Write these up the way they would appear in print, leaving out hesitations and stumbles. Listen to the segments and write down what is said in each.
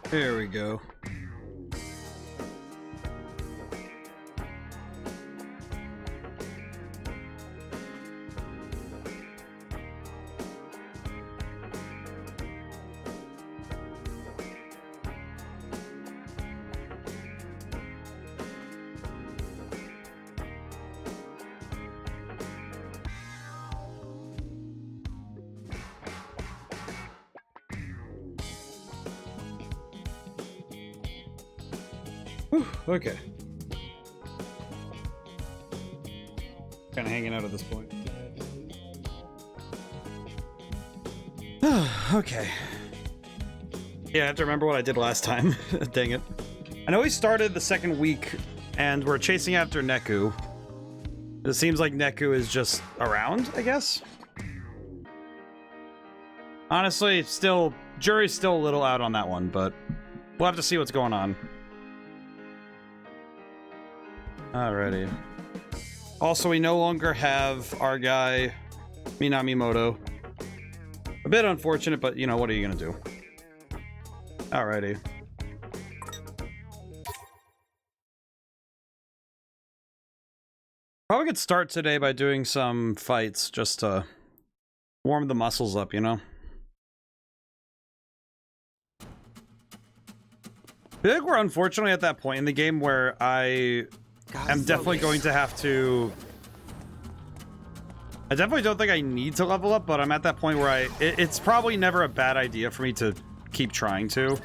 There we go. Okay. Kind of hanging out at this point. Okay. Yeah, I have to remember what I did last time. Dang it. I know we started the second week and we're chasing after Neku. It seems like Neku is just around, I guess. Honestly, still, jury's still a little out on that one, but we'll have to see what's going on. Alrighty. Also, we no longer have our guy, Minamimoto. A bit unfortunate, but, you know, what are you gonna do? Alrighty. Probably could start today by doing some fights, just to warm the muscles up, you know? I feel like we're unfortunately at that point in the game where I'm definitely going to have to... I definitely don't think I need to level up, but I'm at that point where it's probably never a bad idea for me to keep trying to.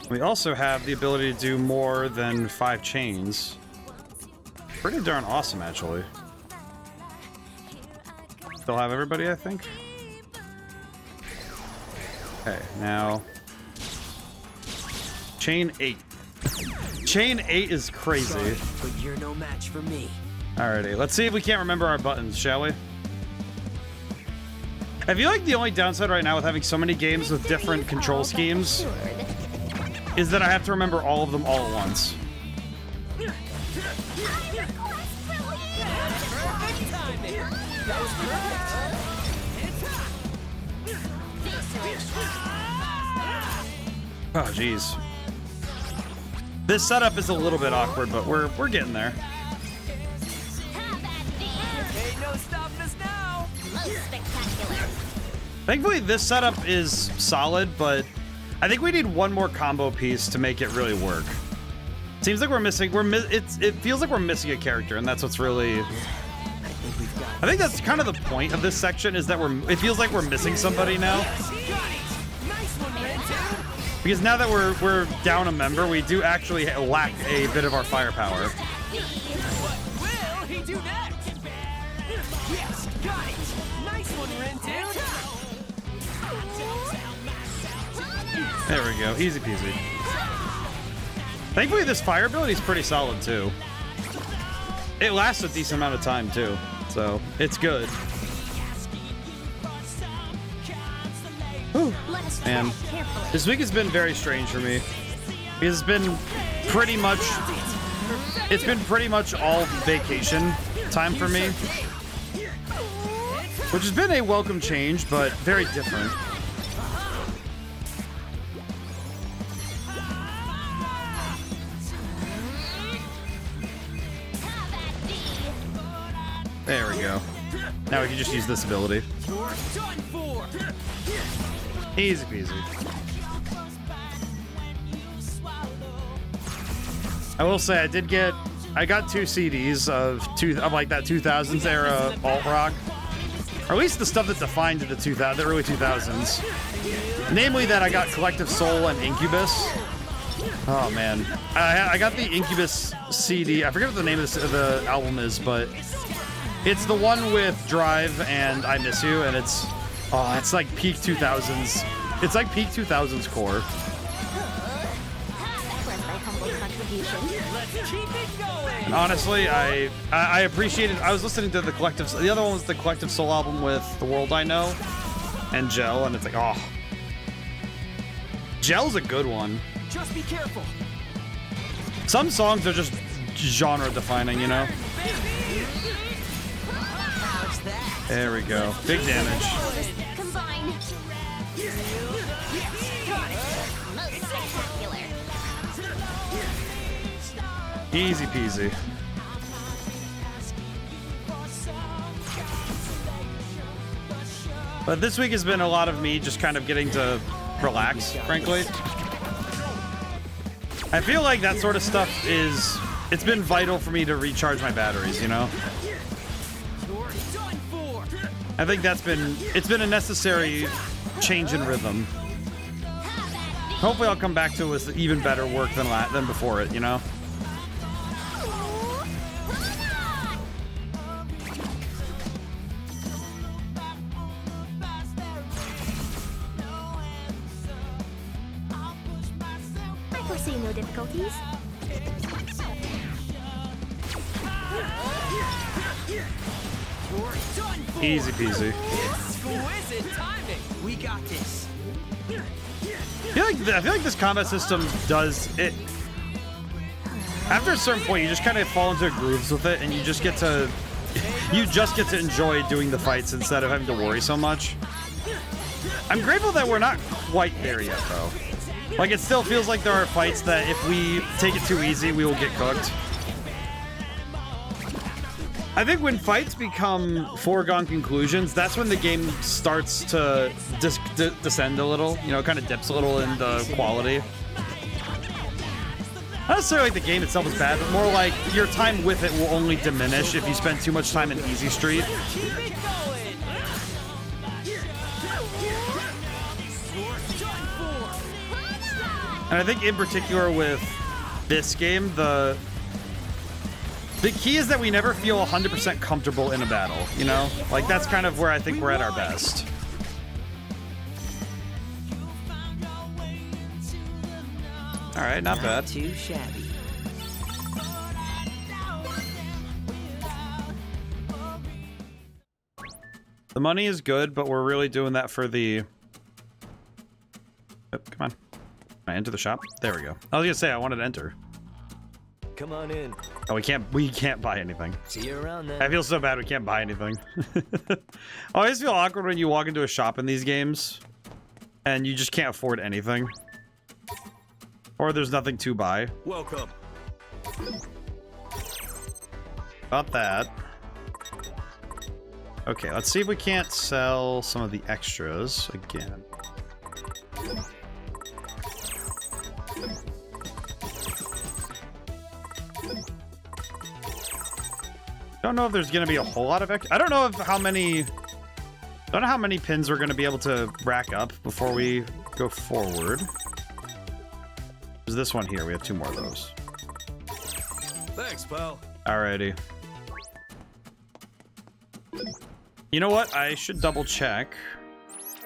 We also have the ability to do more than 5 chains. Pretty darn awesome, actually. Still have everybody, I think? Okay, now... Chain 8. Chain 8 is crazy. Sorry, but you're no match for me. Alrighty, let's see if we can't remember our buttons, shall we? I feel like the only downside right now with having so many games with different control schemes is that I have to remember all of them all at once. Oh, jeez. This setup is a little bit awkward, but we're getting there. Thankfully, this setup is solid, but I think we need one more combo piece to make it really work. Seems like we're missing. It feels like we're missing a character, and that's what's really. I think that's kind of the point of this section is that it feels like we're missing somebody now. Because now that we're down a member, we do actually lack a bit of our firepower. What will he do next? Yes, got it. Nice one, Rindu. There we go, easy peasy. Thankfully, this fire ability is pretty solid too. It lasts a decent amount of time too, so it's good. Whew. And this week has been very strange for me. It's been pretty much all vacation time for me, which has been a welcome change, but very different. There we go. Now we can just use this ability. Easy peasy. I will say I got 2 CDs of like that 2000s era alt rock, or at least the stuff that defined the early 2000s. Namely, that I got Collective Soul and Incubus. Oh man, I got the Incubus CD. I forget what the name of the album is, but it's the one with Drive and I Miss You, and it's like peak 2000s. It's like peak 2000s core. And honestly, I appreciated. I was listening to the Collective. The other one was the Collective Soul album with The World I Know and Gel, and it's like, oh, Gel's a good one. Just be careful. Some songs are just genre defining, you know. There we go. Big damage. Easy peasy. But this week has been a lot of me just kind of getting to relax, frankly. I feel like that sort of stuff it's been vital for me to recharge my batteries, you know? I think it's been a necessary change in rhythm. Hopefully I'll come back to it with even better work than before it, you know? I foresee no difficulties. Easy peasy. Exquisite timing. We got this. I feel like this combat system does it. After a certain point, you just kind of fall into grooves with it, and you just get to enjoy doing the fights instead of having to worry so much. I'm grateful that we're not quite there yet, though. Like, it still feels like there are fights that if we take it too easy, we will get cooked. I think when fights become foregone conclusions, that's when the game starts to descend a little, you know, kind of dips a little in the quality. Not necessarily like the game itself is bad, but more like your time with it will only diminish if you spend too much time in Easy Street. And I think in particular with this game, the key is that we never feel 100% comfortable in a battle, you know? Like, that's kind of where I think we're at our best. All right, not bad. Too shabby. The money is good, but we're really doing that for the... Oh, come on. Can I enter the shop? There we go. I was gonna say I wanted to enter. Come on in. Oh, we can't buy anything. See you around then. I feel so bad we can't buy anything. I always feel awkward when you walk into a shop in these games and you just can't afford anything. Or there's nothing to buy. Welcome. About that. Okay, let's see if we can't sell some of the extras again. Don't know if there's going to be a whole lot of I don't know how many pins we're going to be able to rack up before we go forward. There's this one here. We have 2 more of those. Thanks, pal. Alrighty. You know what? I should double check.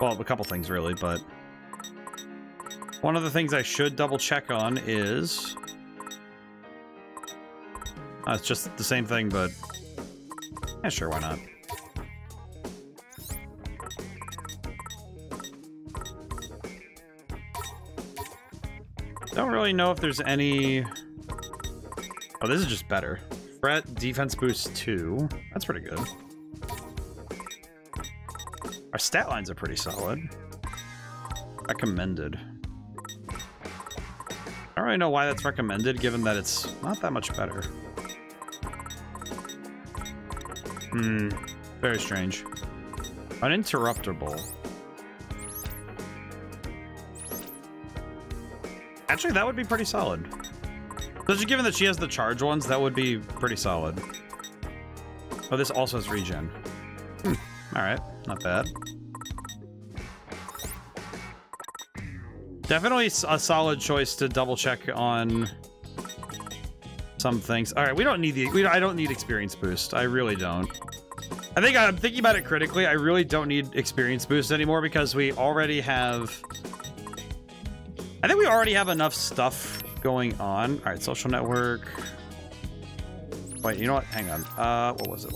Well, a couple things really, but one of the things I should double check on is it's just the same thing, but yeah, sure, why not? Don't really know if there's any... Oh, this is just better. Fret defense boost 2. That's pretty good. Our stat lines are pretty solid. Recommended. I don't really know why that's recommended, given that it's not that much better. Very strange. Uninterruptible. Actually, that would be pretty solid. Especially given that she has the charge ones, that would be pretty solid. Oh, this also has regen. Alright, not bad. Definitely a solid choice to double check on some things. Alright, we don't need I don't need experience boost. I really don't. I think I'm thinking about it critically. I really don't need experience boost anymore because we already have... I think we already have enough stuff going on. All right, social network. Wait, you know what? Hang on. What was it?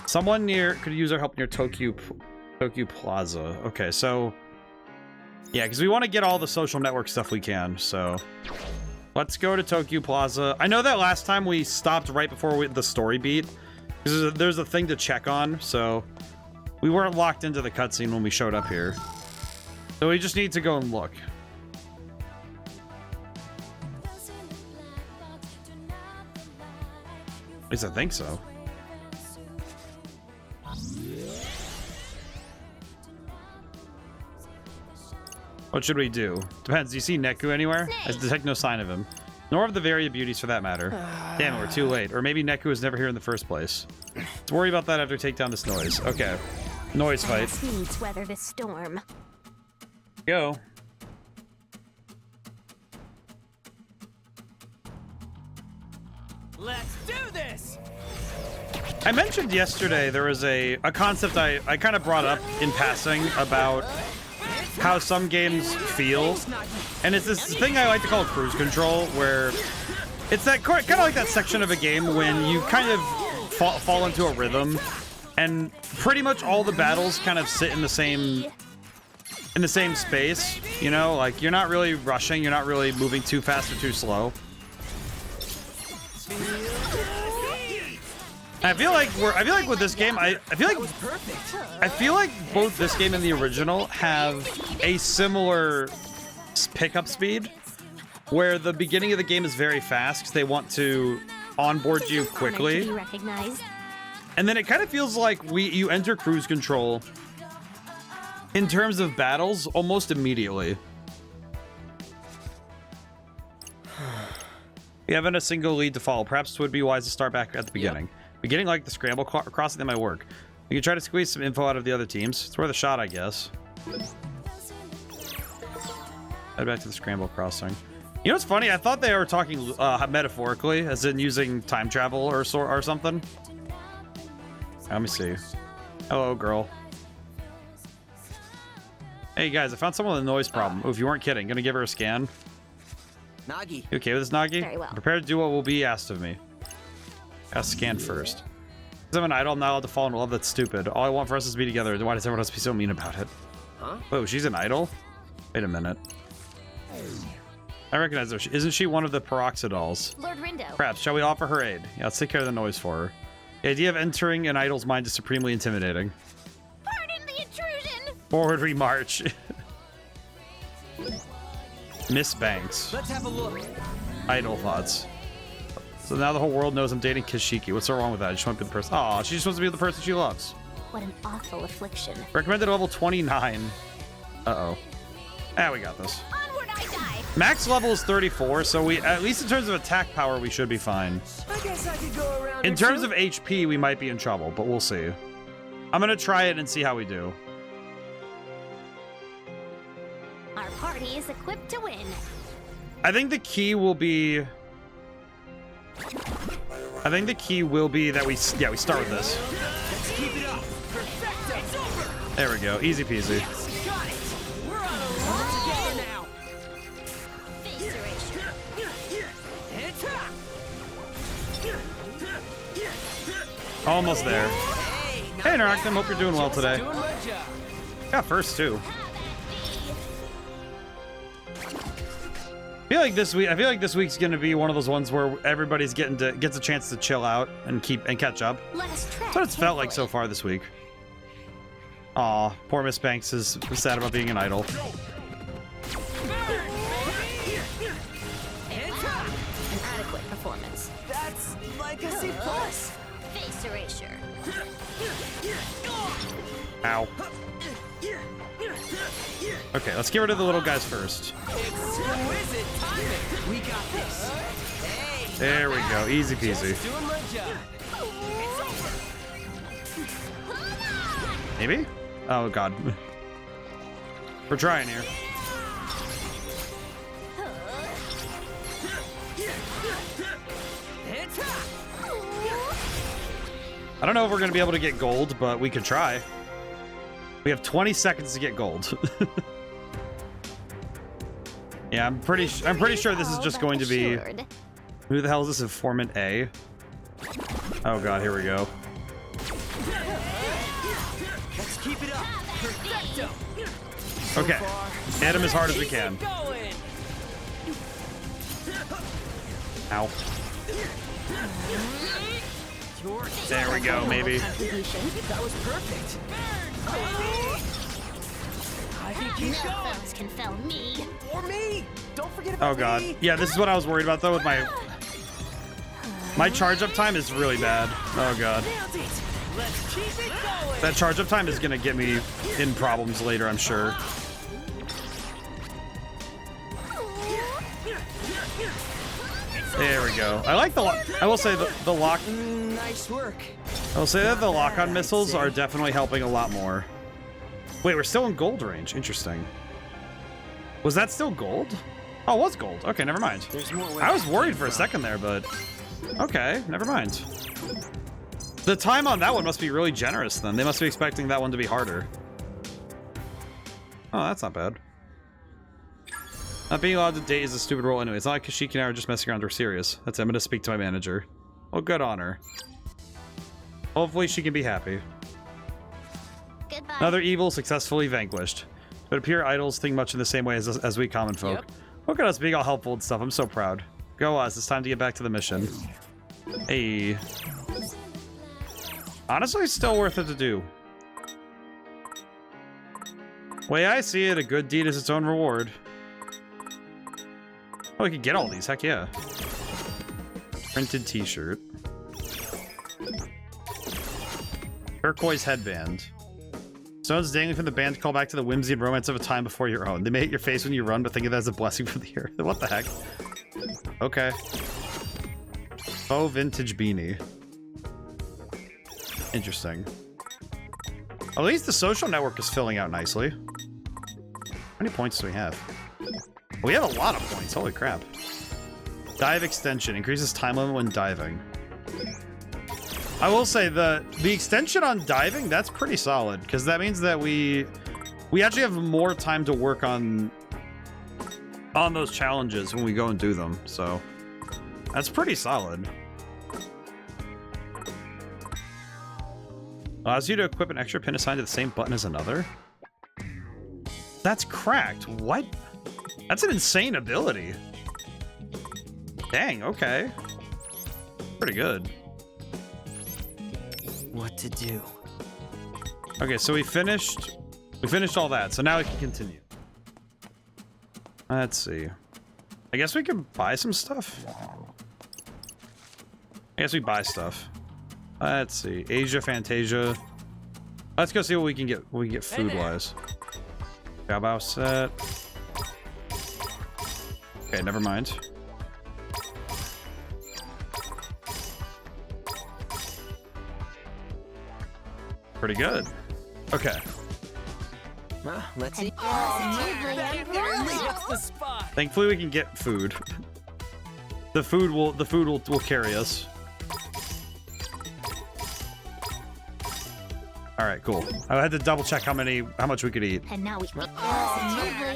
Someone could use our help near Tokyo Plaza. Okay, so yeah, because we want to get all the social network stuff we can. So let's go to Tokyo Plaza. I know that last time we stopped right before the story beat because there's a thing to check on. So We weren't locked into the cutscene when we showed up here. So we just need to go and look. At least I think so. What should we do? Depends. Do you see Neku anywhere? I detect no sign of him. Nor of the Varia beauties for that matter. Damn it, we're too late. Or maybe Neku was never here in the first place. Let's worry about that after we take down this noise. Okay. Noise fight. Needs weather this storm. Go. Let's do this. I mentioned yesterday there was a concept I kind of brought up in passing about how some games feel, and it's this thing I like to call cruise control, where it's that kind of like that section of a game when you kind of fall into a rhythm, and pretty much all the battles kind of sit in the same space. You know, like you're not really rushing, you're not really moving too fast or too slow. I feel like with this game, I feel like both this game and the original have a similar pickup speed, where the beginning of the game is very fast because they want to onboard you quickly, and then it kind of feels like you enter cruise control in terms of battles almost immediately. We haven't a single lead to follow. Perhaps it would be wise to start back at the beginning. Beginning like the scramble crossing that might work. We can try to squeeze some info out of the other teams. It's worth a shot, I guess. Head back to the scramble crossing. You know what's funny? I thought they were talking metaphorically, as in using time travel or something. Let me see. Hello, girl. Hey guys, I found someone with a noise problem. Oh, if you weren't kidding, gonna give her a scan. Nagi. You okay with this, Nagi? Very well. I'm prepared to do what will be asked of me. Gotta scan first. Because I'm an idol, I'm not allowed to fall in love. That's stupid. All I want for us is to be together. Why does everyone else be so mean about it? Huh? Whoa, she's an idol? Wait a minute. I recognize her. Isn't she one of the Peroxidolls? Lord Rindo. Perhaps. Shall we offer her aid? Yeah, let's take care of the noise for her. The idea of entering an idol's mind is supremely intimidating. Pardon the intrusion. Forward we march. Miss Banks. Let's have a look. Idol thoughts. So now the whole world knows I'm dating Kishiki. What's so wrong with that? I just want to be the person. Aw, she just wants to be the person she loves. What an awful affliction. Recommended level 29. Uh-oh. Ah, we got this. Onward I die. Max level is 34, so we, at least in terms of attack power, we should be fine. I guess I could go around. In terms of HP, we might be in trouble, but we'll see. I'm gonna try it and see how we do. Our party is equipped to win. I think the key will be that we start with this. Let's keep it up. Perfecto. It's over. There we go. Easy peasy. Got it. We're on a roll together now. Face erasure. It's up. Almost there. Hey, Naractum. Hope you're doing well today. Doing my job. Got first, too. I feel like this week's gonna be one of those ones where everybody's gets a chance to chill out and catch up. Let us track. That's what it's felt like so far this week. Aw, poor Miss Banks is sad about being an idol. It's up. An adequate performance. That's like a C+. Face erasure. Ow. Okay, let's get rid of the little guys first. Exquisite timing. We got this. Hey. There we go. Easy peasy. Doing my job. Maybe? Oh, God. We're trying here. It's up. I don't know if we're going to be able to get gold, but we could try. We have 20 seconds to get gold. Yeah, I'm pretty sure this is just going to be... Who the hell is this informant A? Oh god, here we go. Let's keep it up. Perfecto. Okay, hit him as hard as we can. Going. Ow. There we go, maybe. That was perfect. I think you No go. foes can fell me. Or me. Don't forget about Oh god. me. Yeah, this is what I was worried about though with my charge up time is really bad. Oh god. Nailed it. Let's keep it going. That charge up time is gonna get me in problems later, I'm sure. There we go. I like the lock. I will say the lock. Nice work. I will say that the lock-on missiles are definitely helping a lot more. Wait, we're still in gold range. Interesting. Was that still gold? Oh, it was gold. Okay, never mind. There's more where I was that worried came for a from. second there, but okay, never mind. The time on that one must be really generous then. They must be expecting that one to be harder. Oh, that's not bad. Not being allowed to date is a stupid rule anyway. It's not like Kashyyyk and I are just messing around. We're serious. That's it. I'm going to speak to my manager. Well, good on her. Hopefully she can be happy. Goodbye. Another evil successfully vanquished. But appear idols think much in the same way as we common folk. Yep. Look at us being all helpful and stuff. I'm so proud. Go us. It's time to get back to the mission. Hey. Honestly, it's still worth it to do. Way I see it, a good deed is its own reward. Oh, we could get all these. Heck yeah. Printed t-shirt. Turquoise headband. Stones dangling from the band call back to the whimsy and romance of a time before your own. They may hit your face when you run, but think of it as a blessing from the earth. What the heck? Okay. Oh, vintage beanie. Interesting. At least the social network is filling out nicely. How many points do we have? We have a lot of points. Holy crap. Dive extension. Increases time limit when diving. I will say the extension on diving, that's pretty solid, because that means that we actually have more time to work on those challenges when we go and do them. So that's pretty solid. Allows you to equip an extra pin assigned to the same button as another. That's cracked. What? That's an insane ability. Dang, okay. Pretty good. What to do? Okay, so we finished all that, so now we can continue. Let's see. I guess we could buy some stuff. I guess we buy stuff. Let's see. Asia, Fantasia. Let's go see what we can get food-wise. Gabao set. Okay, never mind. Pretty good. Okay. Well, let's see. Positively That's the spot. Thankfully we can get food. The food will carry us. All right, cool. I had to double check how much we could eat. And now we can positively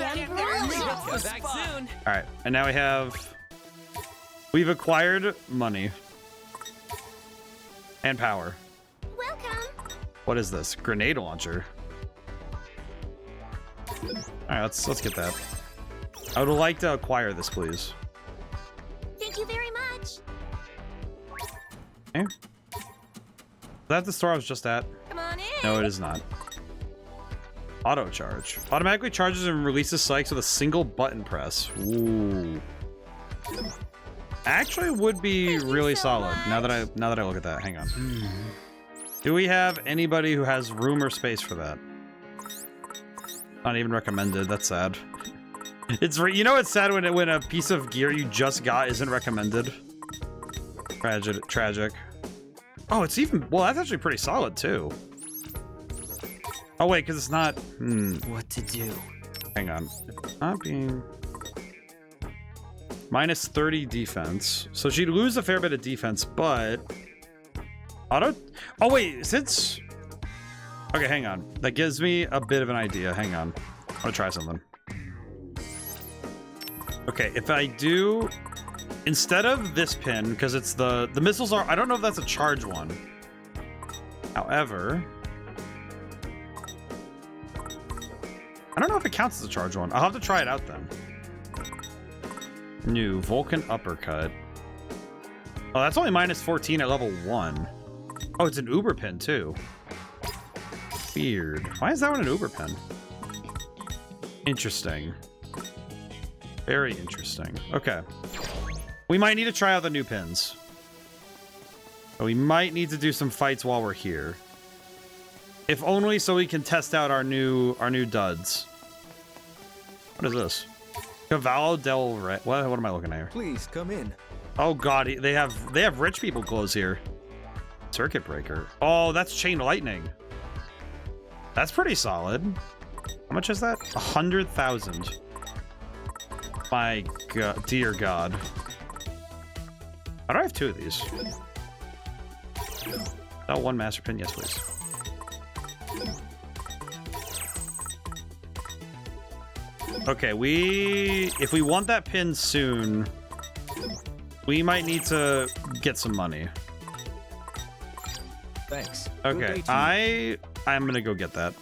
Go back soon. All right, and now we've acquired money and power. Welcome. What is this? Grenade launcher. All right, let's get that. I would like to acquire this, please. Thank you very much. Okay. Is that the store I was just at? Come on in. No, it is not. Auto charge. Automatically charges and releases psychs with a single button press. Ooh. Actually would be really solid now that I look at that. Hang on. Do we have anybody who has room or space for that? Not even recommended. That's sad. You know it's sad when a piece of gear you just got isn't recommended. Tragic. Oh, it's even... Well, that's actually pretty solid, too. Oh, wait, because it's not... What to do? Hang on. Not being... Minus 30 defense. So she'd lose a fair bit of defense, but... Auto... Oh, wait, since... Okay, hang on. That gives me a bit of an idea. Hang on. I'm gonna try something. Okay, if I do... Instead of this pin, because it's the missiles are... I don't know if that's a charge one. However... I don't know if it counts as a charge one. I'll have to try it out then. New Vulcan uppercut. Oh, that's only minus 14 at level 1. Oh, it's an Uber pin too. Weird. Why is that one an Uber pen? Interesting. Very interesting. Okay. We might need to try out the new pins. But we might need to do some fights while we're here. If only so we can test out our new duds. What is this? Cavallo del Rey. What am I looking at here? Please come in. Oh god, they have rich people clothes here. Circuit breaker. Oh, that's chain lightning. That's pretty solid. How much is that? 100,000. My god, dear god. How do I have two of these? That one master pin, yes, please. Okay, if we want that pin soon, we might need to get some money. Thanks. Okay, I'm gonna go get that.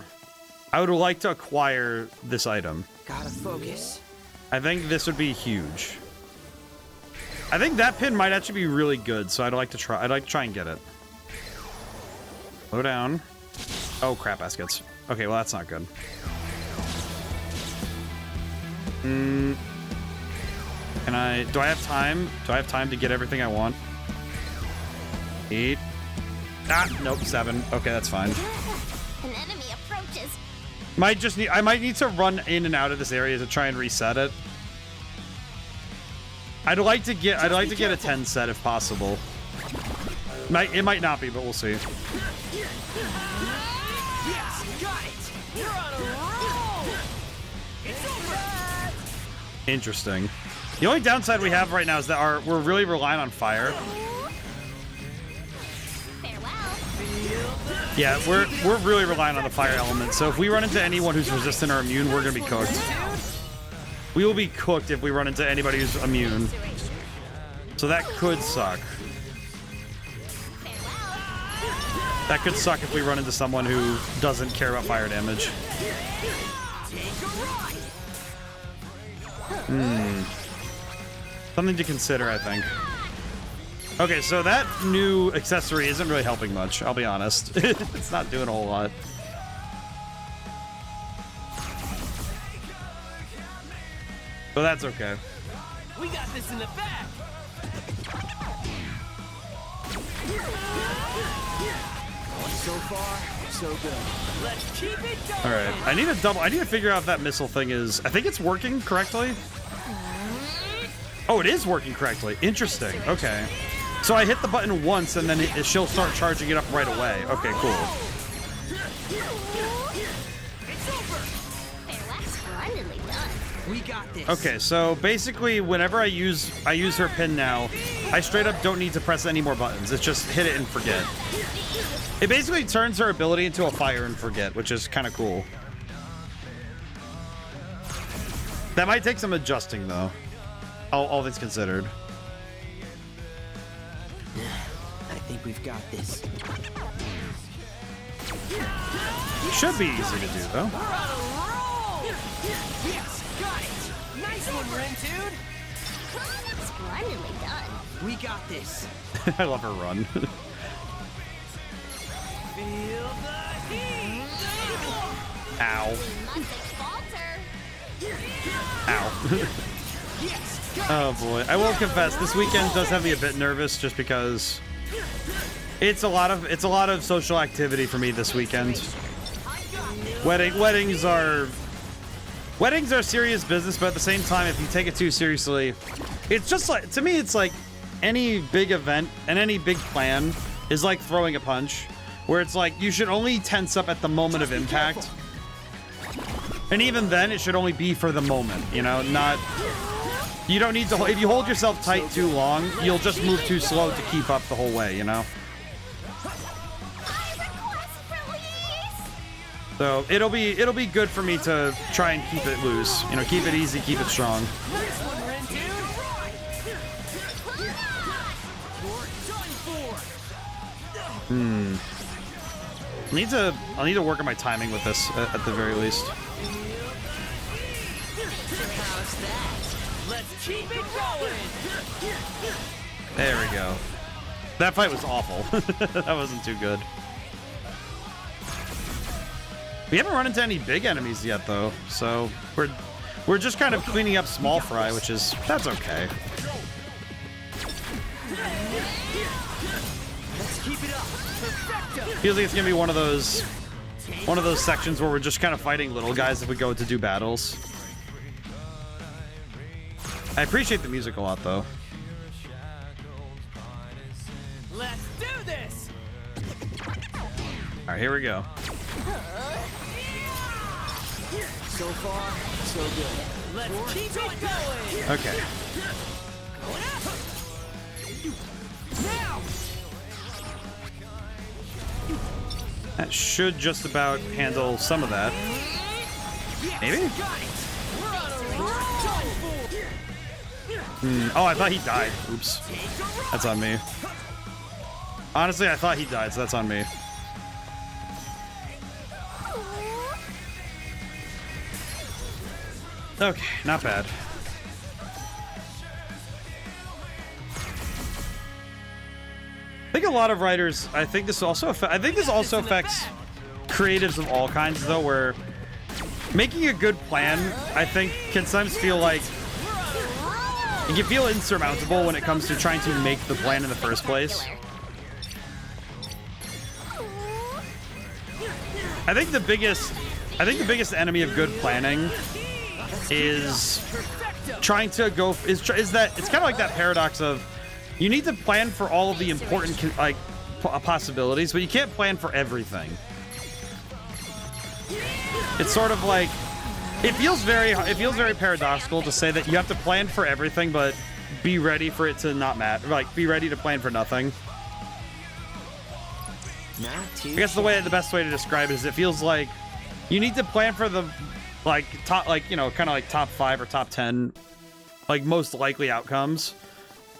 I would like to acquire this item. Gotta focus. I think this would be huge. I think that pin might actually be really good, so I'd like to try and get it. Slow down. Oh crap, baskets. Okay, well that's not good. Do I have time? Do I have time to get everything I want? 8. Ah, nope, 7. Okay, that's fine. An enemy approaches. I might need to run in and out of this area to try and reset it. I'd like to get a 10 set if possible. It might not be, but we'll see. Yes, got it. You're on a roll. It's over. Interesting. The only downside we have right now is that we're really relying on fire. Farewell. Yeah, we're really relying on the fire element. So if we run into anyone who's resistant or immune, we're gonna be cooked. We will be cooked if we run into anybody who's immune. So that could suck. That could suck if we run into someone who doesn't care about fire damage. Something to consider, I think. Okay, so that new accessory isn't really helping much, I'll be honest. It's not doing a whole lot. But that's okay. We got this in the bag. So far, so good. Let's keep it going. All right, I need to figure out if that missile thing is. I think it's working correctly. Oh, it is working correctly. Interesting. Okay. So I hit the button once, and then she'll start charging it up right away. Okay, cool. Splendidly done. We got this. Okay, so basically, whenever I use her pin now, I straight up don't need to press any more buttons. It's just hit it and forget. It basically turns her ability into a fire and forget, which is kind of cool. That might take some adjusting, though. All things considered. I think we've got this. Should be easy to do, though. We're on a roll. Yes, got it. Nice one, Ren, dude. Splendidly done. We got this. I love her run. Feel the heat. Ow. Mustn't falter. Ow. Yes. Oh boy. I will confess, this weekend does have me a bit nervous just because it's a lot of social activity for me this weekend. Weddings are serious business, but at the same time, if you take it too seriously, it's just like, to me, it's like any big event and any big plan is like throwing a punch, where it's like you should only tense up at the moment of impact. And even then, it should only be for the moment, you know, not... You don't need to... If you hold yourself tight too long, you'll just move too slow to keep up the whole way, you know? So, it'll be good for me to try and keep it loose. You know, keep it easy, keep it strong. Nice one, Ren, dude. You're done for. I'll need to work on my timing with this at the very least. How's that? Let's keep it going. There we go. That fight was awful. That wasn't too good. We haven't run into any big enemies yet, though, so we're just kind of cleaning up small fry, which is that's okay. Let's keep it up. Perfecto. Feels like it's gonna be one of those sections where we're just kind of fighting little guys if we go to do battles. I appreciate the music a lot, though. Let's do this. All right, here we go. So far, so good. Let's keep it going. Okay. Now. That should just about handle some of that. Maybe? Got it. We're on a roll. Oh, I thought he died. Oops. That's on me. Honestly, I thought he died, so that's on me. Okay, not bad. I think a lot of writers. I think this also affects creatives of all kinds, though, where making a good plan, I think, can sometimes feel like it can feel insurmountable when it comes to trying to make the plan in the first place. I think the biggest enemy of good planning is trying to go is that it's kind of like that paradox of you need to plan for all of the important possibilities, but you can't plan for everything. It's sort of like it feels very paradoxical to say that you have to plan for everything, but be ready for it to not matter. Like be ready to plan for nothing. I guess the best way to describe it is it feels like you need to plan for the top, kind of like top 5 or top 10, like most likely outcomes,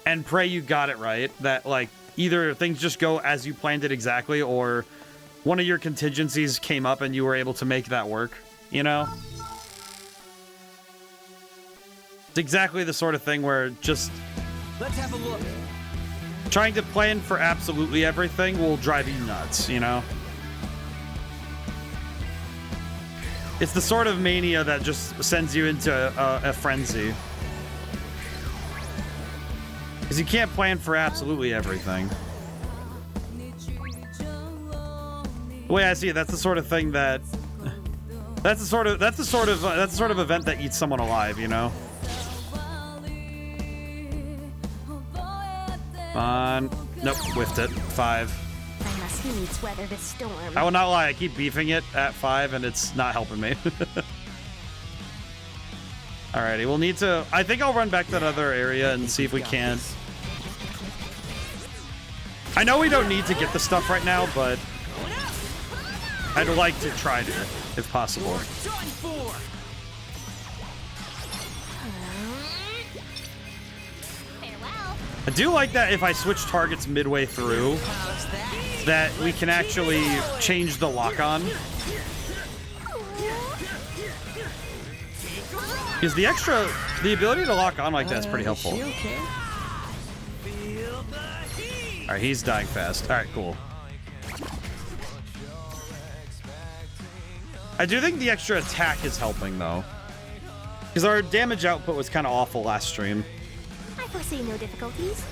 and pray you got it right. That like either things just go as you planned it exactly, or one of your contingencies came up and you were able to make that work. You know, it's exactly the sort of thing where just Let's have a look. trying to plan for absolutely everything will drive you nuts, you know? It's the sort of mania that just sends you into a frenzy. Because you can't plan for absolutely everything. The way I see it, that's the sort of thing that... That's the sort of event that eats someone alive, you know? Nope, whiffed it. 5. I must needs weather this storm. I will not lie, I keep beefing it at 5 and it's not helping me. Alrighty, we'll need to... I think I'll run back to that other area and see if we can. I know we don't need to get the stuff right now, but I'd like to try to, if possible. Farewell. I do like that if I switch targets midway through, that we can actually change the lock-on. Because the ability to lock on like that is pretty helpful. Alright, he's dying fast. Alright, cool. I do think the extra attack is helping, though. Because our damage output was kind of awful last stream. I foresee no difficulties.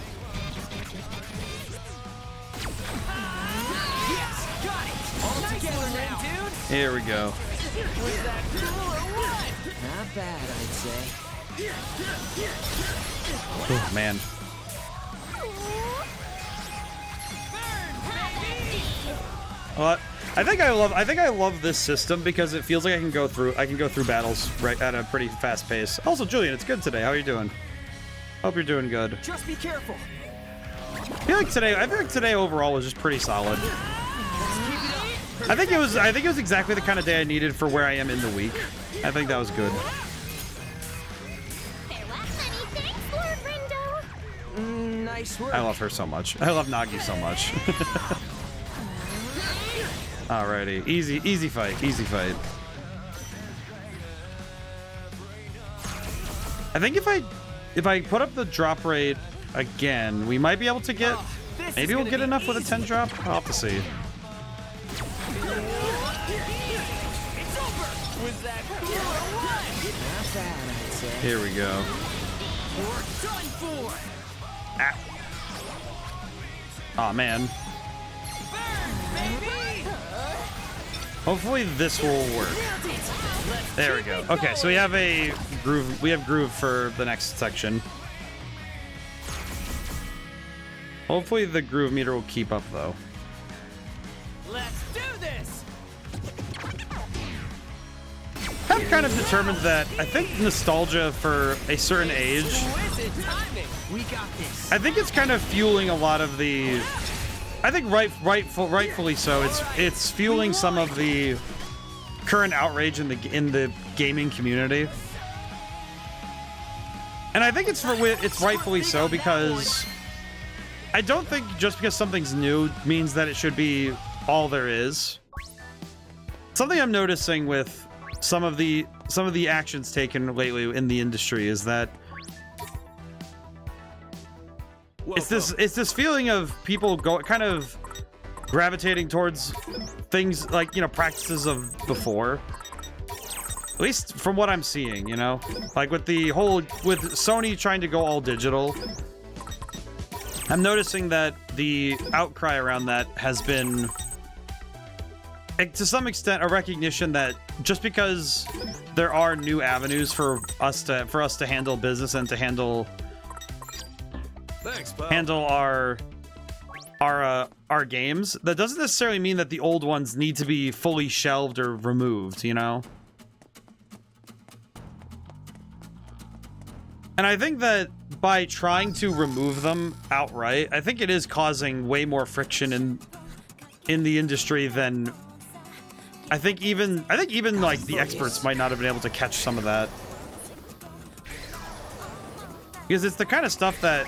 Yes, got it. All together now, dude. Here we go. Was that cool or what? Not bad, I'd say. Oh, man. Well, I think I love this system because it feels like I can go through battles right at a pretty fast pace. Also, Julian, it's good today. How are you doing? Hope you're doing good. Just be careful. I feel like today overall was just pretty solid. I think it was exactly the kind of day I needed for where I am in the week. I think that was good. Farewell, honey. Thanks, Lord Rindo. Nice work. I love her so much. I love Nagi so much. Alrighty, easy fight, easy fight. I think if I put up the drop rate again, we might be able to get. Maybe we'll get enough with a 10 drop. I'll have to see. that cool one. Not bad, I'd say. Here we go. You're done for. Ah. Aw, man. Burn, baby. Hopefully this will work. There we go. Okay, so we have a groove. We have groove for the next section. Hopefully the groove meter will keep up, though. Let's do this. I've kind of determined that I think nostalgia for a certain age, Exquisite timing. We got this. I think it's kind of fueling a lot of the. I think rightfully so. It's fueling some of the current outrage in the gaming community, and I think it's rightfully so, because I don't think just because something's new means that it should be all there is. Something I'm noticing with some of the actions taken lately in the industry is that it's this feeling of people kind of gravitating towards things like, you know, practices of before. At least from what I'm seeing, you know, like with Sony trying to go all digital. I'm noticing that the outcry around that has been, to some extent, a recognition that just because there are new avenues for us to handle business and to handle our games, that doesn't necessarily mean that the old ones need to be fully shelved or removed, you know? And I think that by trying to remove them outright, I think it is causing way more friction in the industry than I think even like the experts might not have been able to catch some of that. Because it's the kind of stuff that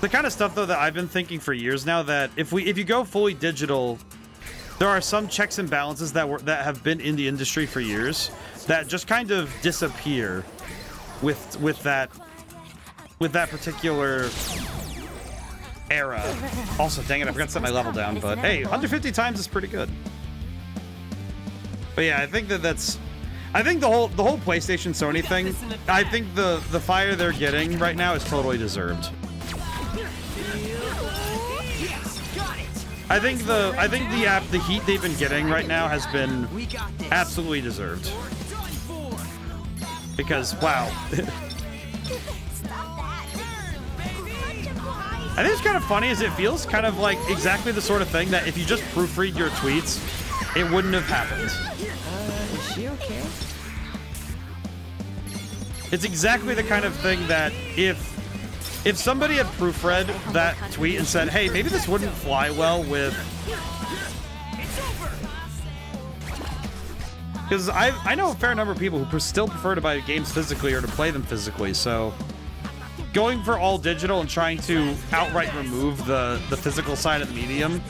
though that I've been thinking for years now, that if you go fully digital, there are some checks and balances that have been in the industry for years that just kind of disappear with that particular era. Also, dang it, I forgot to set my level down, but hey, 150 times is pretty good. But yeah, I think I think the whole PlayStation Sony thing, I think the fire they're getting right now is totally deserved. I think the heat they've been getting right now has been absolutely deserved. Because wow. I think it's kind of funny, as it feels kind of like exactly the sort of thing that if you just proofread your tweets, it wouldn't have happened. Is she okay? It's exactly the kind of thing that if somebody had proofread that tweet and said, hey, maybe this wouldn't fly well with... Because I know a fair number of people who still prefer to buy games physically or to play them physically, so going for all digital and trying to outright remove the physical side of the medium,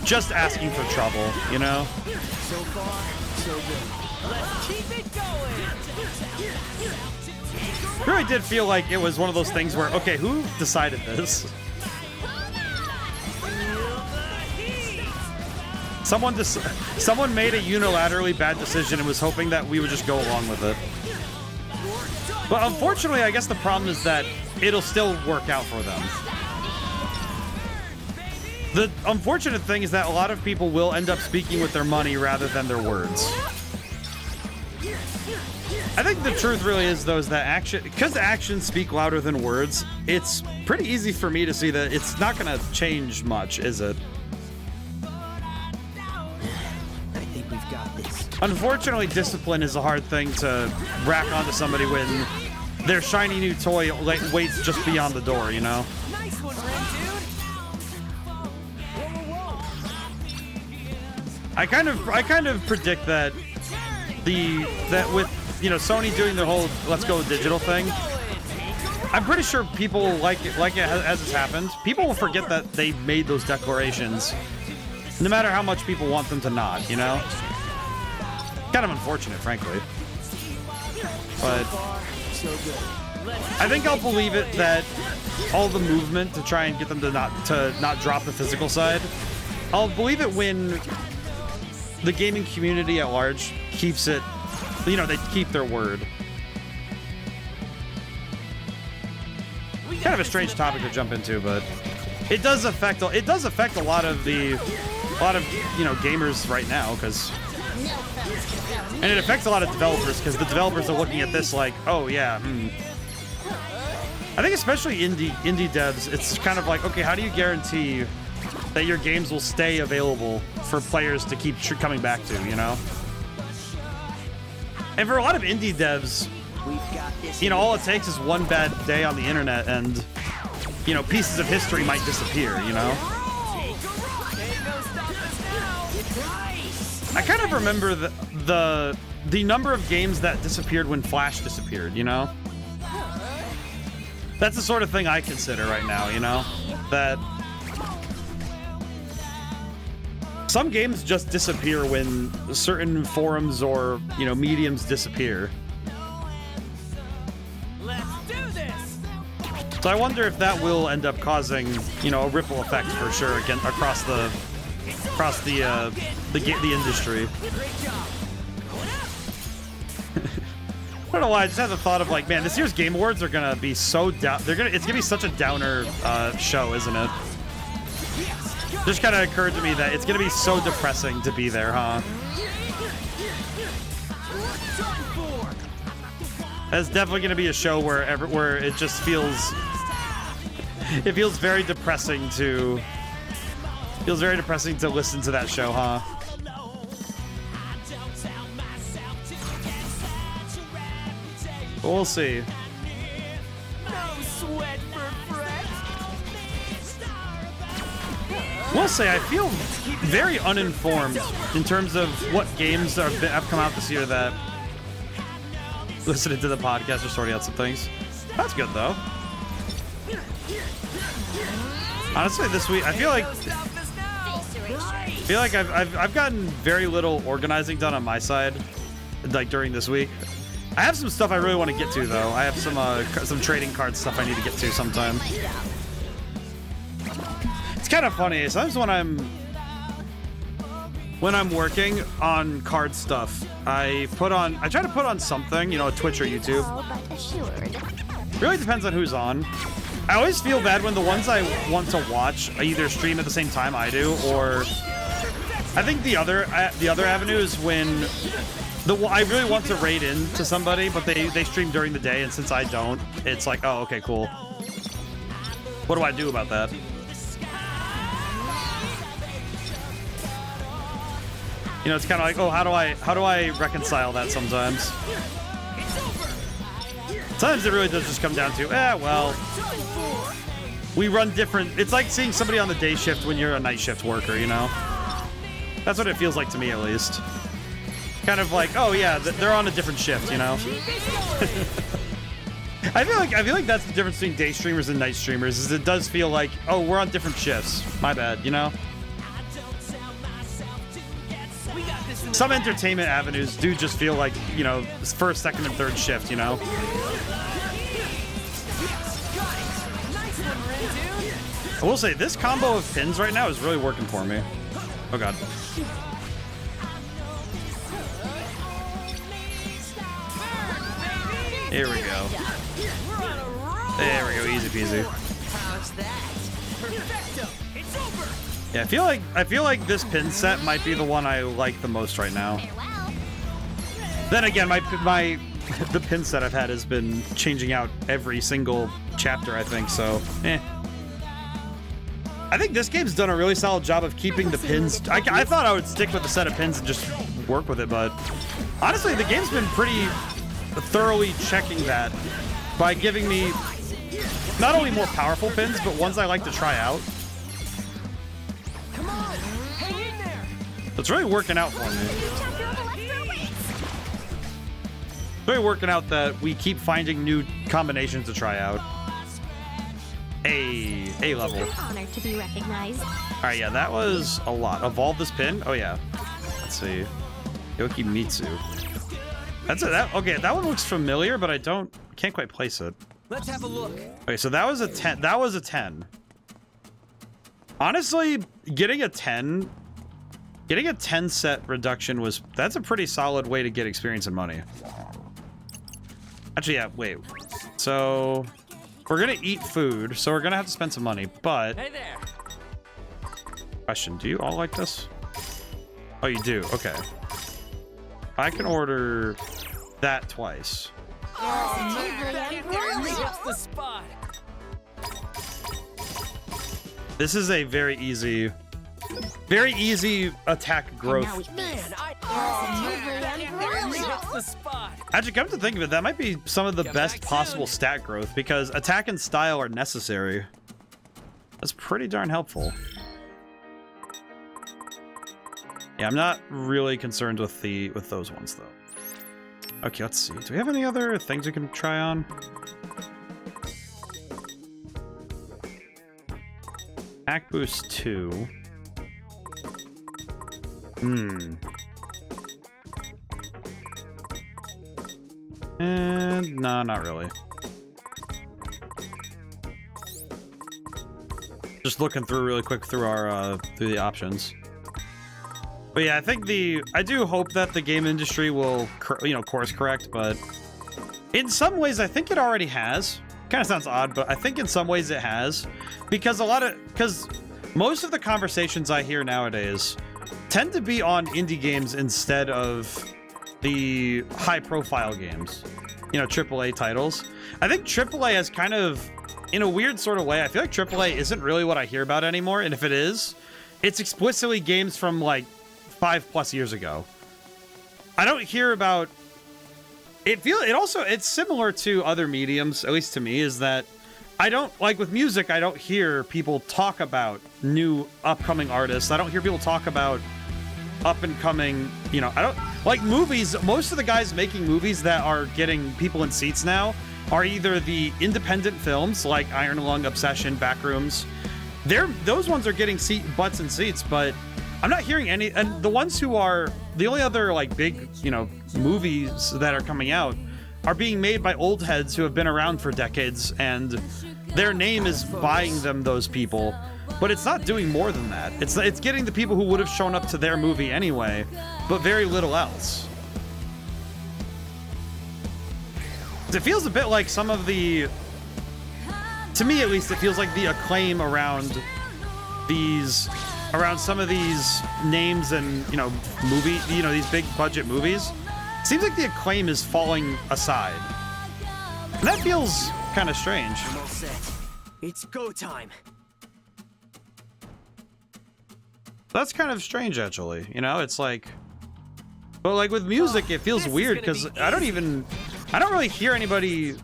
just asking for trouble, you know? So far, so good. Let's keep it going. Really did feel like it was one of those things where, okay, who decided this? Someone made a unilaterally bad decision and was hoping that we would just go along with it. But unfortunately, I guess the problem is that it'll still work out for them. The unfortunate thing is that a lot of people will end up speaking with their money rather than their words. I think the truth really is, though, is that because actions speak louder than words, it's pretty easy for me to see that it's not going to change much, is it? I think we've got this. Unfortunately, discipline is a hard thing to rack onto somebody when their shiny new toy waits just beyond the door, you know? Nice one, Ren, dude. I kind of predict that with, you know, Sony doing their whole let's go digital thing, I'm pretty sure people like it as it's happened. People will forget that they made those declarations, no matter how much people want them to not, you know? Kind of unfortunate, frankly. But I think I'll believe it that all the movement to try and get them to not drop the physical side, I'll believe it when the gaming community at large keeps it, you know, they keep their word. Kind of a strange topic to jump into, but it does affect a lot of you know, gamers right now, because, and it affects a lot of developers, because the developers are looking at this like, oh yeah, I think especially indie devs, it's kind of like, okay, how do you guarantee that your games will stay available for players to keep coming back to, you know? And for a lot of indie devs, you know, all it takes is one bad day on the internet and, you know, pieces of history might disappear, you know? I kind of remember the number of games that disappeared when Flash disappeared, you know? That's the sort of thing I consider right now, you know? That some games just disappear when certain forums or, you know, mediums disappear. Let's do this. So I wonder if that will end up causing, you know, a ripple effect for sure again across the industry. Great job. I don't know why, I just had the thought of like, man, this year's Game Awards are gonna be so down. It's gonna be such a downer show, isn't it? Just kind of occurred to me that it's gonna be so depressing to be there, huh? That's definitely gonna be a show where it just feels, it feels very depressing to listen to that show, huh? But we'll see. No sweat for Fred. We'll say I feel very uninformed in terms of what games have come out this year that listening to the podcast are sorting out some things. That's good though. Honestly, this week I feel like I've gotten very little organizing done on my side, like during this week. I have some stuff I really want to get to though. I have some trading card stuff I need to get to sometime. It's kind of funny. Sometimes when I'm working on card stuff, I try to put on something, you know, Twitch or YouTube. Really depends on who's on. I always feel bad when the ones I want to watch either stream at the same time I do, or I think the other avenue is when I really want to raid into somebody, but they stream during the day, and since I don't, it's like, oh, okay, cool. What do I do about that? You know, it's kind of like, oh, how do I reconcile that sometimes? Sometimes it really does just come down to, well, we run different. It's like seeing somebody on the day shift when you're a night shift worker, you know? That's what it feels like to me, at least. Kind of like, oh yeah, they're on a different shift, you know? I feel like that's the difference between day streamers and night streamers, is it does feel like, oh, we're on different shifts. My bad, you know? Some entertainment avenues do just feel like, you know, first, second, and third shift, you know? I will say, this combo of pins right now is really working for me. Oh god. Here we go. There we go, easy peasy. Yeah, I feel like this pin set might be the one I like the most right now. Then again, the pin set I've had has been changing out every single chapter, I think, so I think this game's done a really solid job of keeping the pins. I thought I would stick with the set of pins and just work with it, but honestly, the game's been pretty thoroughly checking that by giving me not only more powerful pins, but ones I like to try out. Come on, hang in there. It's really working out for me. It's really working out that we keep finding new combinations to try out. A level. Honored to be recognized. All right, yeah, that was a lot. Evolve this pin. Oh yeah. Let's see. Yokimitsu. That's it. Okay, that one looks familiar, but can't quite place it. Let's have a look. Okay, so that was a 10. That was a 10. Honestly, getting a 10 Getting a 10 set reduction that's a pretty solid way to get experience and money. Actually, yeah, wait. So we're gonna eat food, so we're gonna have to spend some money, but Hey there. question, do you all like this? Oh, you do, okay. I can order that twice. Hits the spot. This is a very easy attack growth. Man, hits the spot. Actually, come to think of it, that might be some of the best possible stat growth because attack and style are necessary. That's pretty darn helpful. Yeah, I'm not really concerned with those ones though. Okay, let's see. Do we have any other things we can try on? Attack boost 2. And no, not really. Just looking through really quick through our through the options. But yeah, I do hope that the game industry will, course correct, but in some ways I think it already has. Kind of sounds odd, but I think in some ways it has, because most of the conversations I hear nowadays tend to be on indie games instead of the high-profile games, AAA titles. I think AAA has kind of, in a weird sort of way, I feel like AAA isn't really what I hear about anymore, and if it is, it's explicitly games from like 5+ years ago. I don't hear about it's similar to other mediums, at least to me, is that I don't, like with music, I don't hear people talk about new upcoming artists. I don't hear people talk about up and coming, I don't, like movies, most of the guys making movies that are getting people in seats now are either the independent films like Iron Lung, Obsession, Backrooms. Those ones are getting butts in seats, but I'm not hearing any, and the ones who are, the only other like big, movies that are coming out are being made by old heads who have been around for decades, and their name is buying them those people, but it's not doing more than that. It's getting the people who would have shown up to their movie anyway, but very little else. It feels a bit like some of the, to me at least, it feels like the acclaim around some of these names and these big budget movies, seems like the acclaim is falling aside, and that feels kind of strange. I'm all set. It's go time. That's kind of strange, actually. It's like, but like with music, it feels weird because I don't really hear anybody.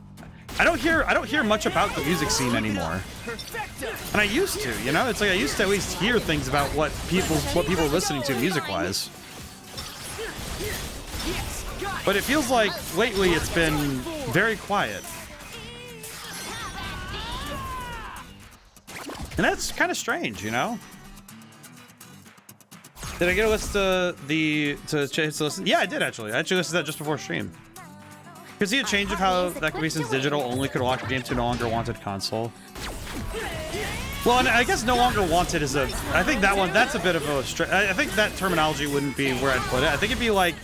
I don't hear much about the music scene anymore. And I used to, it's like I used to at least hear things about what people are listening to music-wise. But it feels like lately it's been very quiet. And that's kind of strange, Did I get a list to listen? Yeah, I did actually. I actually listened to that just before stream. Could see a change of how that could be since digital only could unlock a game to no longer wanted console. Well, and I guess no longer wanted is I think that's a bit of a I think that terminology wouldn't be where I'd put it. I think it'd be like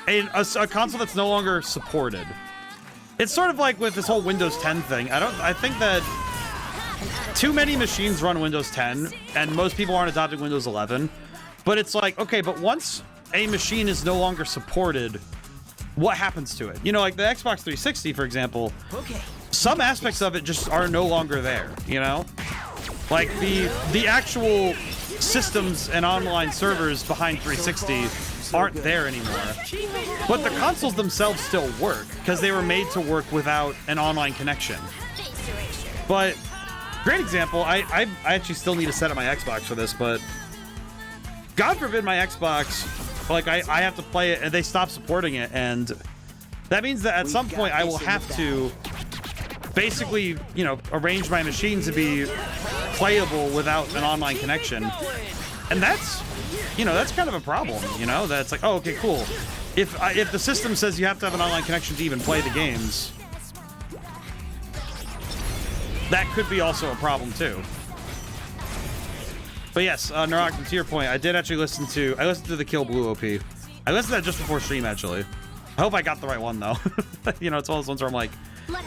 a console that's no longer supported. It's sort of like with this whole Windows 10 thing. I think that too many machines run Windows 10 and most people aren't adopting Windows 11. But it's like, okay, but once a machine is no longer supported, what happens to it? Like the Xbox 360, for example, some aspects of it just are no longer there, Like the actual systems and online servers behind 360 aren't there anymore. But the consoles themselves still work because they were made to work without an online connection. But great example, I actually still need to set up my Xbox for this, but God forbid my Xbox, like I have to play it and they stop supporting it, and that means that at some point I will have to basically, arrange my machine to be playable without an online connection. And that's, that's kind of a problem, that's like, oh, okay, cool. If the system says you have to have an online connection to even play the games, that could be also a problem too. But yes, Narok, to your point, I did actually listen to the Kill Blue OP. I listened to that just before stream, actually. I hope I got the right one, though. You know, it's one of those ones where I'm like,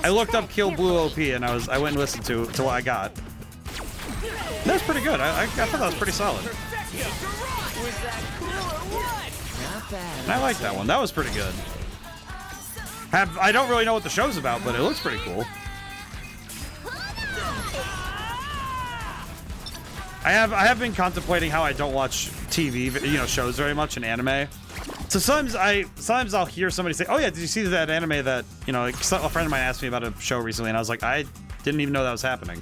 I looked up Kill Blue OP, and I went and listened to what I got. That was pretty good. I thought that was pretty solid. Not bad. And I like that one. That was pretty good. I don't really know what the show's about, but it looks pretty cool. I have been contemplating how I don't watch TV, you know, shows very much in anime. So sometimes I'll hear somebody say, "Oh yeah, did you see that anime that, you know?" Like, a friend of mine asked me about a show recently, and I was like, I didn't even know that was happening.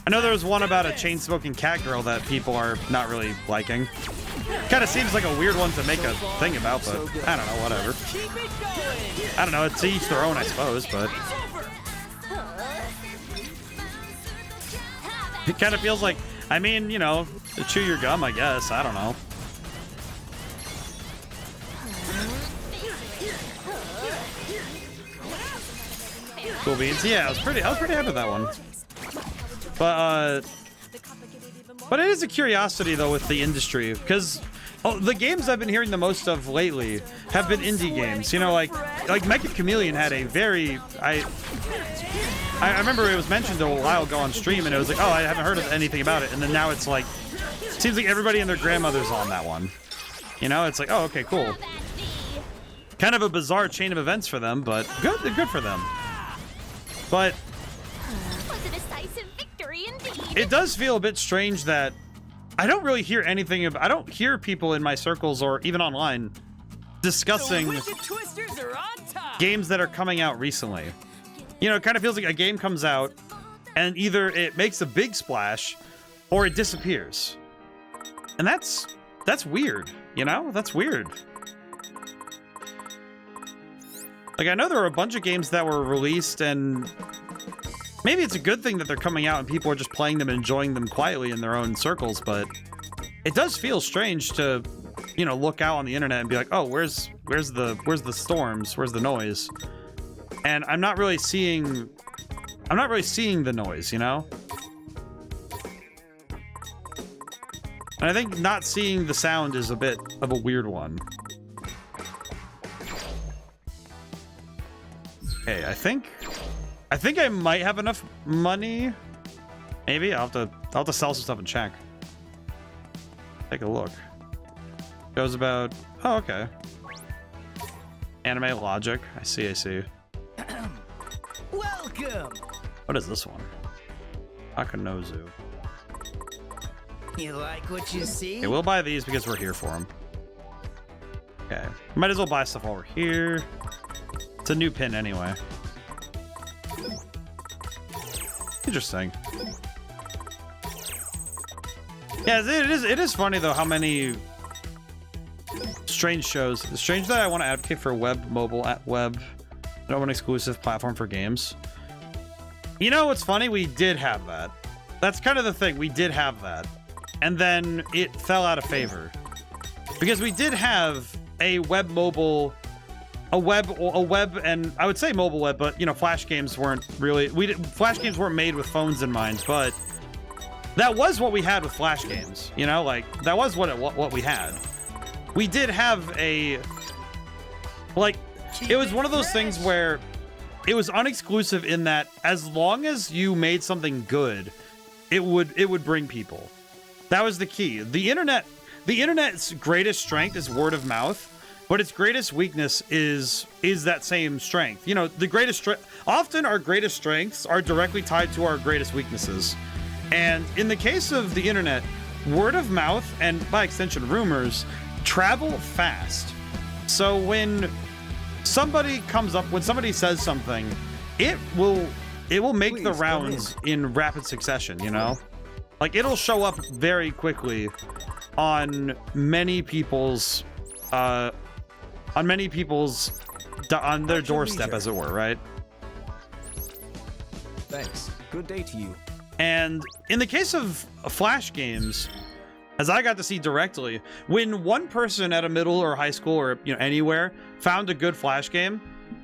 I know there was one about a chain-smoking cat girl that people are not really liking. Kind of seems like a weird one to make a thing about, but I don't know, whatever. I don't know, it's to each their own, I suppose, but it kind of feels like, I mean, you know, to chew your gum, I guess. I don't know. Cool beans. Yeah, I was pretty happy with that one. But it is a curiosity though with the industry, because the games I've been hearing the most of lately have been indie games. You know, like Mecha Chameleon had a very I remember it was mentioned a while ago on stream, and it was like, oh, I haven't heard of anything about it, and then now it's like, it seems like everybody and their grandmother's on that one. You know, it's like, oh, okay, cool. Kind of a bizarre chain of events for them, but good for them. But Was a decisive victory indeed. it does feel a bit strange that I don't really hear anything of. I don't hear people in my circles or even online discussing games that are coming out recently. You know, it kind of feels like a game comes out and either it makes a big splash or it disappears. And that's weird, you know? That's weird. Like, I know there are a bunch of games that were released, and maybe it's a good thing that they're coming out and people are just playing them and enjoying them quietly in their own circles, but it does feel strange to, you know, look out on the internet and be like, oh, where's the storms? Where's the noise? And I'm not really seeing the noise, you know? And I think not seeing the sound is a bit of a weird one. Okay, I think I might have enough money. Maybe I'll have to sell some stuff and check. Take a look. Goes about, oh, okay. Anime logic. I see. Welcome. What is this one? Akanozu. You like what you see? Okay, we'll buy these because we're here for them. Okay. Might as well buy stuff while we're here. It's a new pin anyway. Interesting. Yeah, it is funny though how many strange shows. Strange that I want to advocate for web, mobile, web, an open exclusive platform for games. You know what's funny? We did have that. That's kind of the thing. We did have that. And then it fell out of favor. Because we did have a web mobile, a web, and I would say mobile web, but you know, Flash games weren't really, Flash games weren't made with phones in mind, but that was what we had with Flash games, you know, like that was what we had. We did have a, like, it was one of those things where it was unexclusive in that as long as you made something good, it would bring people. That was the key. The internet's greatest strength is word of mouth, but its greatest weakness is that same strength. You know, often our greatest strengths are directly tied to our greatest weaknesses. And in the case of the internet, word of mouth and by extension rumors travel fast. So when somebody says something, it will make the rounds in rapid succession, you know? Like, it'll show up very quickly on many people's on their doorstep, as it were, right? Thanks. Good day to you. And in the case of Flash games, as I got to see directly, when one person at a middle or high school or, you know, anywhere found a good Flash game,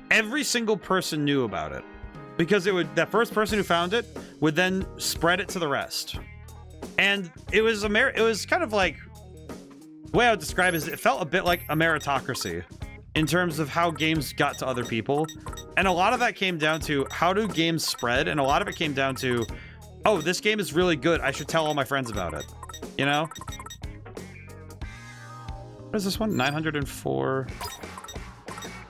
every single person knew about it, because that first person who found it would then spread it to the rest. And it was it was kind of like, the way I would describe it is it felt a bit like a meritocracy in terms of how games got to other people. And a lot of that came down to how do games spread, and a lot of it came down to, oh, this game is really good, I should tell all my friends about it. You know? What is this one? 904.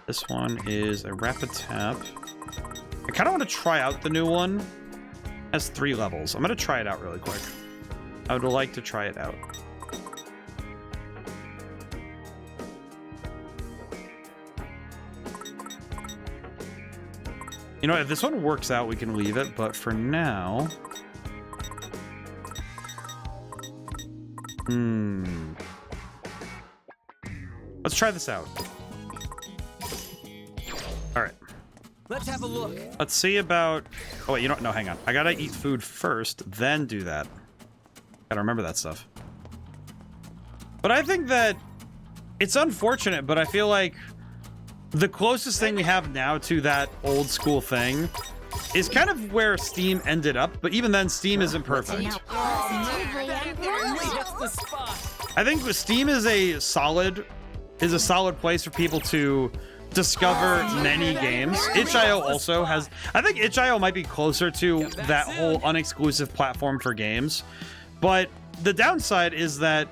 This one is a rapid tap. I kind of want to try out the new one. It has 3 levels. I'm going to try it out really quick. I would like to try it out. You know, if this one works out, we can leave it, but for now... Let's try this out. Alright. Let's have a look. Let's see about... Oh, wait, you don't... No, hang on. I gotta eat food first, then do that. Gotta remember that stuff. But I think that... It's unfortunate, but I feel like... The closest thing we have now to that old school thing is kind of where Steam ended up, but even then, Steam isn't perfect. That's the spot. I think Steam is a solid place for people to discover many games. Itch.io also has... I think Itch.io might be closer to that whole unexclusive platform for games, but the downside is that...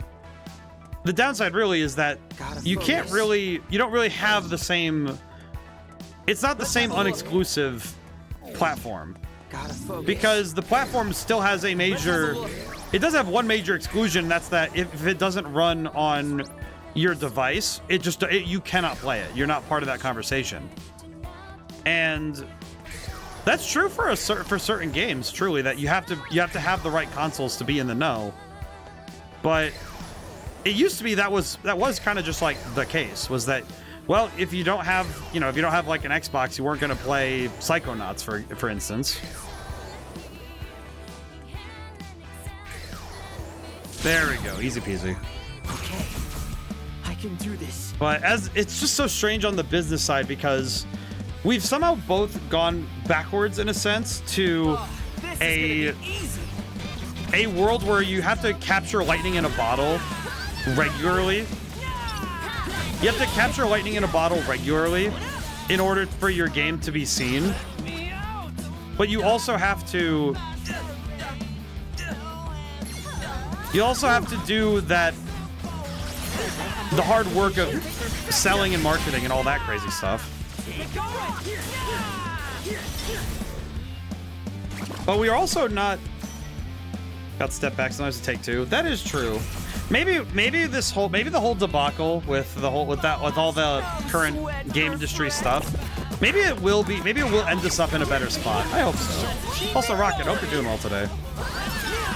The downside really is that you can't really... You don't really have the same... It's not the same unexclusive platform. Because the platform still has a major... It does have one major exclusion, and that's that if it doesn't run on your device, you cannot play it. You're not part of that conversation. And that's true for certain games, truly, that you have to have the right consoles to be in the know. But it used to be that was kind of just like the case, was that, well, if you don't have like an Xbox, you weren't going to play Psychonauts, for instance. There we go, easy peasy. Okay, I can do this. But it's just so strange on the business side, because we've somehow both gone backwards in a sense to a world where you have to capture lightning in a bottle regularly. You have to capture lightning in a bottle regularly in order for your game to be seen. But you also have to... You also have to do that... The hard work of selling and marketing and all that crazy stuff. But we are also not... Got step back, sometimes to take 2. That is true. Maybe the whole debacle with all the current game industry stuff. Maybe it will end us up in a better spot. I hope so. Also, Rocket, hope you're doing well today.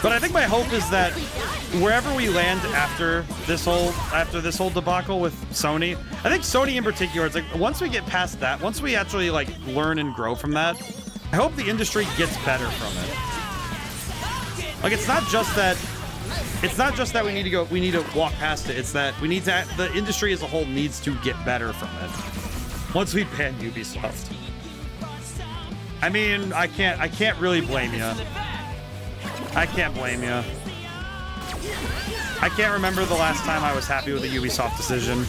But I think my hope is that wherever we land after this whole debacle with Sony, I think Sony in particular, it's like once we get past that, once we actually like learn and grow from that, I hope the industry gets better from it. Like it's not just that we need to walk past it. It's that the industry as a whole needs to get better from it. Once we ban Ubisoft. I mean, I can't really blame you. I can't blame you. I can't remember the last time I was happy with the Ubisoft decision.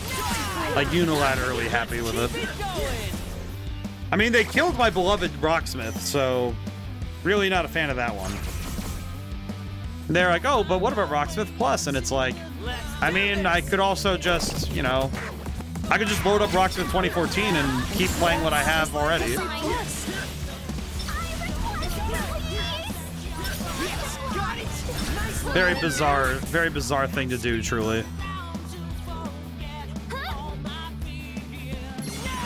Like, unilaterally happy with it. I mean, they killed my beloved Rocksmith, so really not a fan of that one. They're like, oh, but what about Rocksmith Plus? And it's like, I mean, I could also just, I could just load up Rocksmith 2014 and keep playing what I have already. Very bizarre thing to do, truly.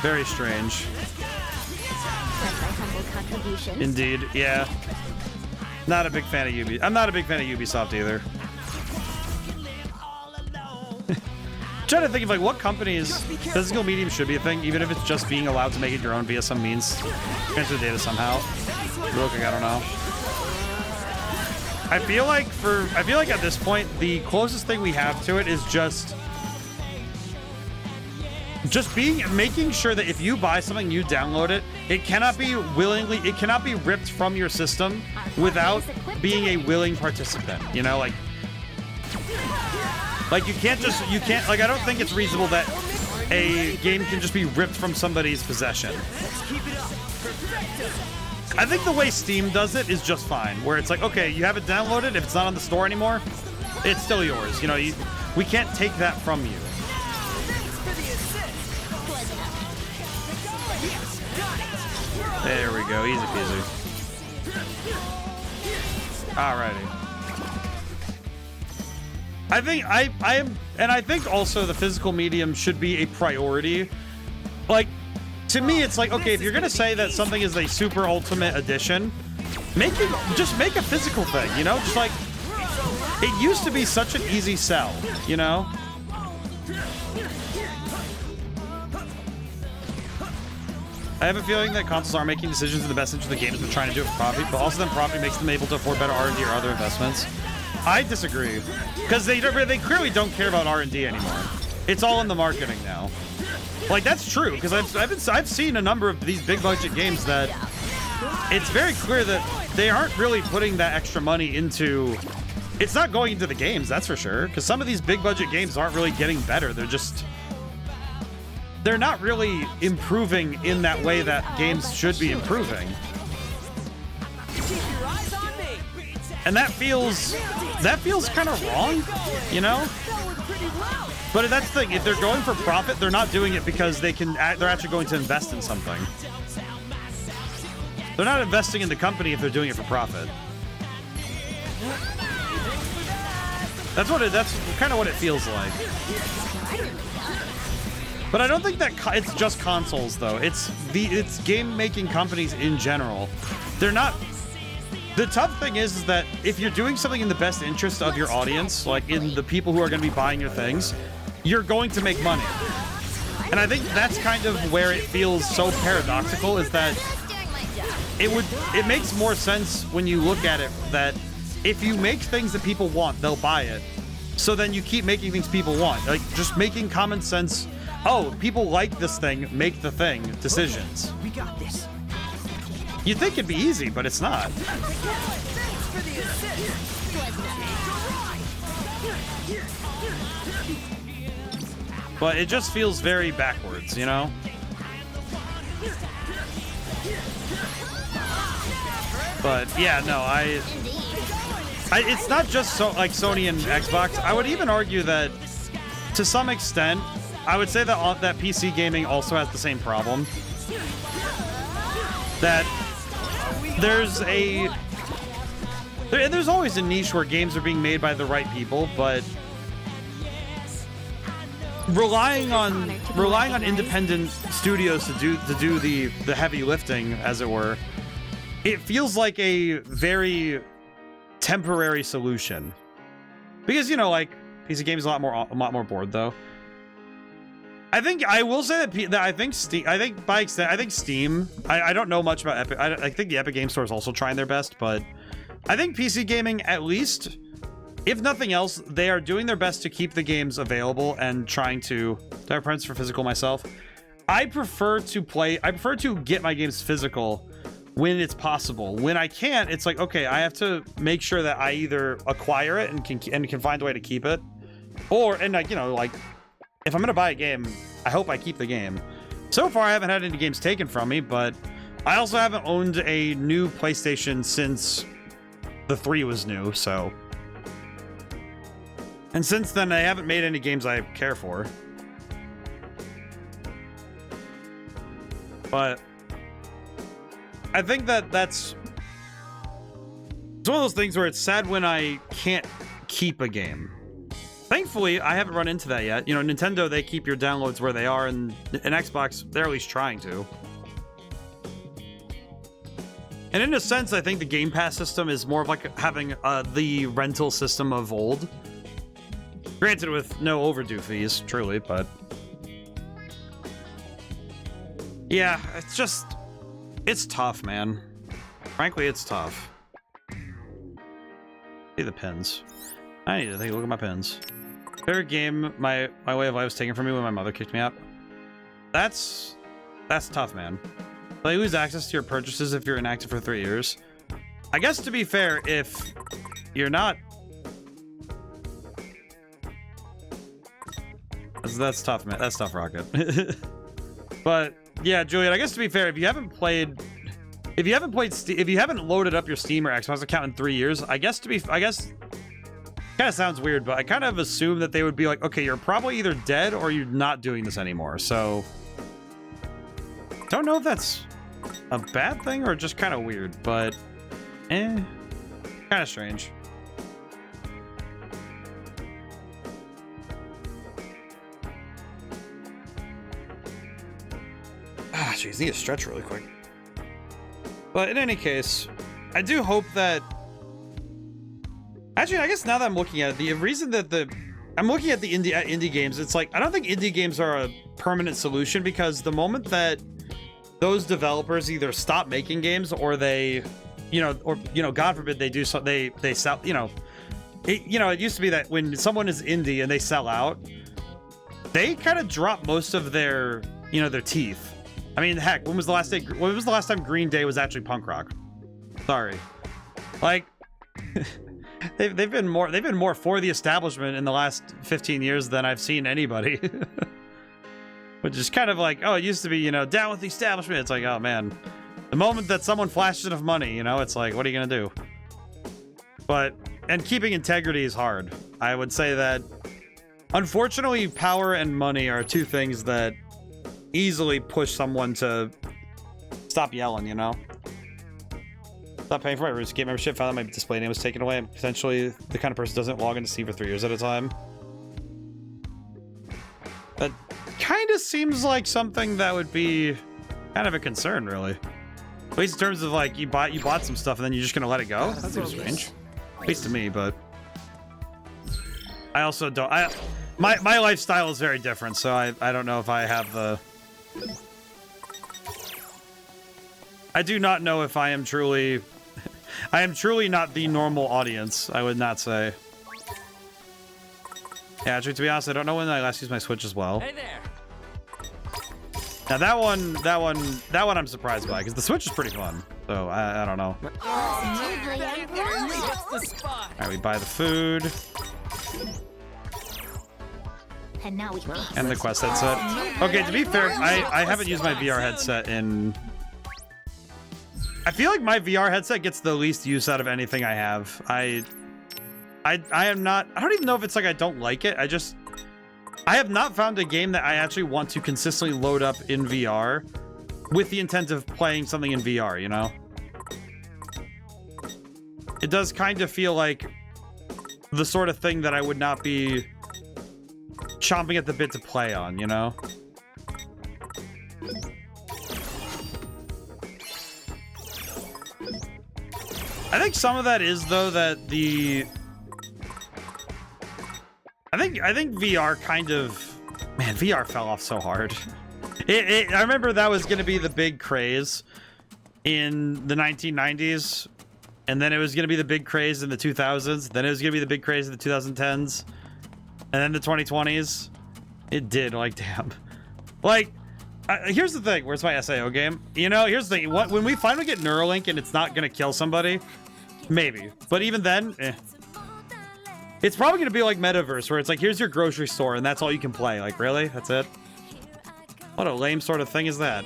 Very strange. Indeed, yeah. Not a big fan of Ubisoft. I'm not a big fan of Ubisoft either. Trying to think of like what companies physical medium should be a thing, even if it's just being allowed to make it your own via some means, transfer data somehow. Real quick, I don't know. I feel like at this point the closest thing we have to it is just just making sure that if you buy something, you download it, it cannot be ripped from your system without being a willing participant, you know, like you can't, like, I don't think it's reasonable that a game can just be ripped from somebody's possession. I think the way Steam does it is just fine, where it's like, okay, you have it downloaded, if it's not on the store anymore, it's still yours, you know, we can't take that from you. There we go, easy peasy. Alrighty. I think also the physical medium should be a priority. Like, to me, it's like, okay, if you're gonna say that something is a super ultimate edition, just make a physical thing, you know? Just like, it used to be such an easy sell, you know? I have a feeling that consoles are making decisions in the best interest of the games and trying to do it for profit, but also then profit makes them able to afford better R&D or other investments. I disagree, because they clearly don't care about R&D anymore. It's all in the marketing now. Like, that's true, because I've seen a number of these big budget games that it's very clear that they aren't really putting that extra money into. It's not going into the games, that's for sure, because some of these big budget games aren't really getting better. They're not really improving in that way that games should be improving. And that feels kind of wrong, you know? But that's the thing, if they're going for profit, they're not doing it because they're actually going to invest in something. They're not investing in the company if they're doing it for profit. That's kind of what it feels like. But I don't think that it's just consoles, though. It's game-making companies in general. They're not. The tough thing is that if you're doing something in the best interest of your audience, like in the people who are going to be buying your things, you're going to make money. And I think that's kind of where it feels so paradoxical, is that it makes more sense when you look at it that if you make things that people want, they'll buy it. So then you keep making things people want. Like, just making common sense. Oh, people like this thing, make the thing decisions. We got this. You'd think it'd be easy, but it's not. Thanks for the assist. But it just feels very backwards, you know? But yeah, no, it's not just like Sony and Xbox. I would even argue that to some extent, I would say that PC gaming also has the same problem. That there's always a niche where games are being made by the right people, but relying on independent studios to do the heavy lifting, as it were, it feels like a very temporary solution. Because, you know, like, PC games a lot more bored, though. I think I will say that I think Steam. I think Steam. I don't know much about Epic. I think the Epic Game Store is also trying their best, but I think PC gaming, at least, if nothing else, they are doing their best to keep the games available and trying to. Do I have preference for physical myself? I prefer to get my games physical when it's possible. When I can't, it's like, okay, I have to make sure that I either acquire it and can find a way to keep it, and like, you know, like, if I'm gonna buy a game, I hope I keep the game. So far, I haven't had any games taken from me, but I also haven't owned a new PlayStation since the 3 was new, so. And since then, I haven't made any games I care for. But I think that's it's one of those things where it's sad when I can't keep a game. Thankfully, I haven't run into that yet. You know, Nintendo, they keep your downloads where they are, and Xbox, they're at least trying to. And in a sense, I think the Game Pass system is more of like having the rental system of old. Granted, with no overdue fees, truly, but... yeah, it's tough, man. Frankly, it's tough. See the pins. I need to take a look at my pins. Favorite game my way of life was taken from me when my mother kicked me out. That's tough, man. They lose access to your purchases if you're inactive for 3 years. I guess to be fair, if you're not... That's tough, man. That's tough, Rocket. But yeah, Julian, I guess to be fair, if you haven't loaded up your Steam or Xbox account in 3 years, I guess kind of sounds weird, but I kind of assume that they would be like, okay, you're probably either dead or you're not doing this anymore. So don't know if that's a bad thing or just kind of weird, but kind of strange. Ah, jeez, need to stretch really quick. But in any case, I do hope that... Actually, I guess now that I'm looking at it, the reason that I'm looking at the indie games, it's like, I don't think indie games are a permanent solution, because the moment that those developers either stop making games or they, God forbid they do so, they sell, it used to be that when someone is indie and they sell out, they kind of drop most of their, their teeth. I mean, heck, when was the last time Green Day was actually punk rock? Sorry. Like, they've been more for the establishment in the last 15 years than I've seen anybody. Which is kind of like, oh, it used to be, down with the establishment. It's like, oh man, the moment that someone flashes enough money, it's like, what are you gonna do? And keeping integrity is hard. I would say that, unfortunately, power and money are two things that easily push someone to stop yelling, Stop paying for my RuneScape membership, found that my display name was taken away, and potentially the kind of person doesn't log into Steam for 3 years at a time. That kind of seems like something that would be kind of a concern, really. At least in terms of like, you bought some stuff and then you're just gonna let it go? That seems strange. At least to me, but I also don't, my lifestyle is very different, so I don't know if I have the... I do not know if I am truly... I am truly not the normal audience, I would not say. Yeah, actually, to be honest, I don't know when I last used my Switch as well. Hey there. Now that one I'm surprised by, because the Switch is pretty fun. So I don't know. Alright, we buy the food. And now we And the Quest headset. Okay, to be fair, I haven't used my VR headset in... I feel like my VR headset gets the least use out of anything I have. I am not... I don't even know if it's like I don't like it. I have not found a game that I actually want to consistently load up in VR with the intent of playing something in VR, It does kind of feel like the sort of thing that I would not be chomping at the bit to play on, I think some of that is, though, that I think VR kind of... Man, VR fell off so hard. I remember that was going to be the big craze in the 1990s, and then it was going to be the big craze in the 2000s, then it was going to be the big craze in the 2010s, and then the 2020s. It did, like, damn. Like, here's the thing. Where's my SAO game? Here's the thing. When we finally get Neuralink and it's not going to kill somebody, maybe. But even then, it's probably going to be like Metaverse, where it's like, here's your grocery store, and that's all you can play. Like, really? That's it? What a lame sort of thing is that,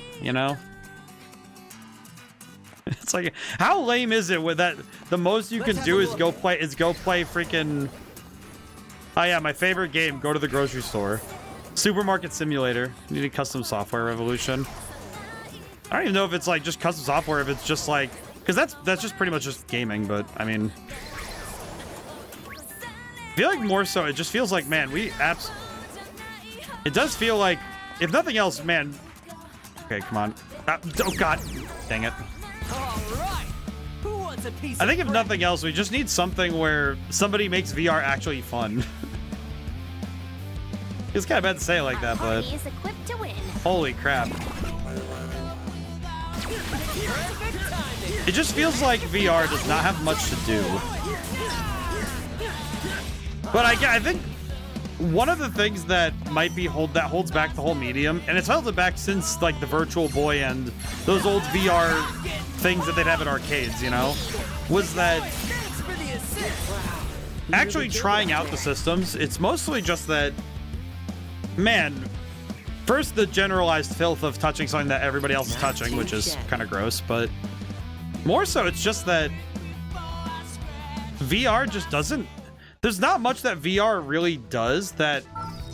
It's like, how lame is it with that? The most you can do is go play freaking... Oh yeah, my favorite game, go to the grocery store. Supermarket Simulator. You need custom software revolution. I don't even know if it's like just custom software, if it's just like... Because that's just pretty much just gaming, but I mean... I feel like more so, it just feels like, man, it does feel like, if nothing else, man... Okay, come on. Oh god, dang it. I think if nothing else, we just need something where somebody makes VR actually fun. It's kind of bad to say it like that, but... Holy crap. It just feels like VR does not have much to do. But I think... one of the things that might be holds back the whole medium, and it's held it back since like the Virtual Boy and those old VR things that they'd have at arcades, you know, was that actually trying out the systems. It's mostly just that, man, first the generalized filth of touching something that everybody else is touching, which is kind of gross, but more so it's just that VR just doesn't, there's not much that VR really does that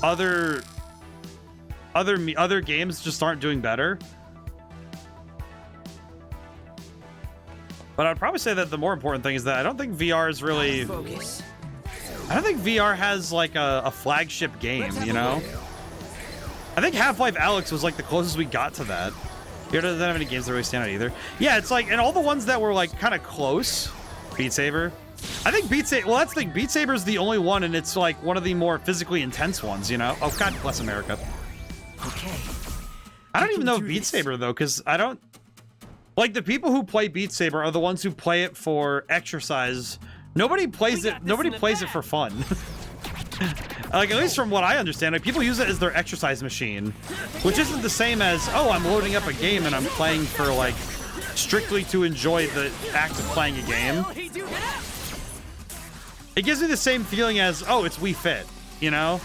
other games just aren't doing better. But I'd probably say that the more important thing is that I don't think VR is really, I don't think VR has like a flagship game, you know? I think Half-Life Alyx was like the closest we got to that. VR doesn't have any games that really stand out either. Yeah, it's like, and all the ones that were like kind of close, Beat Saber. I think Beat Saber, well, that's the thing, Beat Saber is the only one, and it's like one of the more physically intense ones, you know? Oh, God bless America. Okay. I don't even know Beat Saber, though, because I don't... Like, the people who play Beat Saber are the ones who play it for exercise. Nobody plays it for fun. Like, at least from what I understand, like, people use it as their exercise machine, which isn't the same as, oh, I'm loading up a game and I'm playing for, like, strictly to enjoy the act of playing a game. It gives me the same feeling as, oh, it's Wii Fit, you know?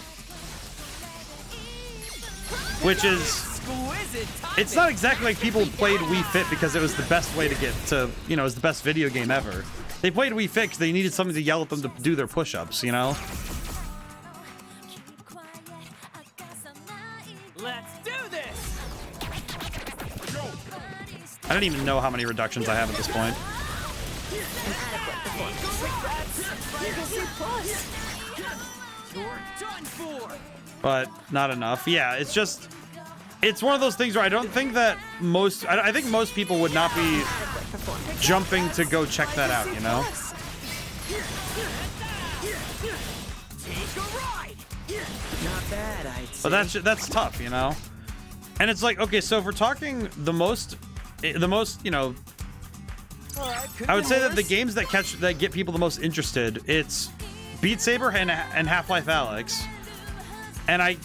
Which is, it's not exactly like people played Wii Fit because it was the best way to get to, you know, it was the best video game ever. They played Wii Fit because they needed something to yell at them to do their push-ups, you know? Let's do this. I don't even know how many reductions I have at this point. You're done for. But not enough. Yeah, it's just, it's one of those things where I don't think that I think most people would not be jumping to go check that out, you know? Not bad, I'd say. But that's tough, you know? And it's like, okay, so if we're talking the most, you know, I would say that the games that get people the most interested, it's Beat Saber and Half-Life Alyx. And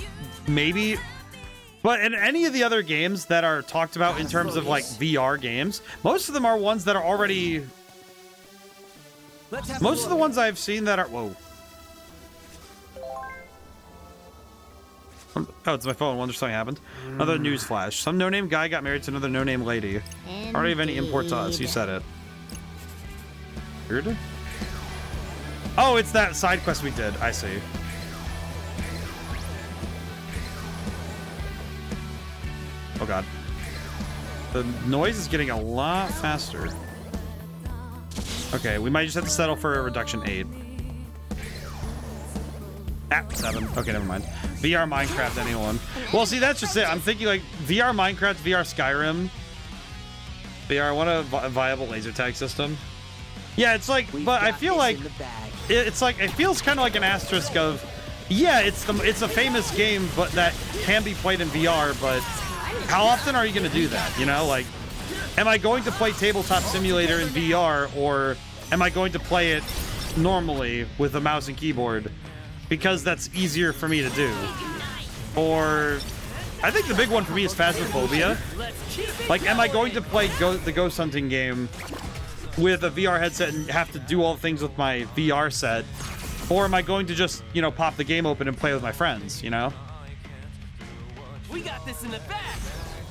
but in any of the other games that are talked about in terms of like VR games, most of them are ones that are already, most of the ones I've seen that are, whoa. Oh, it's my phone. Wonder something happened. Another news flash. Some no-name guy got married to another no-name lady. Hardly have any import to us. You said it. Weird. Oh, it's that side quest we did. I see. Oh god. The noise is getting a lot faster. Okay, we might just have to settle for a reduction 8. Ah, 7. Okay, never mind. VR Minecraft, anyone. Well, see, that's just it. I'm thinking like VR Minecraft, VR Skyrim. VR, I want a viable laser tag system. Yeah, it's like, but I feel like it's like, it feels kind of like an asterisk of, yeah, it's a famous game, but that can be played in VR, but how often are you going to do that? You know, like, am I going to play Tabletop Simulator in VR, or am I going to play it normally with a mouse and keyboard because that's easier for me to do? Or I think the big one for me is Phasmophobia. Like, am I going to play the ghost hunting game with a VR headset and have to do all the things with my VR set? Or am I going to just, you know, pop the game open and play with my friends, you know? We got this in the bag.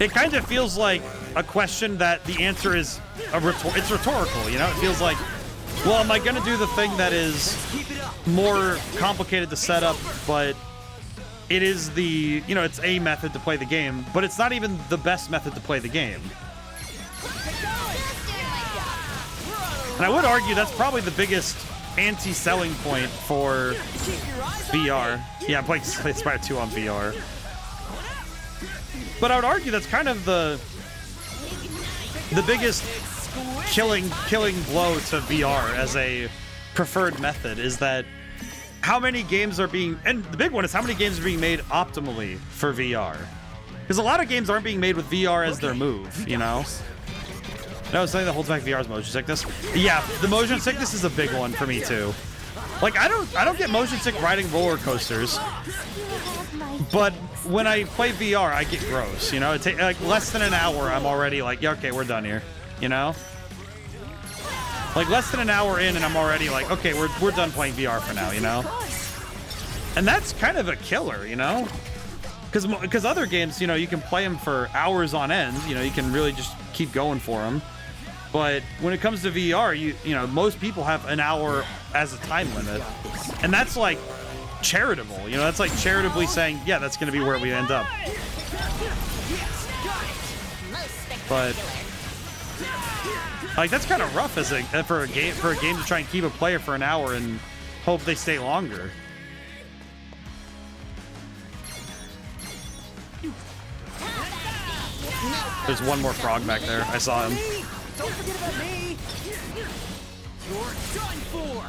It kind of feels like a question that the answer is it's rhetorical, you know? It feels like, well, am I going to do the thing that is more complicated to set up, but it is the, you know, it's a method to play the game, but it's not even the best method to play the game. And I would argue that's probably the biggest anti-selling point for VR. Yeah, I'm playing Spire 2 on VR. But I would argue that's kind of the biggest killing blow to VR as a preferred method, is that how many games are being, and the big one is how many games are being made optimally for VR. Because a lot of games aren't being made with VR as their move, you know? No, something that holds back VR is motion sickness. Yeah, the motion sickness is a big one for me too. Like, I don't get motion sick riding roller coasters, but when I play VR, I get gross, you know? It takes like less than an hour, I'm already like, yeah, okay, we're done here, you know? Like less than an hour in and I'm already like, okay, we're done playing VR for now, you know? And that's kind of a killer, you know? Because other games, you know, you can play them for hours on end, you know, you can really just keep going for them. But when it comes to VR, you know, most people have an hour as a time limit. And that's like charitable, you know, that's like charitably saying, yeah, that's going to be where we end up. But like that's kind of rough as for a game to try and keep a player for an hour and hope they stay longer. There's one more frog back there. I saw him. Don't forget about me. You're done for.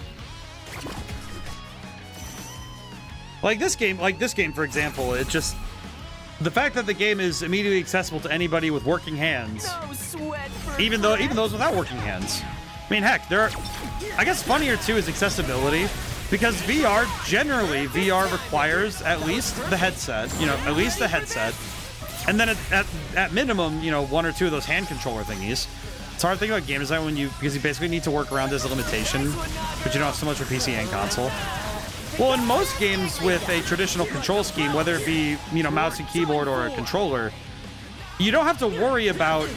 Like this game, for example, it just the fact that the game is immediately accessible to anybody with working hands, No sweat for even those without working hands. I mean, heck, I guess funnier too is accessibility, because VR requires at least the headset, you know, and then at minimum, you know, one or two of those hand controller thingies. It's hard to think about game design because you basically need to work around this limitation, but you don't have so much for PC and console. Well, in most games with a traditional control scheme, whether it be, you know, mouse and keyboard or a controller, you don't have to worry about.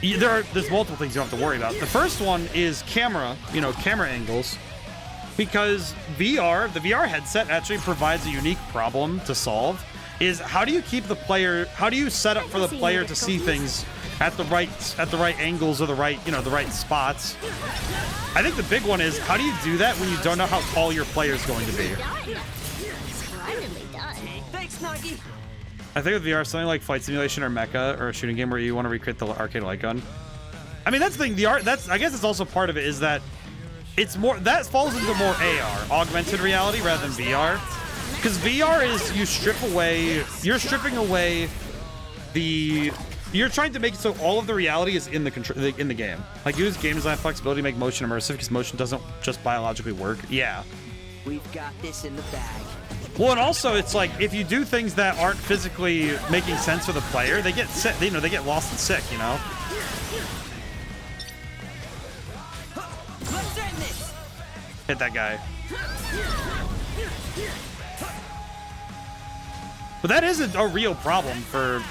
There's multiple things you don't have to worry about. The first one is camera angles, because the VR headset actually provides a unique problem to solve. Is how do you set up for the player to see things at the right angles or the right spots? I think the big one is how do you do that when you don't know how tall your player is going to be? Splendidly done. Thanks, Nagi. I think with VR, something like Flight Simulation or Mecha or a shooting game where you want to recreate the arcade light gun. I mean, that's the thing. I guess it's also part of it is that it's more that falls into more AR, augmented reality, rather than VR. Because VR is you're stripping away you're trying to make it so all of the reality is in the game. Like use game design flexibility to make motion immersive, because motion doesn't just biologically work. Yeah. We've got this in the bag. Well, and also it's like if you do things that aren't physically making sense for the player, they get sick. They get lost and sick. You know. Let's end this. Hit that guy. But that isn't a real problem for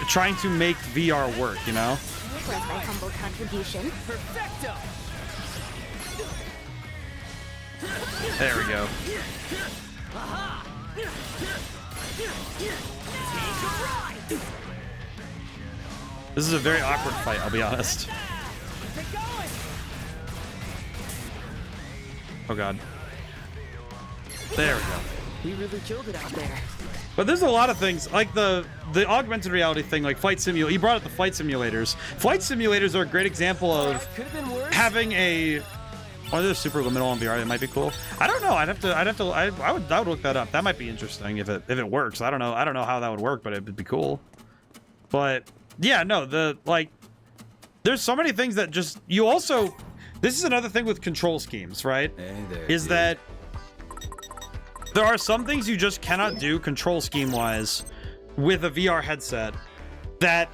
trying to make VR work, you know? Here was my humble contribution. Perfecto. There we go. This is a very awkward fight, I'll be honest. Get going. Oh god. There we go. We really killed it out there. But there's a lot of things, like the augmented reality thing, like flight simulator. You brought up the flight simulators. Flight simulators are a great example of Could have been worse. having a. Oh, there's super liminal on VR. That might be cool. I don't know. I would look that up. That might be interesting if it works. I don't know how that would work, but it'd be cool. But yeah, no, there's so many things that just you also. This is another thing with control schemes, right? Hey there, is dude. that there are some things you just cannot do control scheme wise with a VR headset. That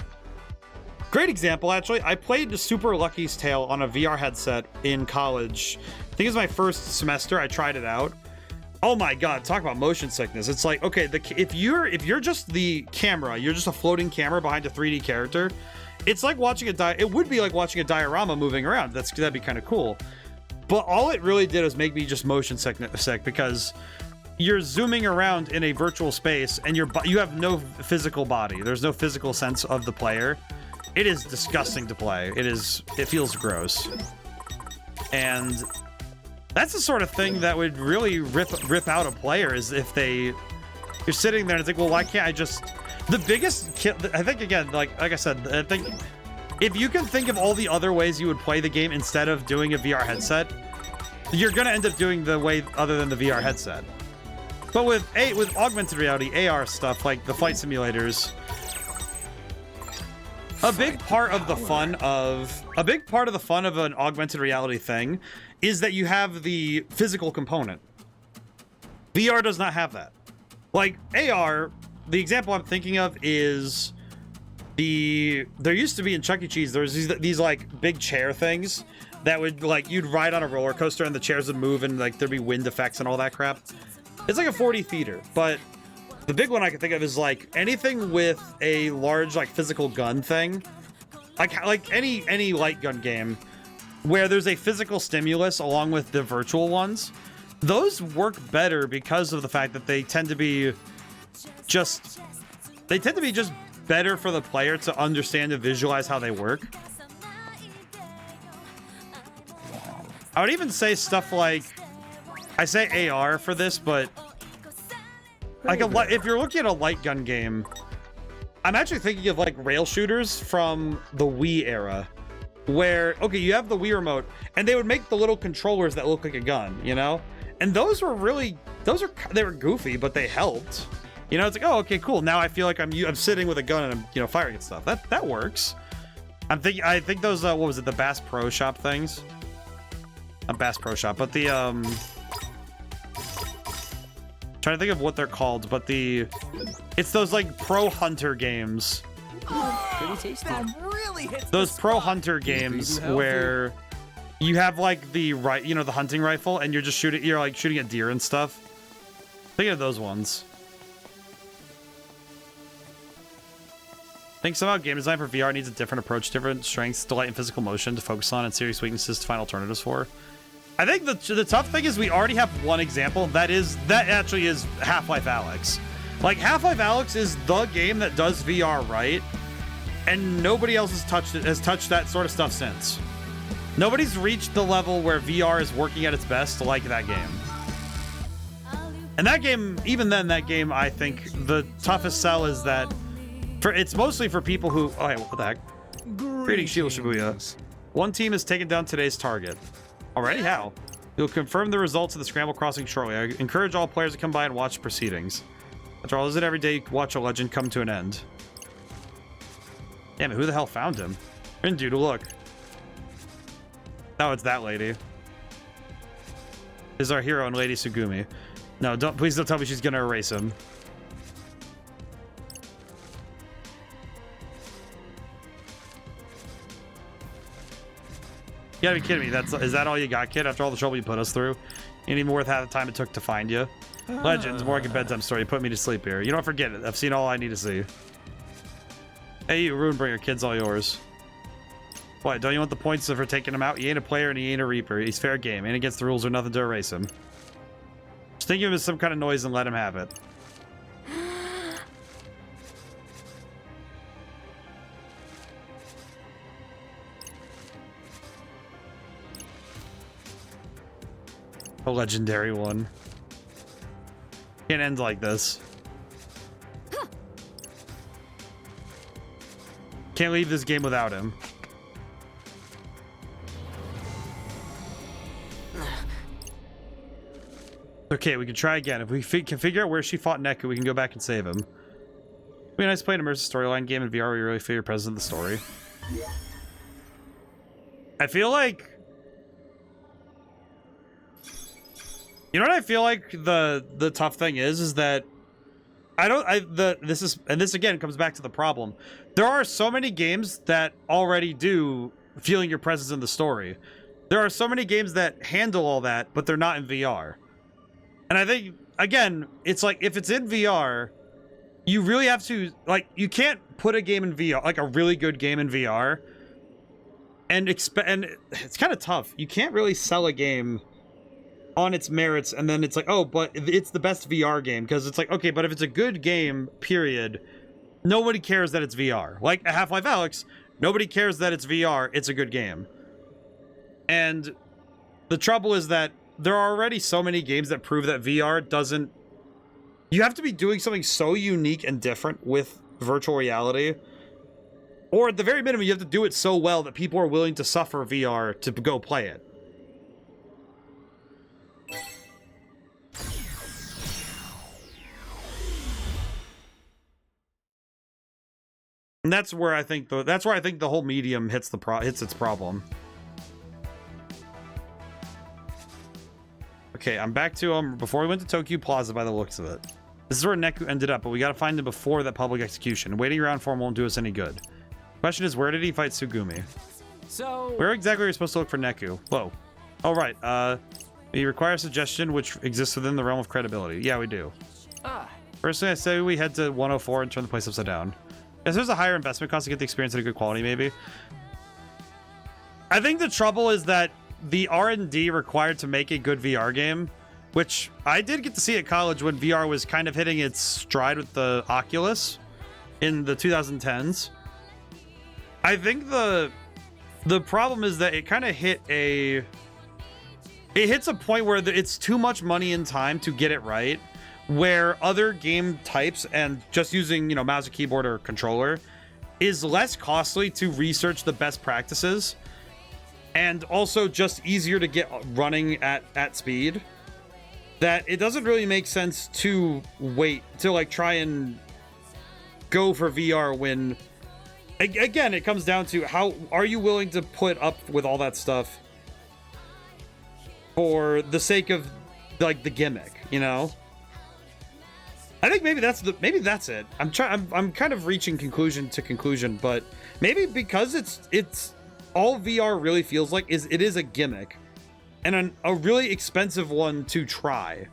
great example, actually. I played Super Lucky's Tale on a VR headset in college. I think it was my first semester. I tried it out. Oh my god, talk about motion sickness. It's like, okay, if you're just the camera, you're just a floating camera behind a 3D character. It's like watching it would be like watching a diorama moving around. That'd be kind of cool. But all it really did was make me just motion sick because you're zooming around in a virtual space and you have no physical body. There's no physical sense of the player. It is disgusting to play. It feels gross. And that's the sort of thing that would really rip out a player, is if you're sitting there and it's like, well, why can't I just... The biggest kill, I think, again, like I said, I think if you can think of all the other ways you would play the game instead of doing a VR headset, you're gonna end up doing the way other than the VR headset. But with augmented reality, AR stuff like the flight simulators, a big part of the fun of an augmented reality thing is that you have the physical component. VR does not have that. Like AR, the example I'm thinking of is there used to be in Chuck E. Cheese, there's these like big chair things that would like, you'd ride on a roller coaster and the chairs would move and like there'd be wind effects and all that crap. It's like a 4D theater, but the big one I can think of is like anything with a large like physical gun thing, like any light gun game where there's a physical stimulus along with the virtual ones. Those work better because of the fact that they tend to be just better for the player to understand and visualize how they work. I would even say stuff like, I say AR for this, but like if you're looking at a light gun game, I'm actually thinking of like rail shooters from the Wii era, where, okay, you have the Wii remote and they would make the little controllers that look like a gun, you know? And those were they were goofy, but they helped. You know, it's like, oh, okay, cool. Now I feel like I'm sitting with a gun and I'm, you know, firing at stuff. That works. I think those what was it, the Bass Pro Shop things? Not Bass Pro Shop, but the trying to think of what they're called, but it's those like Pro Hunter games. Pretty tasty. Really hits Those the Pro spot. Hunter games where you have like the hunting rifle and you're like shooting at deer and stuff. Think of those ones. I think somehow game design for VR needs a different approach, different strengths, delight, and physical motion to focus on, and serious weaknesses to find alternatives for. I think the tough thing is we already have one example. That actually is Half-Life Alyx. Like, Half-Life Alyx is the game that does VR right, and nobody else has touched that sort of stuff since. Nobody's reached the level where VR is working at its best like that game. And that game, even then, I think the toughest sell is that it's mostly for people who... Oh, hey, what the heck? Greetings, Shield Shibuya. One team has taken down today's target. Already? How? You'll confirm the results of the Scramble Crossing shortly. I encourage all players to come by and watch proceedings. After all, is it every day you watch a legend come to an end? Damn it, who the hell found him? And dude, look. Oh, it's that lady. This is our hero and Lady Sugumi. No, please don't tell me she's gonna erase him. You gotta be kidding me. Is that all you got, kid? After all the trouble you put us through? Ain't even worth half the time it took to find you. Legends, more like a bedtime story. You put me to sleep here. You don't forget it. I've seen all I need to see. Hey, you Runebringer, kid's all yours. What, don't you want the points for taking him out? He ain't a player and he ain't a reaper. He's fair game. Ain't against the rules or nothing to erase him. Just think of him as some kind of noise and let him have it. A legendary one. Can't end like this. Can't leave this game without him. Okay, we can try again. If we can figure out where she fought Neku, we can go back and save him. It'd be nice to play an immersive storyline game in VR where you really feel your presence in the story. I feel like... You know what I feel like the tough thing is that this again comes back to the problem. There are so many games that already do feeling your presence in the story. There are so many games that handle all that, but they're not in VR. And I think, again, it's like, if it's in VR, you really have to, like, you can't put a game in VR, like a really good game in VR, and it's kind of tough. You can't really sell a game on its merits, and then it's like, oh, but it's the best VR game, because it's like, okay, but if it's a good game, period, nobody cares that it's VR. Like Half-Life Alyx, nobody cares that it's VR, it's a good game. And the trouble is that there are already so many games that prove that VR doesn't... You have to be doing something so unique and different with virtual reality, or at the very minimum, you have to do it so well that people are willing to suffer VR to go play it. And that's where I think the whole medium hits its problem. Okay, I'm back to before we went to Tokyo Plaza by the looks of it. This is where Neku ended up, but we gotta find him before that public execution. Waiting around for him won't do us any good. Question is, where did he fight Tsugumi? So Where exactly are you supposed to look for Neku? Whoa. Oh, right. We require a suggestion which exists within the realm of credibility. Yeah, we do. Personally, I say we head to 104 and turn the place upside down. Yes, there's a higher investment cost to get the experience at a good quality, maybe. I think the trouble is that the R&D required to make a good VR game, which I did get to see at college when VR was kind of hitting its stride with the Oculus in the 2010s. I think the problem is that it kind of hits a point where it's too much money and time to get it right, where other game types and just using, you know, mouse, keyboard, or controller is less costly to research the best practices and also just easier to get running at speed, that it doesn't really make sense to wait to like try and go for VR when, again, it comes down to how are you willing to put up with all that stuff for the sake of like the gimmick, you know? I think maybe that's it. I'm kind of reaching conclusion to conclusion, but maybe because it's all VR really feels like it is a gimmick and a really expensive one to try.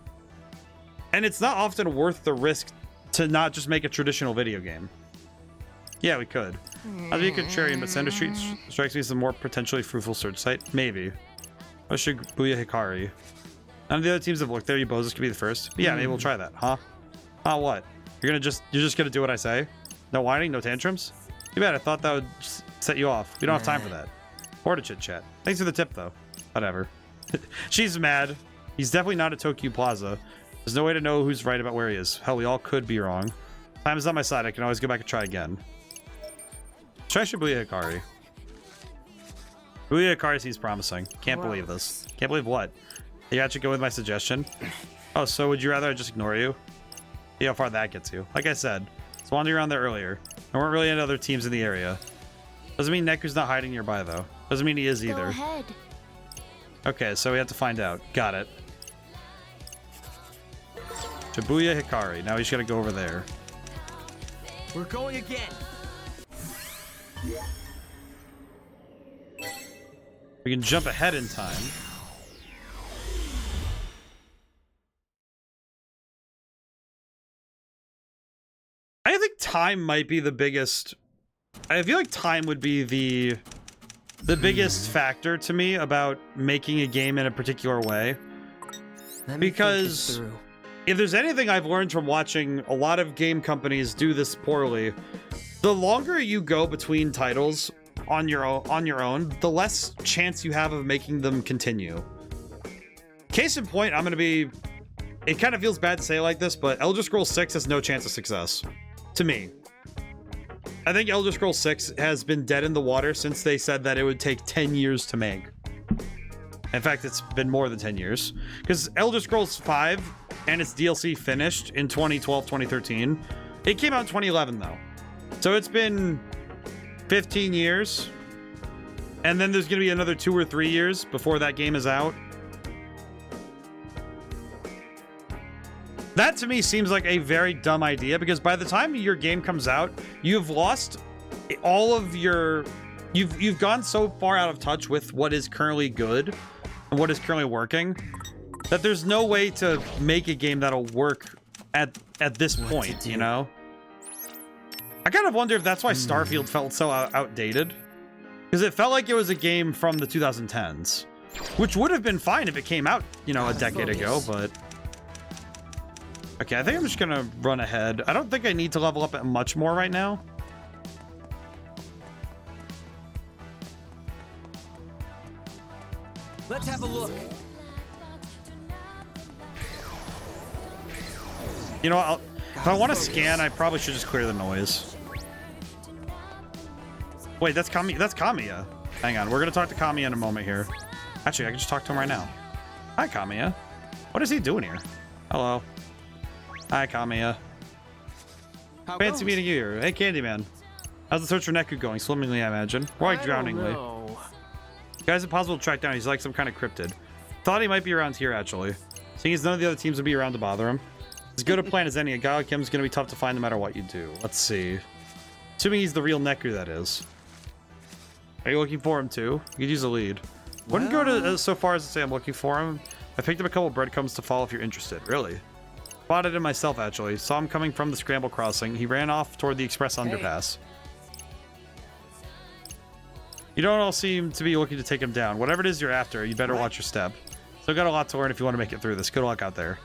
And it's not often worth the risk to not just make a traditional video game. Yeah, we could. I'd be a contrarian, but Center Street strikes me as a more potentially fruitful search site. Maybe. I should Shibuya Hikari. None of the other teams have looked there. You Bozos could be the first. But yeah, maybe we'll try that, huh? What? You're just gonna do what I say? No whining, no tantrums? Too bad. I thought that would set you off. We don't have time for that. Or to chit chat. Thanks for the tip, though. Whatever. She's mad. He's definitely not at Tokyo Plaza. There's no way to know who's right about where he is. Hell, we all could be wrong. Time is on my side. I can always go back and try again. Try Shibuya Hikari. Shibuya Hikari seems promising. Can't believe this. Can't believe what? You actually go with my suggestion? Oh, so would you rather I just ignore you? See how far that gets you. Like I said, I was wandering around there earlier. There weren't really any other teams in the area. Doesn't mean Neku's not hiding nearby, though. Doesn't mean he is either. Go ahead. Okay, so we have to find out. Got it. Shibuya Hikari. Now we just gotta go over there. we're going again. We can jump ahead in time. I think time might be the biggest. I feel like time would be the biggest factor to me about making a game in a particular way. Because if there's anything I've learned from watching a lot of game companies do this poorly, the longer you go between titles on your own, the less chance you have of making them continue. Case in point, I'm gonna be. It kind of feels bad to say it like this, but Elder Scrolls 6 has no chance of success. To me. I think Elder Scrolls 6 has been dead in the water since they said that it would take 10 years to make. In fact, it's been more than 10 years. Because Elder Scrolls 5 and its DLC finished in 2012, 2013. It came out in 2011, though. So it's been 15 years. And then there's going to be another 2 or 3 years before that game is out. That to me seems like a very dumb idea, because by the time your game comes out, you've lost all of your... You've gone so far out of touch with what is currently good and what is currently working that there's no way to make a game that'll work at this point, you know? I kind of wonder if that's why Starfield felt so outdated. Because it felt like it was a game from the 2010s. Which would have been fine if it came out, you know, a decade ago, but... Okay, I think I'm just gonna run ahead. I don't think I need to level up much more right now. Let's have a look. You know, if I want to scan, I probably should just clear the noise. Wait, that's Kamiya. Hang on, we're gonna talk to Kamiya in a moment here. Actually, I can just talk to him right now. Hi, Kamiya. What is he doing here? Hello. Hi, Kamiya. Fancy meeting you here. Hey, Candyman. How's the search for Neku going? Swimmingly, I imagine. More like drowningly. No. Guy's impossible to track down. He's like some kind of cryptid. Thought he might be around here, actually. Seeing as none of the other teams would be around to bother him. As good a plan as any, a guy like him is going to be tough to find no matter what you do. Let's see. Assuming he's the real Neku, that is. Are you looking for him, too? You could use a lead. Wouldn't go to so far as to say I'm looking for him. I picked up a couple breadcrumbs to follow if you're interested. Really? Spotted him myself, actually. Saw him coming from the scramble crossing. He ran off toward the express underpass. You don't all seem to be looking to take him down. Whatever it is you're after, you better watch your step. Still got a lot to learn if you want to make it through this. Good luck out there.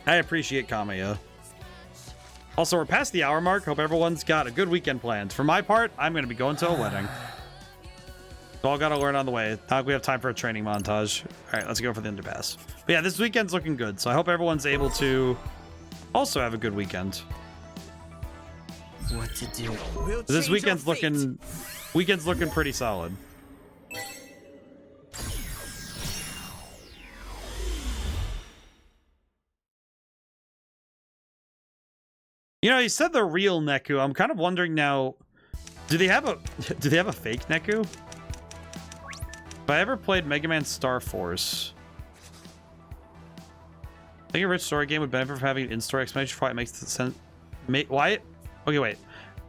I appreciate Kamiya. Also, we're past the hour mark. Hope everyone's got a good weekend planned. For my part, I'm going to be going to a wedding. So all got to learn on the way. Not like we have time for a training montage. All right, let's go for the underpass. But yeah, this weekend's looking good. So I hope everyone's able to also have a good weekend. What to do? This weekend's looking pretty solid. You know, you said the real Neku. I'm kind of wondering now, do they have a fake Neku? If I ever played Mega Man Star Force, I think a rich story game would benefit from having an in-story explanation for why it makes sense. Why? Okay, wait.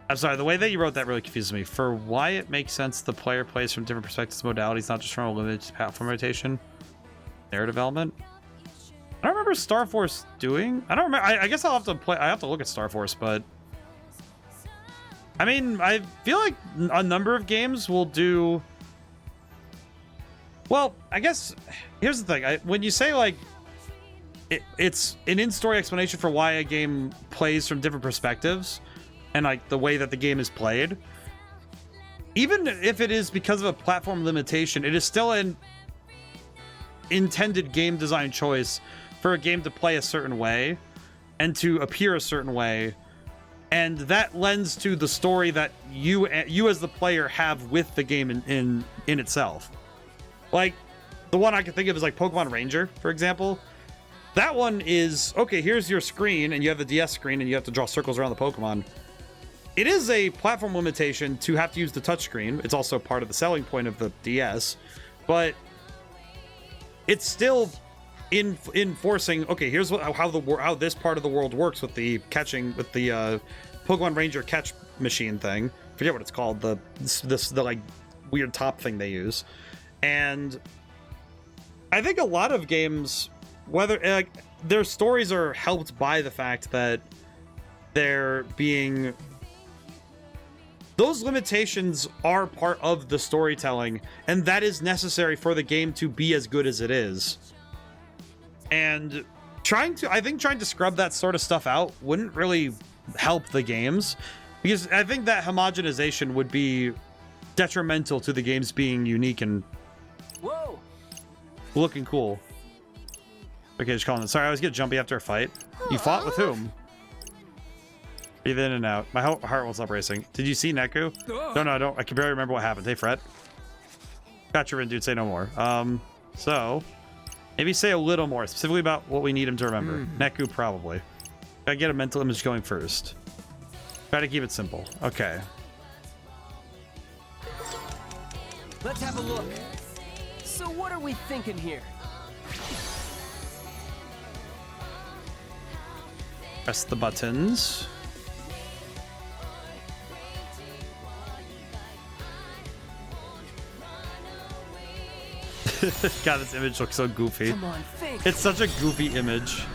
I'm sorry. The way that you wrote that really confuses me. For why it makes sense the player plays from different perspectives, modalities, not just from a limited platform rotation, narrative element. I don't remember Star Force doing. I don't remember. I guess I'll have to play. I have to look at Star Force, but I mean, I feel like a number of games will do. Well, I guess here's the thing. When you say like it's an in-story explanation for why a game plays from different perspectives and like the way that the game is played, even if it is because of a platform limitation, it is still an intended game design choice for a game to play a certain way and to appear a certain way, and that lends to the story that you as the player have with the game in itself. Like the one I can think of is like Pokemon Ranger, for example. That one is okay. Here's your screen, and you have the DS screen, and you have to draw circles around the Pokemon. It is a platform limitation to have to use the touchscreen. It's also part of the selling point of the DS, but it's still enforcing. Okay, here's how this part of the world works with the catching, with the Pokemon Ranger catch machine thing. Forget what it's called. The like weird top thing they use, and I think a lot of games, whether like their stories are helped by the fact that they're being. Those limitations are part of the storytelling, and that is necessary for the game to be as good as it is. And I think trying to scrub that sort of stuff out wouldn't really help the games, because I think that homogenization would be detrimental to the games being unique and looking cool. Okay, just calling it. Sorry, I always get jumpy after a fight. You fought with whom? Breathe in and out. My heart won't stop racing. Did you see Neku? No, I don't. I can barely remember what happened. Hey, Fred. Gotcha, Rin, dude. Say no more. So maybe say a little more specifically about what we need him to remember. Neku, probably. Gotta get a mental image going first. Try to keep it simple. Okay. Let's have a look. So what are we thinking here? Press the buttons. God, this image looks so goofy. Come on, think. It's such a goofy image.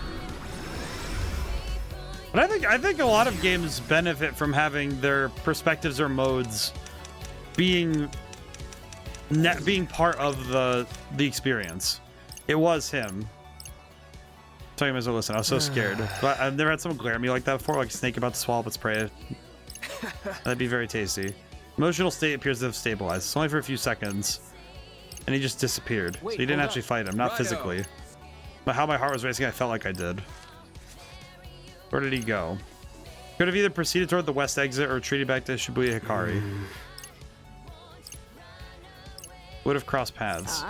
But I think a lot of games benefit from having their perspectives or modes being part of the experience. It was him. Tell him as a listen. I was so scared. But I've never had someone glare at me like that before, like a snake about to swallow its prey. That'd be very tasty. Emotional state appears to have stabilized. It's only for a few seconds. And he just disappeared. Wait, so you didn't actually fight him, not physically. But how my heart was racing, I felt like I did. Where did he go? Could have either proceeded toward the west exit or retreated back to Shibuya Hikari. Would have crossed paths.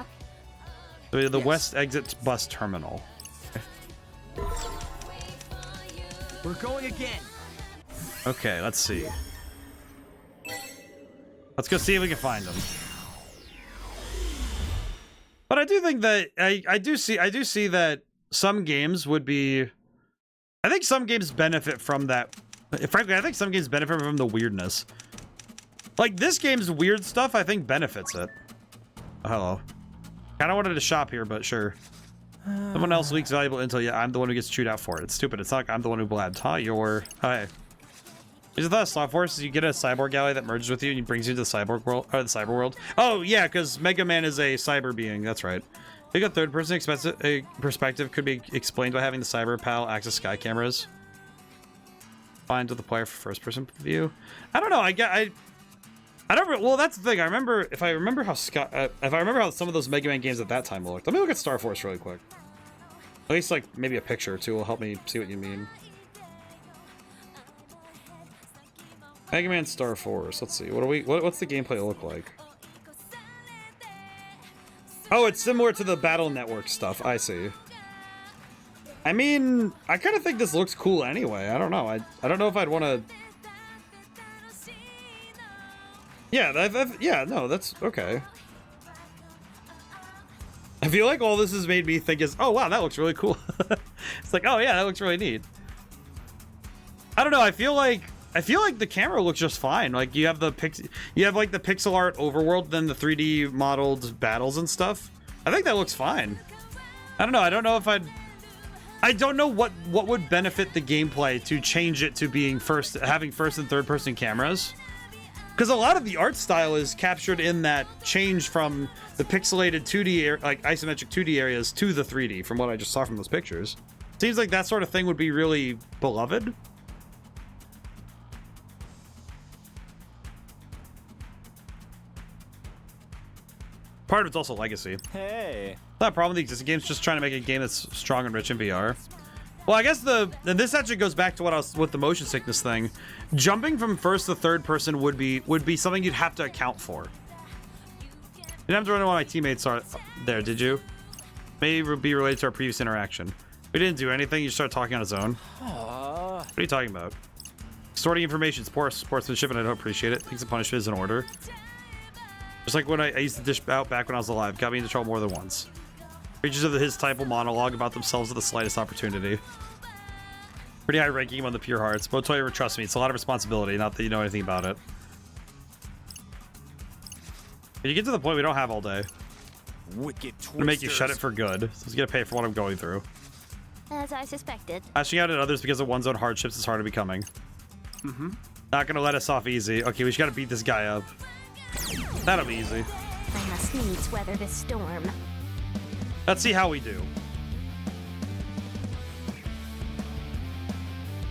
So the west exit bus terminal. We're going again. Okay, let's see. Let's go see if we can find them. But I do think that I do see that some games would be. I think some games benefit from that. Frankly, I think some games benefit from the weirdness. Like this game's weird stuff, I think benefits it. Oh, hello. Kind of wanted to shop here, but sure. Someone else leaks valuable intel. Yeah, I'm the one who gets chewed out for it. It's stupid. It's not like I'm the one who blabbed. Huh? You're... Hi. Is it the Slot Force? You get a cyborg ally that merges with you and brings you to the cyborg world, or the cyber world. Oh yeah, because Mega Man is a cyber being. That's right. I think a third-person perspective could be explained by having the cyber pal access sky cameras. Find to the player for first-person view. I don't know. I don't. Well, that's the thing. If I remember how some of those Mega Man games at that time looked. Let me look at Star Force really quick. At least like maybe a picture or two will help me see what you mean. Mega Man Star Force. Let's see. What's the gameplay look like? Oh, it's similar to the Battle Network stuff. I see. I mean, I kind of think this looks cool anyway. I don't know. I don't know if I'd want to. Yeah, yeah, no, that's okay. I feel like all this has made me think is, oh wow, that looks really cool. It's like, oh yeah, that looks really neat. I don't know. I feel like the camera looks just fine. Like you have like the pixel art overworld, then the 3D modeled battles and stuff. I think that looks fine. I don't know. I don't know if I don't know what would benefit the gameplay to change it to being having first and third person cameras. Because a lot of the art style is captured in that change from the pixelated 2D, like isometric 2D areas to the 3D, from what I just saw from those pictures. Seems like that sort of thing would be really beloved. Part of it's also legacy. Hey. Not a problem with the existing games, just trying to make a game that's strong and rich in VR. Well, I guess and this actually goes back to with the motion sickness thing. Jumping from first to third person would be something you'd have to account for. You didn't have to run into one of my teammates there, did you? Maybe it would be related to our previous interaction. We didn't do anything. You started talking on his own. What are you talking about? Sorting information, sportsmanship, and I don't appreciate it. Thinks the punishment is in order. Just like when I used to dish out back when I was alive. Got me into trouble more than once. Creatures of his type will monologue about themselves at the slightest opportunity. Pretty high ranking among the pure hearts. But tell you, trust me, it's a lot of responsibility, not that you know anything about it. When you get to the point we don't have all day. Wicked I'm gonna make you shut it for good. So let's get paid for what I'm going through. As I suspected. Lashing out at others because of one's own hardships is hard to becoming. Not gonna let us off easy. Okay, we just gotta beat this guy up. That'll be easy. I must needs weather this storm. Let's see how we do.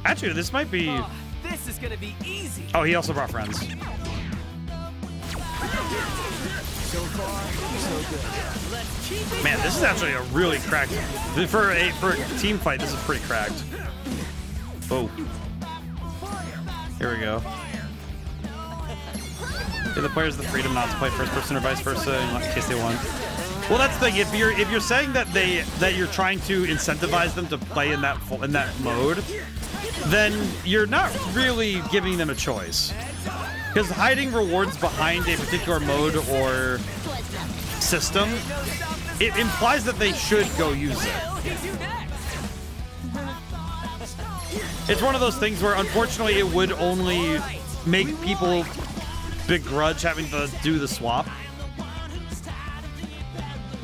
Actually, this might be... Oh, this is gonna be easy. Oh, he also brought friends. So far, so good. Let's keep it Man, this is actually a really cracked... For a team fight, this is pretty cracked. Oh. Here we go. Give the players the freedom not to play first person or vice versa in case they want. Well, that's the thing. If you're saying that you're trying to incentivize them to play in that mode, then you're not really giving them a choice. Because hiding rewards behind a particular mode or system, it implies that they should go use it. It's one of those things where, unfortunately, it would only make people begrudge having to do the swap.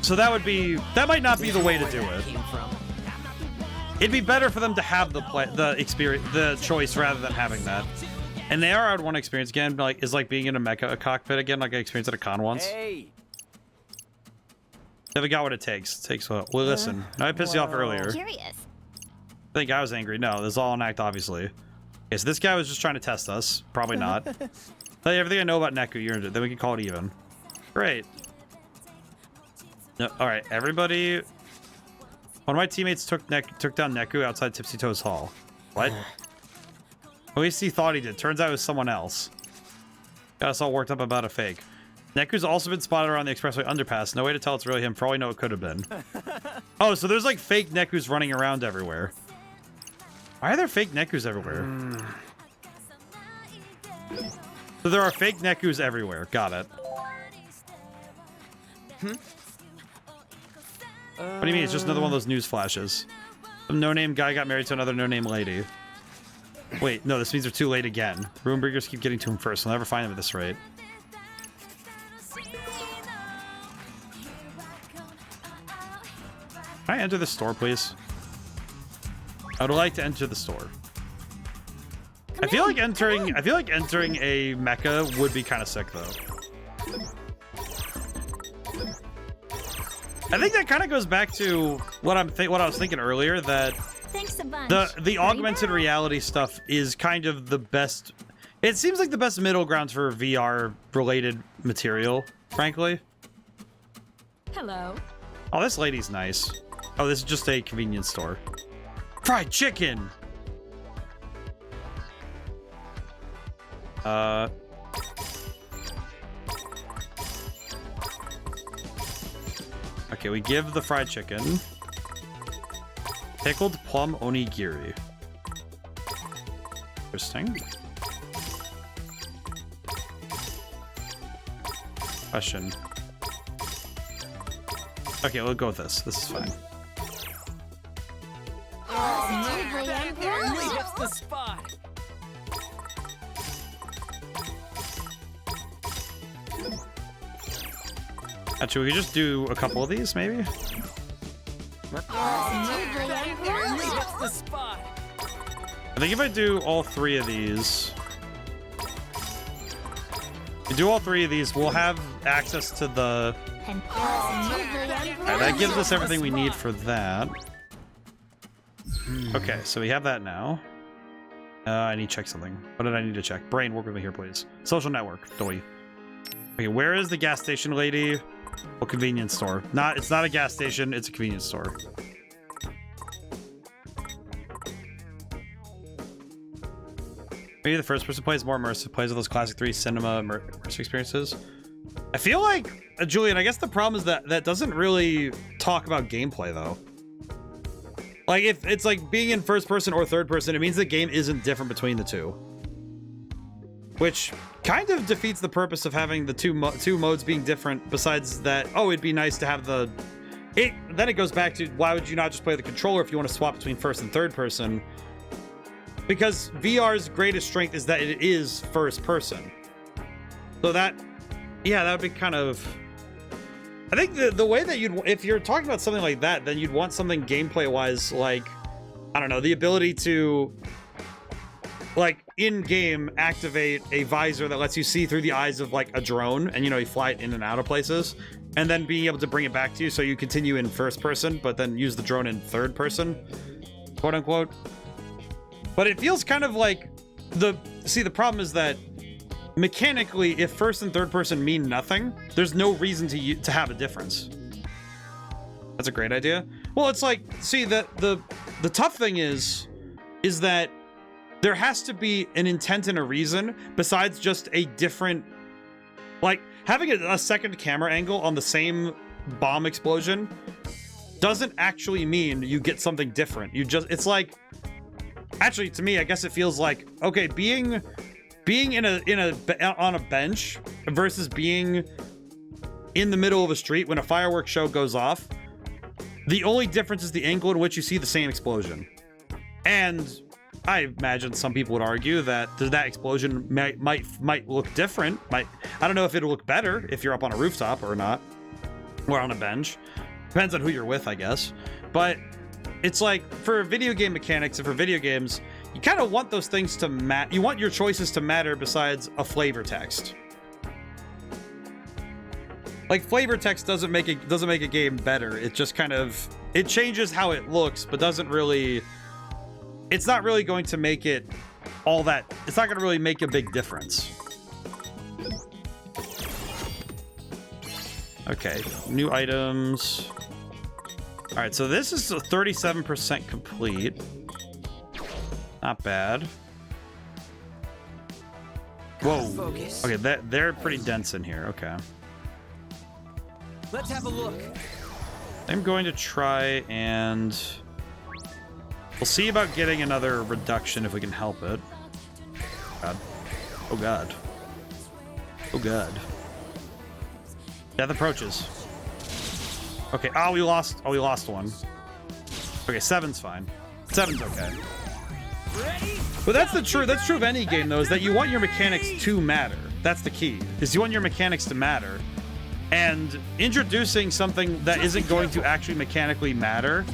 So that might not be the way to do it. It'd be better for them to have the choice rather than having that. And the AR I'd want to experience again, is like being in a mecha cockpit again, like I experienced at a con once. Hey. Haven't got what it takes. It takes what? Well, listen. I pissed you off earlier. Curious. I think I was angry. No, this is all an act, obviously. Okay, so this guy was just trying to test us. Probably not. Tell you everything I know about Neku. You earned it. Then we can call it even. Great. No, all right, everybody. One of my teammates took down Neku outside Tipsy Toes Hall. What? At least he thought he did. Turns out it was someone else. Got us all worked up about a fake. Neku's also been spotted around the expressway underpass. No way to tell it's really him. For all we know, it could have been. Oh, so there's like fake Nekus running around everywhere. Why are there fake Nekus everywhere? So there are fake Nekus everywhere. Got it. What do you mean? It's just another one of those news flashes. Some no-name guy got married to another no-name lady. Wait, no, this means they're too late again. Ruinbreakers keep getting to him first. We'll never find him at this rate. Can I enter the store, please? I would like to enter the store. I feel like entering a mecha would be kind of sick, though. I think that kind of goes back to what I was thinking earlier, that Thanks a bunch. the augmented reality stuff is kind of the best. It seems like the best middle ground for VR related material, frankly. Hello. Oh, this lady's nice. Oh, this is just a convenience store. Fried chicken. Okay, we give the fried chicken. Pickled plum onigiri. Interesting. Question. Okay, we'll go with this. This is fine. Really hits the spot. Actually, we could just do a couple of these, maybe? Really hits the spot. I think if I do all three of these... If we do all three of these, we'll have access to the... Alright, that gives us everything we need for that. Okay, so we have that now. I need to check something. What did I need to check? Brain, work with me here, please. Social network. Doi. Okay, where is the gas station lady? Well, convenience store. It's not a gas station, it's a convenience store. Maybe the first person plays more immersive, plays with those classic 3 cinema immersive experiences. I feel like, Julian, I guess the problem is that doesn't really talk about gameplay, though. Like, if it's like being in first person or third person, it means the game isn't different between the two. Which kind of defeats the purpose of having the two modes being different, besides that, oh, it'd be nice to have the... Then it goes back to, why would you not just play the controller if you want to swap between first and third person? Because VR's greatest strength is that it is first person. So that... Yeah, that would be kind of... I think the way that you'd... If you're talking about something like that, then you'd want something gameplay-wise, like... I don't know, the ability to... like, in-game, activate a visor that lets you see through the eyes of, like, a drone, and, you know, you fly it in and out of places, and then being able to bring it back to you so you continue in first person, but then use the drone in third person, quote-unquote. But it feels kind of like the problem is that mechanically, if first and third person mean nothing, there's no reason to have a difference. That's a great idea. Well, it's like, see, the tough thing is that there has to be an intent and a reason besides just a different, like, having a second camera angle on the same bomb explosion doesn't actually mean you get something different. It's like, actually, to me, I guess it feels like, okay, being on a bench versus being in the middle of a street when a fireworks show goes off, the only difference is the angle in which you see the same explosion. And I imagine some people would argue that that explosion might look different. I don't know if it'll look better if you're up on a rooftop or not, or on a bench. Depends on who you're with, I guess. But it's like, for video game mechanics and for video games, you kind of want those things to matter. You want your choices to matter besides a flavor text. Like, flavor text doesn't make a game better. It just kind of, it changes how it looks, but doesn't really. It's not really going to make it all that. It's not going to really make a big difference. Okay, new items. All right, so this is 37% complete. Not bad. Whoa. Focus. Okay, they're pretty dense in here. Okay. Let's have a look. I'm going to try and... We'll see about getting another reduction if we can help it. God. Oh, God. Oh god. Death approaches. Okay. Oh, we lost one. Okay, 7's fine. 7's okay. But that's true of any game though, is that you want your mechanics to matter. That's the key. Is you want your mechanics to matter. And introducing something that isn't going to actually mechanically matter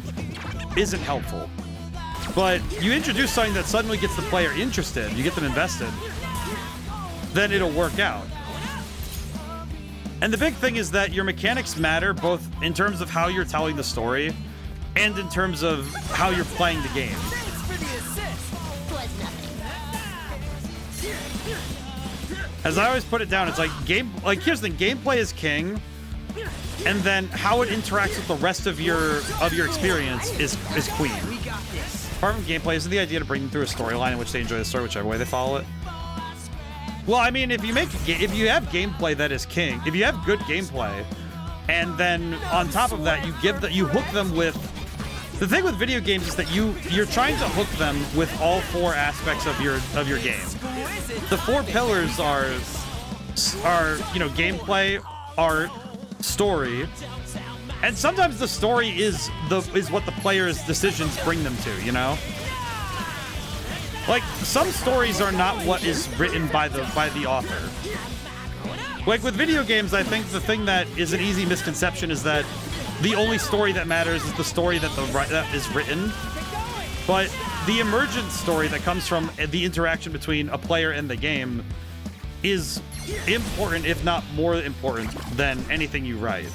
isn't helpful. But you introduce something that suddenly gets the player interested, you get them invested, then it'll work out. And the big thing is that your mechanics matter both in terms of how you're telling the story and in terms of how you're playing the game. As I always put it down, it's like here's the thing, gameplay is king, and then how it interacts with the rest of your experience is queen. Apart from gameplay, isn't the idea to bring them through a storyline in which they enjoy the story, whichever way they follow it? Well, I mean, if you have gameplay that is king, if you have good gameplay, and then on top of that you hook them with. The thing with video games is that you're trying to hook them with all 4 aspects of your game. The 4 pillars are gameplay, art, story, and sometimes the story is what the player's decisions bring them to, you know? Like, some stories are not what is written by the author. Like with video games, I think the thing that is an easy misconception is that the only story that matters is the story that is written. But the emergent story that comes from the interaction between a player and the game is important, if not more important, than anything you write.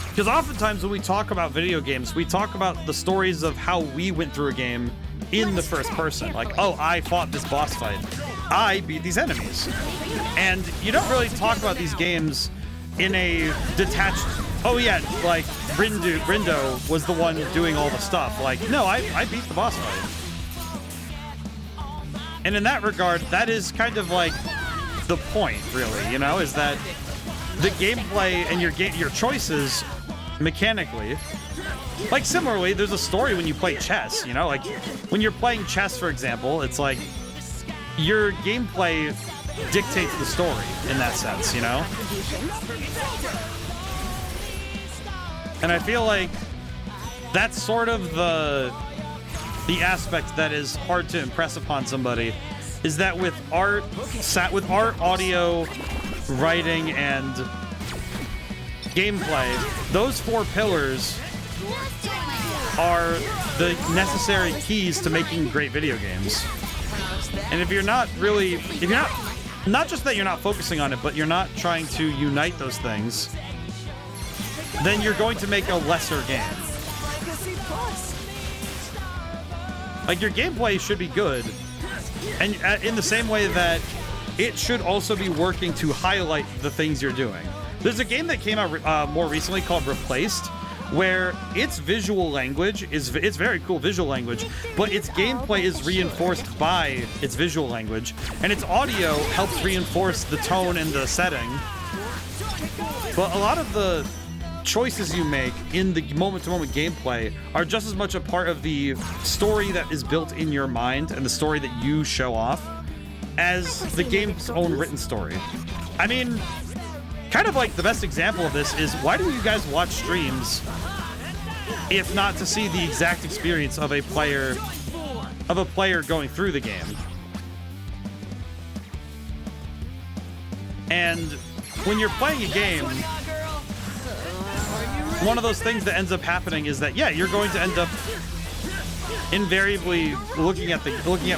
Because oftentimes when we talk about video games, we talk about the stories of how we went through a game in the first person. Like, oh, I fought this boss fight. I beat these enemies. And you don't really talk about these games in a detached, oh yeah, like Rindo was the one doing all the stuff. Like, no, I beat the boss fight. And in that regard, that is kind of like the point, really, you know, is that the gameplay and your choices mechanically, like similarly, there's a story when you play chess, you know, like when you're playing chess, for example, it's like your gameplay dictates the story in that sense, you know? And I feel like that's sort of the aspect that is hard to impress upon somebody, is that with art, audio, writing, and gameplay, those 4 pillars are the necessary keys to making great video games. And if you're not not just that you're not focusing on it, but you're not trying to unite those things, then you're going to make a lesser game. Like, your gameplay should be good, and in the same way that it should also be working to highlight the things you're doing. There's a game that came out more recently called Replaced, where its visual language it's very cool visual language, but its gameplay is reinforced by its visual language, and its audio helps reinforce the tone and the setting. But a lot of the choices you make in the moment-to-moment gameplay are just as much a part of the story that is built in your mind and the story that you show off as the game's own written story. I mean, kind of like the best example of this is, why do you guys watch streams if not to see the exact experience of a player going through the game? And when you're playing a game, one of those things that ends up happening is that, yeah, you're going to end up invariably looking at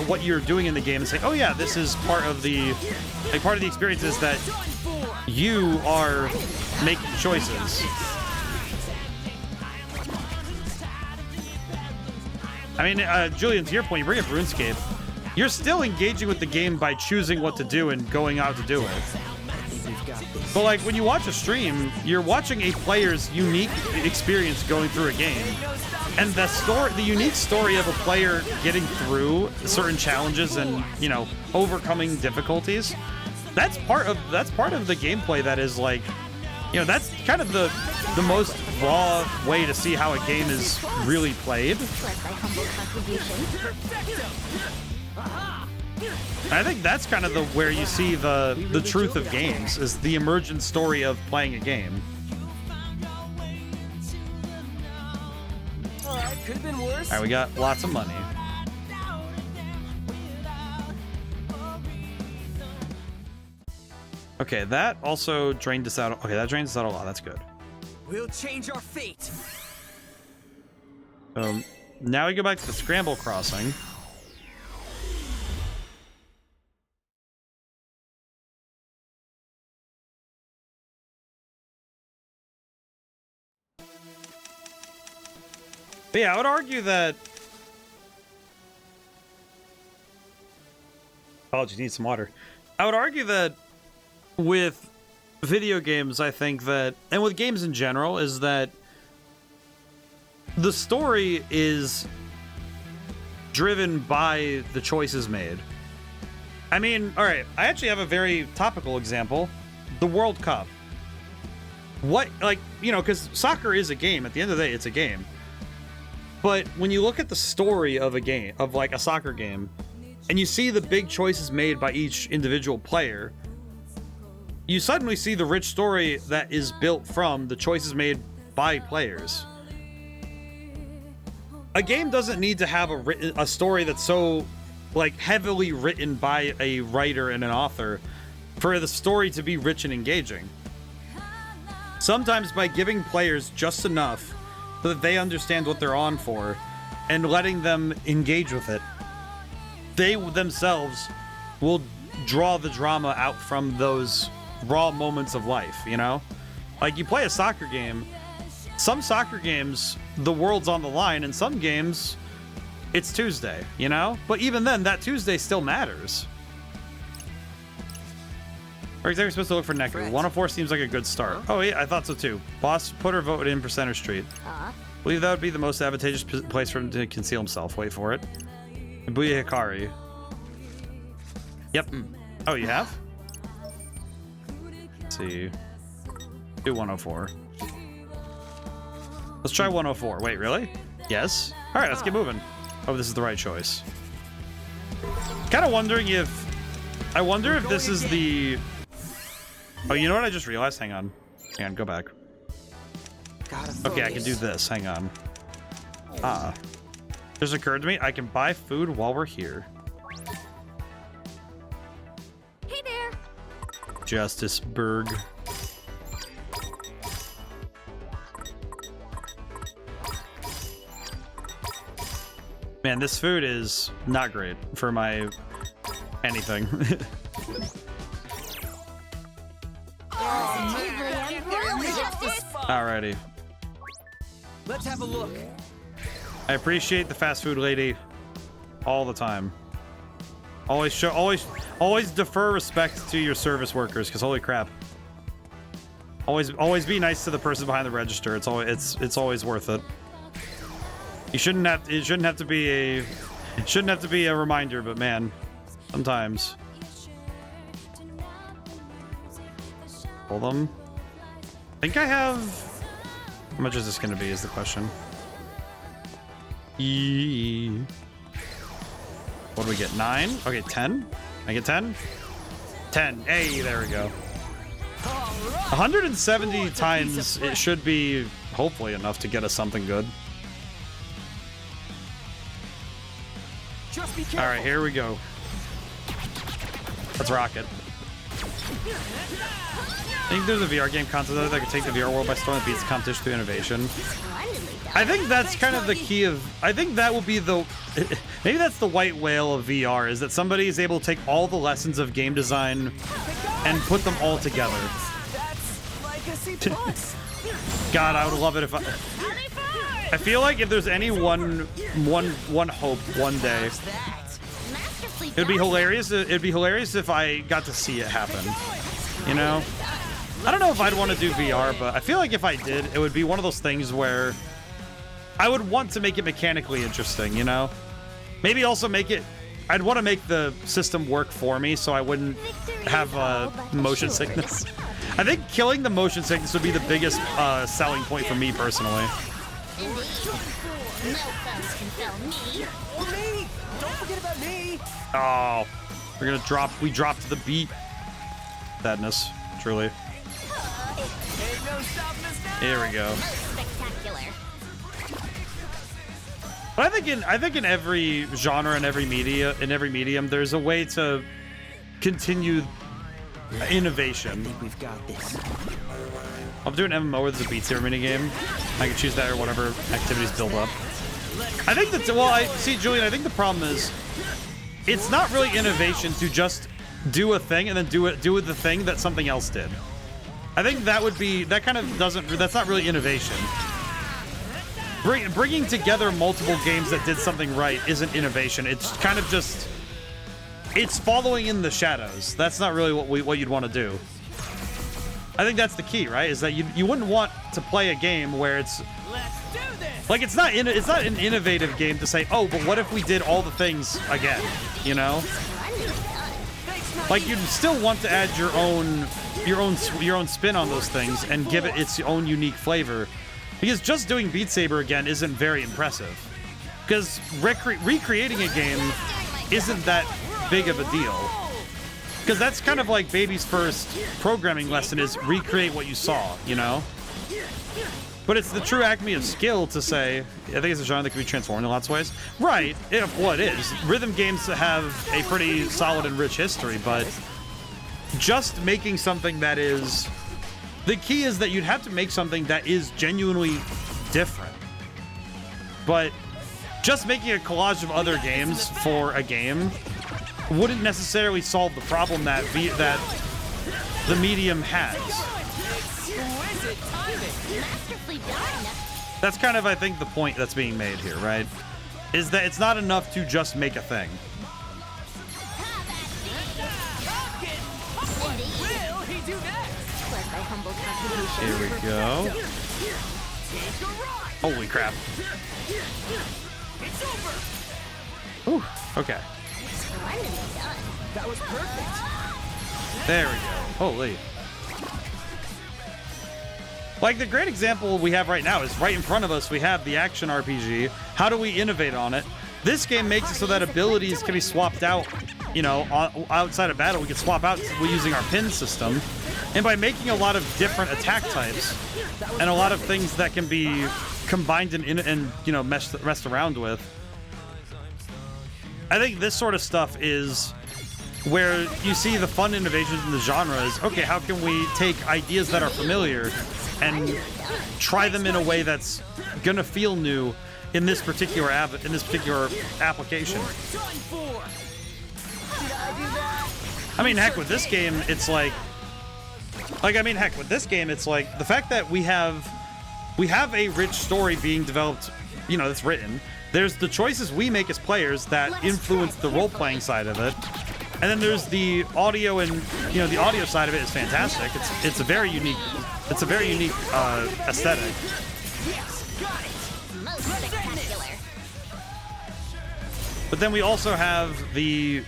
what you're doing in the game and saying, oh yeah, this is part of the experience is that you are making choices. I mean, Julian, to your point, you bring up RuneScape. You're still engaging with the game by choosing what to do and going out to do it. But like when you watch a stream, you're watching a player's unique experience going through a game. And the unique story of a player getting through certain challenges and, you know, overcoming difficulties, that's part of the gameplay that is like, you know, that's kind of the most raw way to see how a game is really played. I think that's kind of where you see the truth of games, is the emergent story of playing a game. Could have been worse. All right, we got lots of money. Okay, that also drained us out. Okay, that drains us out a lot. That's good. We'll change our fate. Now we go back to the scramble crossing. But yeah, I would argue that... Oh, you need some water. I would argue that with video games, I think that, and with games in general, is that the story is driven by the choices made. I mean, all right, I actually have a very topical example. The World Cup. What, like, you know, because soccer is a game. At the end of the day, it's a game. But when you look at the story of a game, of like a soccer game, and you see the big choices made by each individual player, you suddenly see the rich story that is built from the choices made by players. A game doesn't need to have a story that's so like heavily written by a writer and an author for the story to be rich and engaging. Sometimes by giving players just enough so that they understand what they're on for and letting them engage with it, they themselves will draw the drama out from those raw moments of life, you know? Like, you play a soccer game, some soccer games, the world's on the line, and some games, it's Tuesday, you know? But even then, that Tuesday still matters. Or exactly supposed to look for Nectar. 104 seems like a good start. Oh yeah, I thought so too. Boss put her vote in for Center Street. Believe that would be the most advantageous place for him to conceal himself. Wait for it. Ibuya Hikari. Yep. Oh, you have? Let's see. Do 104. Let's try 104. Wait, really? Yes? Alright, let's get moving. Oh, this is the right choice. Kind of wondering if... I wonder if this is the... Oh, you know what I just realized? Hang on. Hang on, go back. Okay, I can do this. Hang on. Just occurred to me, I can buy food while we're here. Hey there. Justiceburg. Man, this food is not great for my anything. Alrighty. Let's have a look. I appreciate the fast food lady all the time. Always defer respect to your service workers, because holy crap. Always be nice to the person behind the register. It's always worth it. It shouldn't have to be a reminder, but man, sometimes. Hold them. I think I have... How much is this going to be is the question. What do we get? 9? Okay, 10? I get 10? 10. Hey, there we go. 170 times, it should be hopefully enough to get us something good. Alright, here we go. Let's rock it. I think there's a VR game concept that could take the VR world by storm that beats the competition through innovation. I think that's kind of the key of... I think that will be the... Maybe that's the white whale of VR, is that somebody is able to take all the lessons of game design and put them all together. That's like a C+. God, I would love it if I feel like if there's any one hope one day, it'd be hilarious. It'd be hilarious if I got to see it happen. You know? I don't know if I'd want to do VR, but I feel like if I did, it would be one of those things where I would want to make it mechanically interesting, you know? Maybe also make it... I'd want to make the system work for me so I wouldn't have motion sickness. I think killing the motion sickness would be the biggest selling point for me personally. No folks can sell me. Or me! Don't forget about me! Oh, We're gonna drop. We dropped the beat. Sadness, truly. Ain't no stopping us now. Here we go. Spectacular. But I think in every genre and every medium, there's a way to continue innovation. I think we've got this. I'm doing MMO with the Beat Saber minigame. I can choose that or whatever activities build up. I think that, well, I see, Julian, I think the problem is it's not really innovation to just do a thing and then do the thing that something else did. I think that would be, that kind of doesn't, that's not really innovation. Bringing together multiple games that did something right isn't innovation. It's kind of just, it's following in the shadows. That's not really what you'd want to do. I think that's the key, right? Is that you wouldn't want to play a game where it's Let's do this. like it's not an innovative game to say, oh, but what if we did all the things again? You know, like you'd still want to add your own spin on those things and give it its own unique flavor, because just doing Beat Saber again isn't very impressive. Because recreating a game isn't that big of a deal. Because that's kind of like baby's first programming lesson is recreate what you saw, you know? But it's the true acme of skill to say, I think it's a genre that can be transformed in lots of ways. Right, well, it is. Rhythm games have a pretty solid and rich history, but just making something that is... The key is that you'd have to make something that is genuinely different. But just making a collage of other games for a game wouldn't necessarily solve the problem that the medium has. Exquisite timing. Masterfully done. That's kind of, I think, the point that's being made here, right? Is that it's not enough to just make a thing. What will he do next? Was my humble contribution. Here we go. Take a ride. Holy crap. It's over. Ooh, okay. Splendidly done. That was perfect. There we go. Holy. Like, the great example we have right now is right in front of us. We have the action RPG. How do we innovate on it? This game makes it so that abilities can be swapped out, you know, outside of battle. We can swap out using our pin system. And by making a lot of different attack types and a lot of things that can be combined and you know, messed around with, I think this sort of stuff is where you see the fun innovations in the genre is, okay, how can we take ideas that are familiar and try them in a way that's gonna feel new in this particular application. Done for. Did I do that? I mean, heck, with this game, it's like I mean, heck, with this game, it's like the fact that we have a rich story being developed, you know, that's written. There's the choices we make as players that influence the role-playing side of it. And then there's the audio, and you know, the audio side of it is fantastic. It's a very unique aesthetic. Yes, got it. Most spectacular. But then we also have the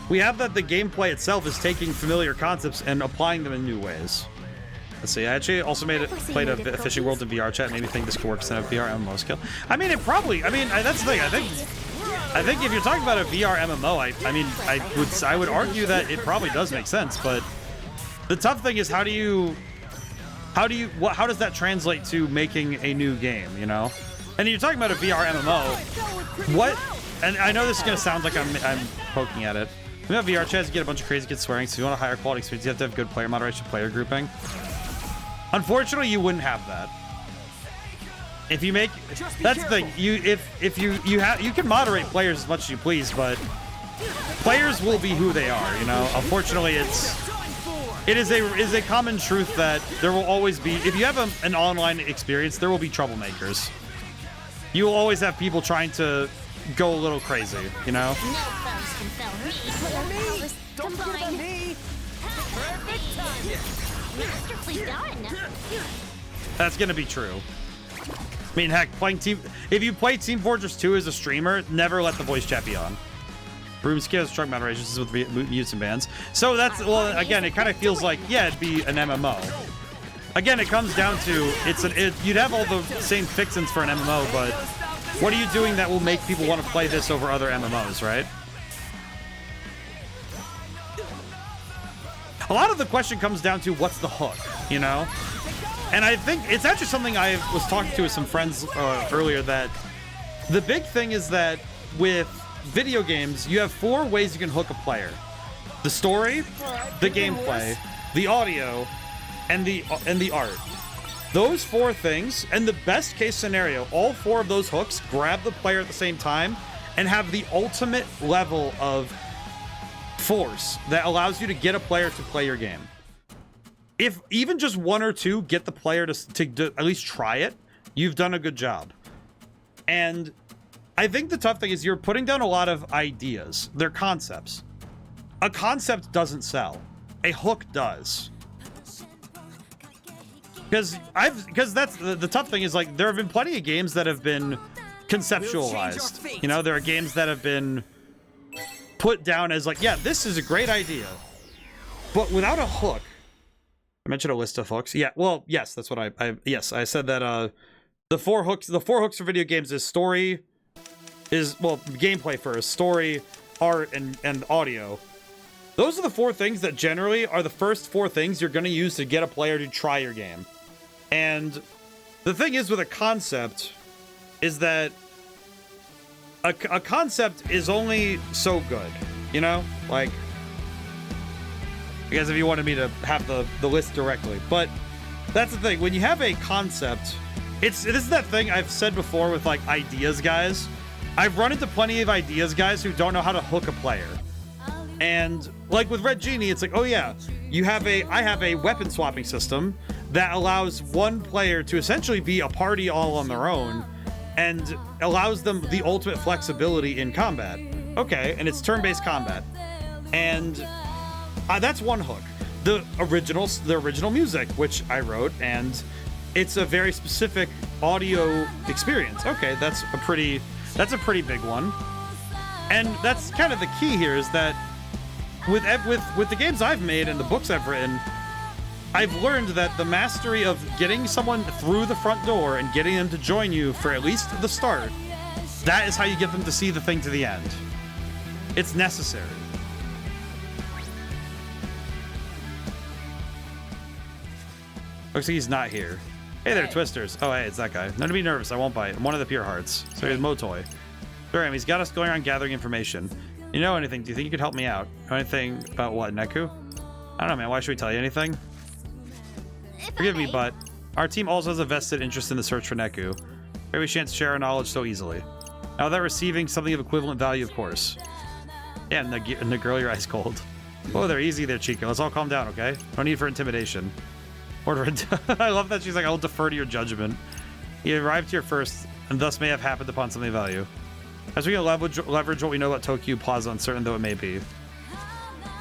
that the gameplay itself is taking familiar concepts and applying them in new ways. Let's see. I actually also played a fishing world in VR chat. Made me think this could work instead of VR MMO skill. I mean, it probably. I mean, that's the thing. I think if you're talking about a VR MMO, I would argue that it probably does make sense. But the tough thing is how does that translate to making a new game? You know, and you're talking about a VR MMO. What? And I know this is gonna sound like I'm poking at it. We have VR chats, you get a bunch of crazy kids swearing, so if you want a higher quality experience, you have to have good player moderation, player grouping. Unfortunately, you wouldn't have that. If you make, that's the thing. You can moderate players as much as you please, but players will be who they are. You know. Unfortunately, it is a common truth that there will always be. If you have an online experience, there will be troublemakers. You will always have people trying to go a little crazy. You know. No foes can fell me. Me. Don't forget about me. Perfect timing. Masterfully done. That's gonna be true. I mean, heck, if you play Team Fortress 2 as a streamer, never let the voice chat be on. Broom skills, truck moderations with mutes and bans. So that's, well, again, it kind of feels like, yeah, it'd be an MMO. Again, it comes down to, you'd have all the same fixins for an MMO, but what are you doing that will make people want to play this over other MMOs, right? a lot of the question comes down to what's the hook, you know? And I think it's actually something I was talking to with some friends earlier, that the big thing is that with video games, you have 4 ways you can hook a player: the story, the gameplay, the audio, and the art. Those 4 things, and the best case scenario, all 4 of those hooks grab the player at the same time and have the ultimate level of force that allows you to get a player to play your game. If even just 1 or 2 get the player to at least try it, you've done a good job. And I think the tough thing is you're putting down a lot of ideas. They're concepts. A concept doesn't sell. A hook does. Because that's the tough thing is, like, there have been plenty of games that have been conceptualized. You know, there are games that have been put down as like, yeah, this is a great idea, but without a hook. I mentioned a list of hooks. Yeah, well, yes, that's what I said that the 4 hooks for video games is story, gameplay first, story, art, and audio. Those are the 4 things that generally are the first 4 things you're going to use to get a player to try your game. And the thing is with a concept is that a concept is only so good, you know? Like, I guess if you wanted me to have the list directly. But that's the thing. When you have a concept, this is that thing I've said before with, like, ideas guys. I've run into plenty of ideas guys who don't know how to hook a player. And, like, with Red Genie, it's like, oh yeah, I have a weapon swapping system that allows one player to essentially be a party all on their own and allows them the ultimate flexibility in combat. Okay, and it's turn-based combat. And that's one hook. The original music, which I wrote, and it's a very specific audio experience. Okay, that's a pretty big one. And that's kind of the key here, is that with the games I've made and the books I've written, I've learned that the mastery of getting someone through the front door and getting them to join you for at least the start, that is how you get them to see the thing to the end. It's necessary. Looks like he's not here. Hey there, Twisters. Oh, hey, it's that guy. None to be nervous. I won't bite. I'm one of the pure hearts. So he's Motoy. Sorry, he's got us going around gathering information. You know anything? Do you think you could help me out? Know anything about what, Neku? I don't know, man. Why should we tell you anything? Forgive me, but our team also has a vested interest in the search for Neku. Maybe we shan't share our knowledge so easily. Now, without receiving something of equivalent value, of course. Yeah, the girl, you're ice cold. Oh, they're easy there, Chica. Let's all calm down, okay? No need for intimidation. I love that she's like, I'll defer to your judgment. You arrived here first, and thus may have happened upon something of value. As we can leverage what we know about Tokyo Plaza, uncertain though it may be.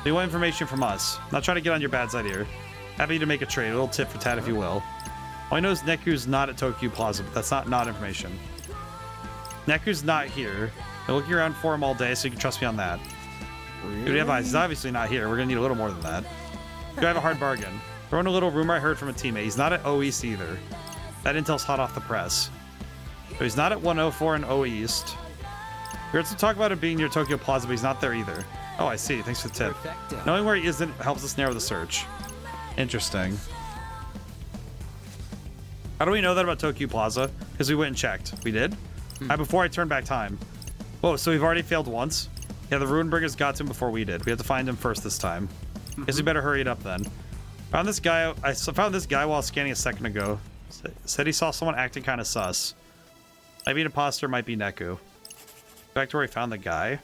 You want information from us. Not trying to get on your bad side here. Happy to make a trade, a little tit for tat if you will. All I know is Neku's not at Tokyo Plaza, but that's not information. Neku's not here. Been looking around for him all day, so you can trust me on that. Really? Dude, he's obviously not here. We're gonna need a little more than that. Do I have a hard bargain? Throwing a little rumor I heard from a teammate. He's not at O East either. That intel's hot off the press. So he's not at 104 in O East. We heard some talk about it being near Tokyo Plaza, but he's not there either. Oh, I see. Thanks for the tip. Perfecto. Knowing where he isn't helps us narrow the search. Interesting. How do we know that about Tokyo Plaza? Because we went and checked. We did? Before I turned back time. Whoa, so we've already failed once? Yeah, the Ruinbringers got to him before we did. We had to find him first this time. Guess we better hurry it up then. I found this guy while scanning a second ago. Said he saw someone acting kind of sus. Maybe an imposter, might be Neku. Back to where he found the guy.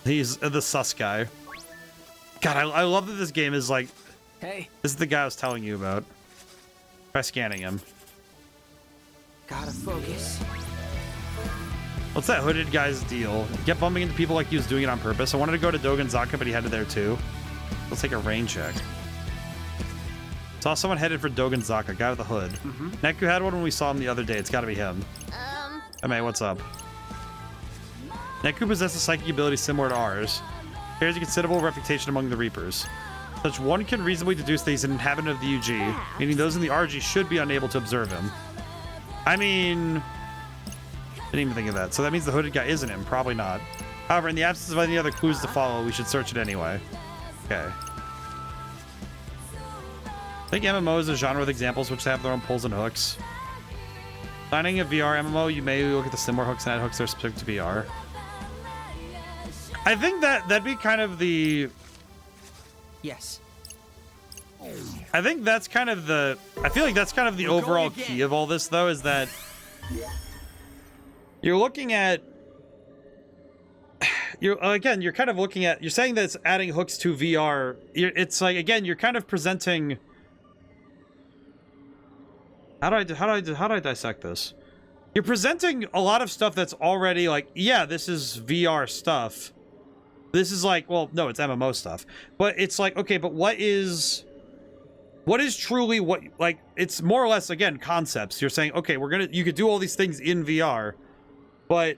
He's the sus guy. God, I love that this game is like... Hey. This is the guy I was telling you about. By scanning him. Gotta focus. What's that hooded guy's deal? Get bumping into people like he was doing it on purpose. I wanted to go to Dogonzaka, but he headed there too. Let's take a rain check. Saw someone headed for Dogonzaka, guy with a hood. Neku had one when we saw him the other day. It's gotta be him. Hey, what's up? Neku possesses a psychic ability similar to ours. Carries a considerable reputation among the Reapers. Such one can reasonably deduce that he's an inhabitant of the UG, meaning those in the RG should be unable to observe him. I mean... Didn't even think of that. So that means the hooded guy isn't him. Probably not. However, in the absence of any other clues to follow, we should search it anyway. Okay. I think MMO is a genre with examples which have their own pulls and hooks. Designing a VR MMO, you may look at the similar hooks and add hooks that are specific to VR. I think that'd be kind of the... Yes. I think that's kind of the... I feel like that's kind of the overall key of all this, though, is that... You're looking at... Again, you're kind of looking at... You're saying that it's adding hooks to VR. It's like, again, you're kind of presenting... How do I dissect this? You're presenting a lot of stuff that's already like, yeah, this is VR stuff. This is like, well, no, it's MMO stuff. But it's like, okay, but what is truly what, like, it's more or less, again, concepts. You're saying, okay, you could do all these things in VR, but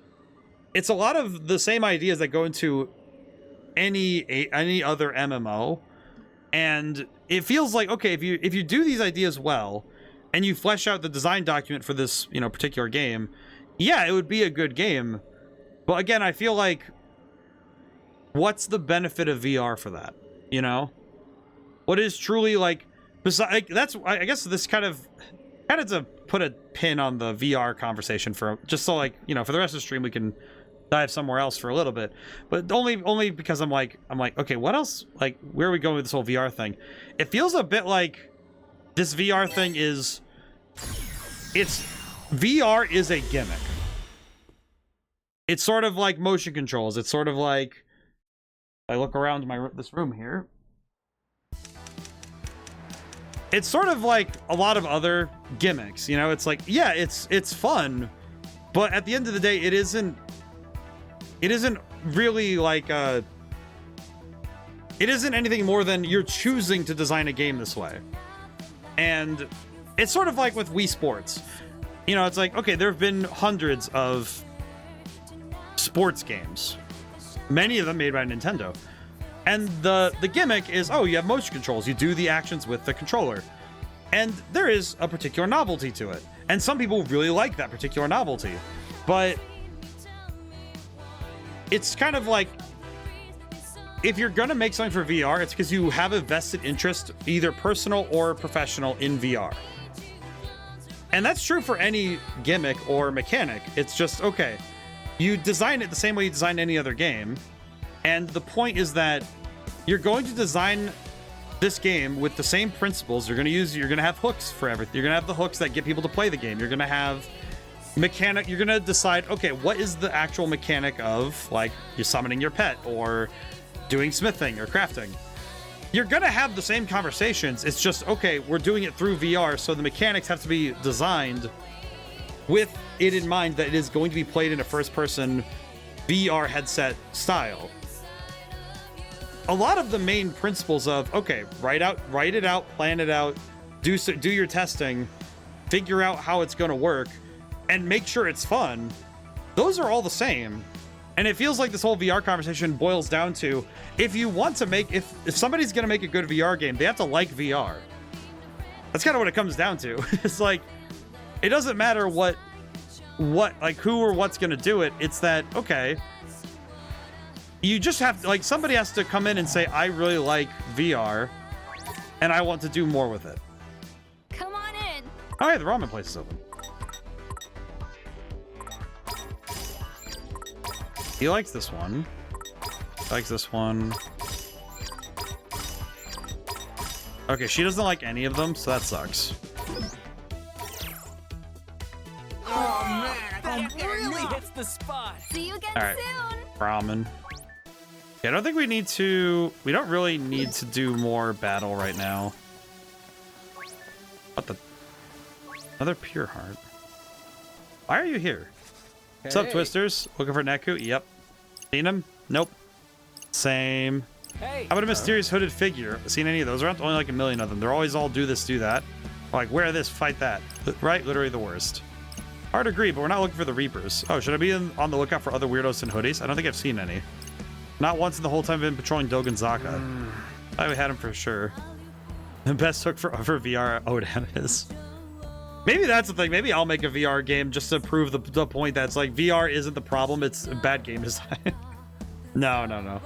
it's a lot of the same ideas that go into any other MMO. And it feels like, okay, if you do these ideas well, and you flesh out the design document for this, particular game, yeah, it would be a good game. But again, I feel like, what's the benefit of VR for that? What is truly like? That's, I guess, this kind of to put a pin on the VR conversation for just so like for the rest of the stream we can dive somewhere else for a little bit. But only because I'm like, okay, what else? Like, where are we going with this whole VR thing? It feels a bit like this VR thing is. VR is a gimmick. It's sort of like motion controls. It's sort of like, I look around this room here. It's sort of like a lot of other gimmicks, It's like, yeah, it's fun, but at the end of the day, it isn't really like it isn't anything more than you're choosing to design a game this way. And it's sort of like with Wii Sports. It's like, okay, there have been hundreds of sports games. Many of them made by Nintendo. And the gimmick is, oh, you have motion controls. You do the actions with the controller. And there is a particular novelty to it. And some people really like that particular novelty. But it's kind of like, if you're going to make something for VR, it's because you have a vested interest, either personal or professional, in VR. And that's true for any gimmick or mechanic. It's just, okay, you design it the same way you design any other game. And the point is that you're going to design this game with the same principles. You're going to have hooks for everything. You're going to have the hooks that get people to play the game. You're going to have mechanic. You're going to decide, okay, what is the actual mechanic of, like, you're summoning your pet or doing smithing or crafting. You're gonna have the same conversations. It's just, okay, we're doing it through VR, so the mechanics have to be designed with it in mind that it is going to be played in a first-person VR headset style. A lot of the main principles of, okay, write it out, plan it out, do your testing, figure out how it's gonna work, and make sure it's fun, those are all the same. And it feels like this whole VR conversation boils down to, if you want to make, if somebody's going to make a good VR game, they have to like VR. That's kind of what it comes down to. It's like, it doesn't matter what, like, who or what's going to do it. It's that, okay, you just have to, like, somebody has to come in and say, I really like VR, and I want to do more with it. Come on in. Oh, yeah, the ramen place is open. He likes this one. Likes this one. Okay, she doesn't like any of them, so that sucks. Oh man, that really hits the spot. See you again All right. soon. Ramen. Yeah, I don't think we need to... We don't really need to do more battle right now. What the... Another pure heart. Why are you here? What's up, Twisters? Looking for Neku? Yep. Seen him? Nope. Same. Hey. How about a mysterious hooded figure? Seen any of those? There aren't only like a million of them. They're always all do this, do that. Like, wear this, fight that. Right? Literally the worst. Hard to agree, but we're not looking for the Reapers. Oh, should I be on the lookout for other weirdos in hoodies? I don't think I've seen any. Not once in the whole time I've been patrolling Doganzaka. I had him for sure. The best hook for VR ODaM is. Maybe that's the thing. Maybe I'll make a VR game just to prove the point that's like VR isn't the problem. It's bad game design. No.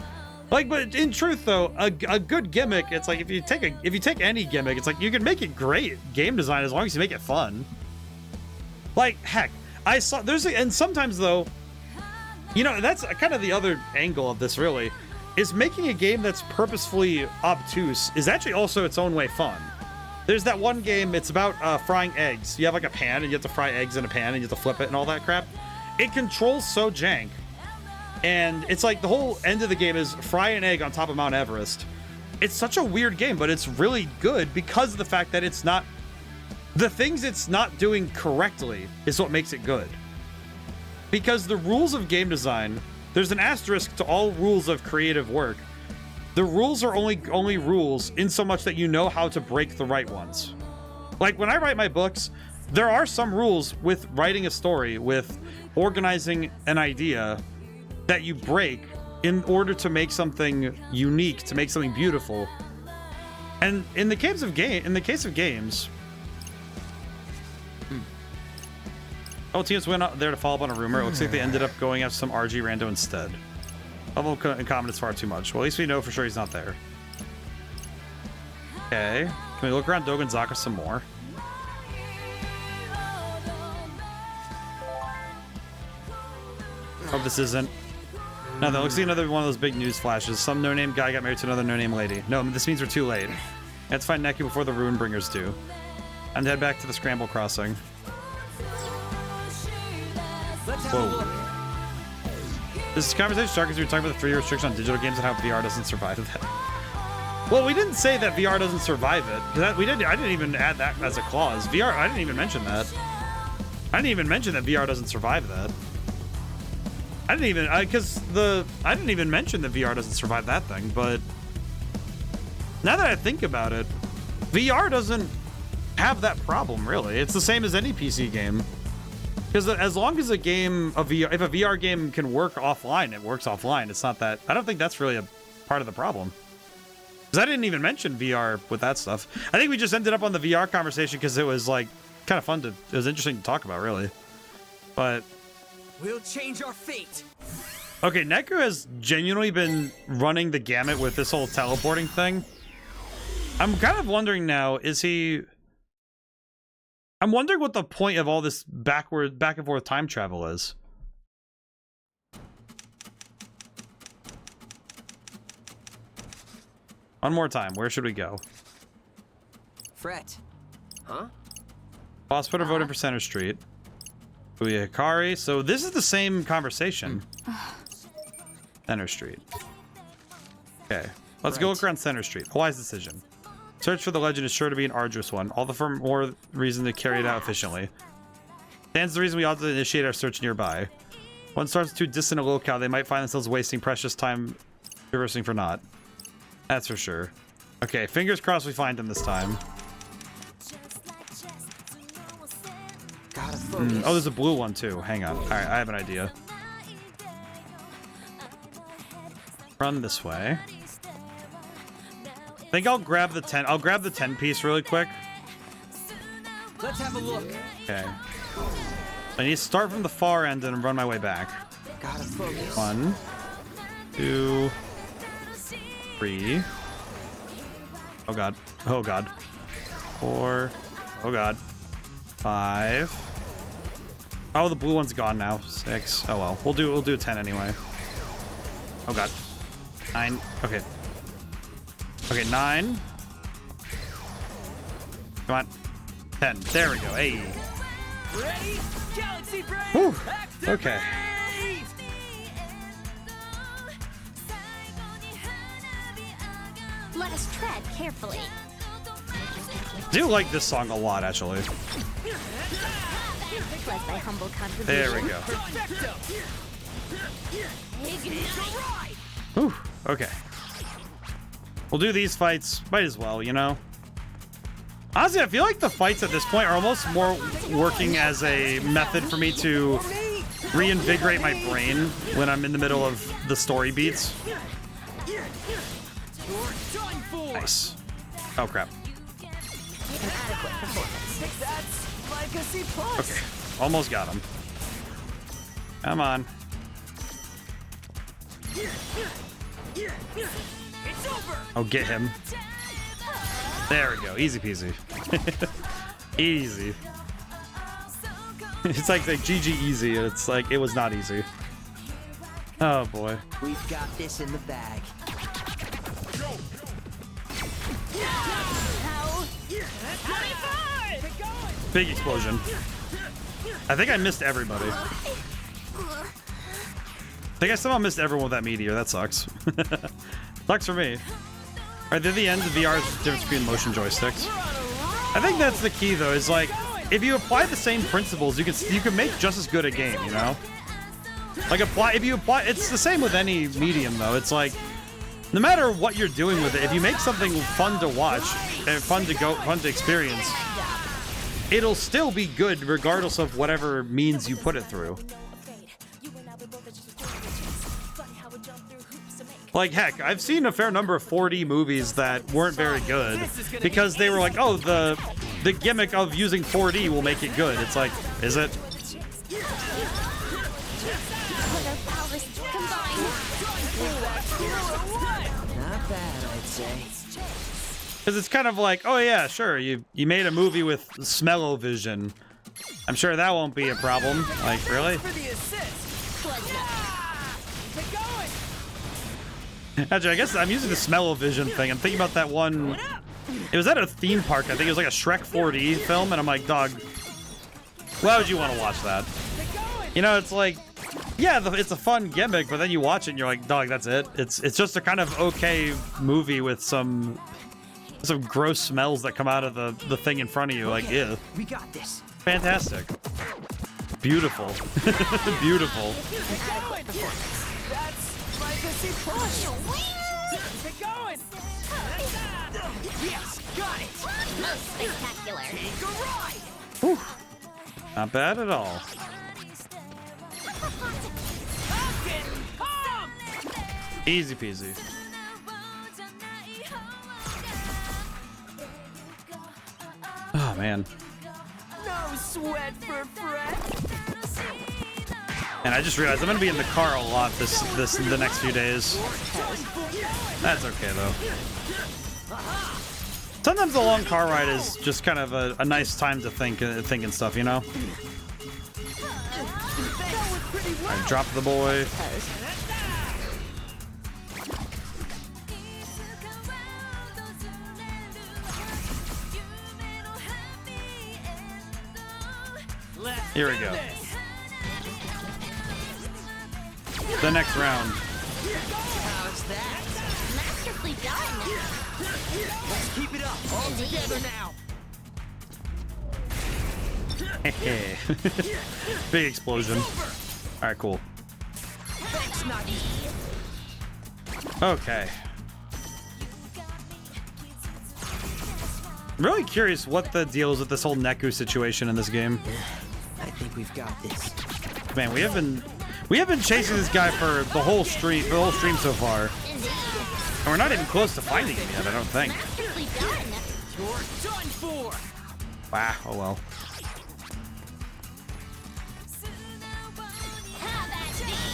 Like, but in truth, though, a good gimmick, it's like if you take any gimmick, it's like you can make it great game design as long as you make it fun. Like, heck, and sometimes though, you know, that's kind of the other angle of this really, is making a game that's purposefully obtuse is actually also its own way fun. There's that one game, it's about frying eggs. You have like a pan and you have to fry eggs in a pan and you have to flip it and all that crap. It controls so jank. And it's like the whole end of the game is fry an egg on top of Mount Everest. It's such a weird game, but it's really good because of the fact that it's not... The things it's not doing correctly is what makes it good. Because the rules of game design, there's an asterisk to all rules of creative work. The rules are only rules in so much that you know how to break the right ones. Like when I write my books, there are some rules with writing a story, with organizing an idea that you break in order to make something unique, to make something beautiful. And in the case of games, oh, teams went out there to follow up on a rumor. It looks like they ended up going after some RG rando instead. Level in common is far too much. Well, at least we know for sure he's not there. Okay, can we look around Dogenzaka some more? Hope this isn't. No, that looks like another one of those big news flashes. Some no-name guy got married to another no-name lady. No, this means we're too late. Let's find Neku before the Runebringers do. And head back to the Scramble Crossing. Whoa. This conversation started because we were talking about the 3-year restriction on digital games and how VR doesn't survive that. Well, we didn't say that VR doesn't survive it. I didn't even add that as a clause. VR, I didn't even mention that. I didn't even mention that VR doesn't survive that. I didn't even mention that VR doesn't survive that thing, but now that I think about it, VR doesn't have that problem, really. It's the same as any PC game. Because as long as if a VR game can work offline, it works offline. It's not that... I don't think that's really a part of the problem. Because I didn't even mention VR with that stuff. I think we just ended up on the VR conversation because it was, like, kind of fun to... It was interesting to talk about, really. But... We'll change our fate. Okay, Neku has genuinely been running the gamut with this whole teleporting thing. I'm kind of wondering now, is he... I'm wondering what the point of all this back and forth time travel is. One more time, where should we go? Fret. Huh? Boss put a vote in for Center Street. Uya Hikari. So this is the same conversation. Center Street. Okay. Let's go look around Center Street. A wise decision. Search for the legend is sure to be an arduous one. All the more reason to carry it out efficiently. Stands the reason we ought to initiate our search nearby. One starts too distant a locale, they might find themselves wasting precious time traversing for naught. That's for sure. Okay, fingers crossed we find him this time. Oh, there's a blue one too. Hang on. Alright, I have an idea. Run this way. I think I'll grab the 10. I'll grab the 10 piece really quick. Let's have a look. Okay. I need to start from the far end and run my way back. Gotta focus. 1, 2, 3. Oh god. Oh god. 4. Oh god. 5. Oh, the blue one's gone now. 6. Oh well. We'll do 10 anyway. Oh god. 9. Okay. Okay, 9. Come on. 10. There we go. Hey. Ready? Galaxy Brain! Whew. Okay. Let us tread carefully. I do like this song a lot, actually. Was thy humble contribution. There we go. Whew. Okay. We'll do these fights. Might as well, you know? Honestly, I feel like the fights at this point are almost more working as a method for me to reinvigorate my brain when I'm in the middle of the story beats. Nice. Oh, crap. Okay. Almost got him. Come on. It's over. Oh, get him. There we go. Easy peasy. Easy. It's like GG easy, and it's like it was not easy. Oh boy. We've got this in the bag. Big explosion. I think I missed everybody. I think I somehow missed everyone with that meteor. That sucks. Sucks for me. Alright, they're the end of VR is the difference between motion joysticks. I think that's the key though, is like if you apply the same principles, you can make just as good a game, you know? Like it's the same with any medium though. It's like no matter what you're doing with it, if you make something fun to watch and fun to experience, it'll still be good regardless of whatever means you put it through. Like, heck, I've seen a fair number of 4D movies that weren't very good because they were like, oh, the gimmick of using 4D will make it good. It's like, is it? Not bad, I'd say. Because it's kind of like, oh yeah, sure, you made a movie with smell-o-vision. I'm sure that won't be a problem. Like, really? For the assist. Get going. Actually, I guess I'm using the smell-o-vision thing. I'm thinking about that one. It was at a theme park. I think it was like a Shrek 4D film, and I'm like, dog, why would you want to watch that? You know, it's like, yeah, it's a fun gimmick, but then you watch it and you're like, dog, that's it. It's just a kind of okay movie with some gross smells that come out of the thing in front of you. Like, ew. We got this. Fantastic. Beautiful. Beautiful. That's like a C+. Get going. Yes, got it. Most spectacular. Take a ride. Whew. Not bad at all. Easy peasy. Oh man. No sweat for Fred. And I just realized I'm gonna be in the car a lot the next few days. That's okay though. Sometimes a long car ride is just kind of a nice time to think and stuff, you know? I dropped the boy. Here we go. The next round. How's that? Masterfully done. Let's keep it up. All together now. Big explosion. Alright, cool. Thanks, Nagi. Okay. I'm really curious what the deal is with this whole Neku situation in this game. I think we've got this. Man, we have been chasing this guy for the whole stream so far. And we're not even close to finding him yet, I don't think. Masterfully done. You're done for. Wow, oh well.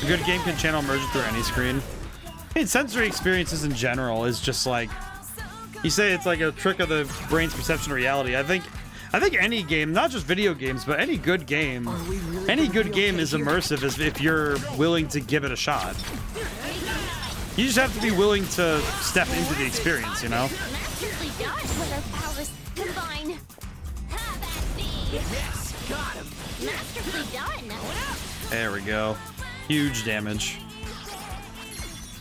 A good game can channel immersion through any screen. I mean, sensory experiences in general is just like, you say it's like a trick of the brain's perception of reality. I think any game, not just video games, but any good game is immersive if you're willing to give it a shot. You just have to be willing to step into the experience, you know? Masterfully done. When our powers combine. Have at thee. Yes, got him. Masterfully done. There we go. Huge damage.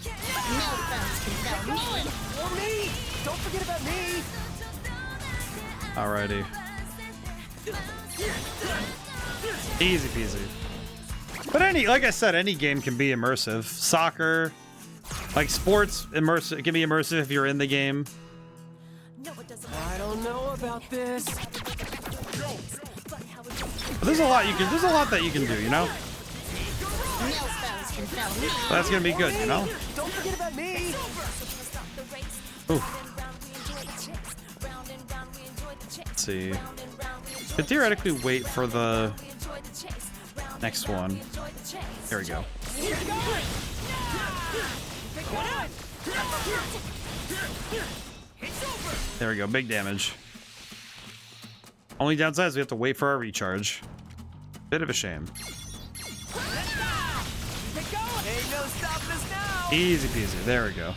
No foes can foe me. For me. Don't forget about me. Alrighty. Easy peasy. But like I said, any game can be immersive. Soccer, like sports, immersive. It can be immersive if you're in the game. I don't know about this. But there's a lot that you can do, you know? No foes can foe me. So that's gonna be good, you know? Don't forget about me. Ooh. Let's see. Could theoretically wait for the next one. Here we go. There we go, big damage. Only downside is we have to wait for our recharge. Bit of a shame. Ain't no stopping us now. Easy peasy, there we go.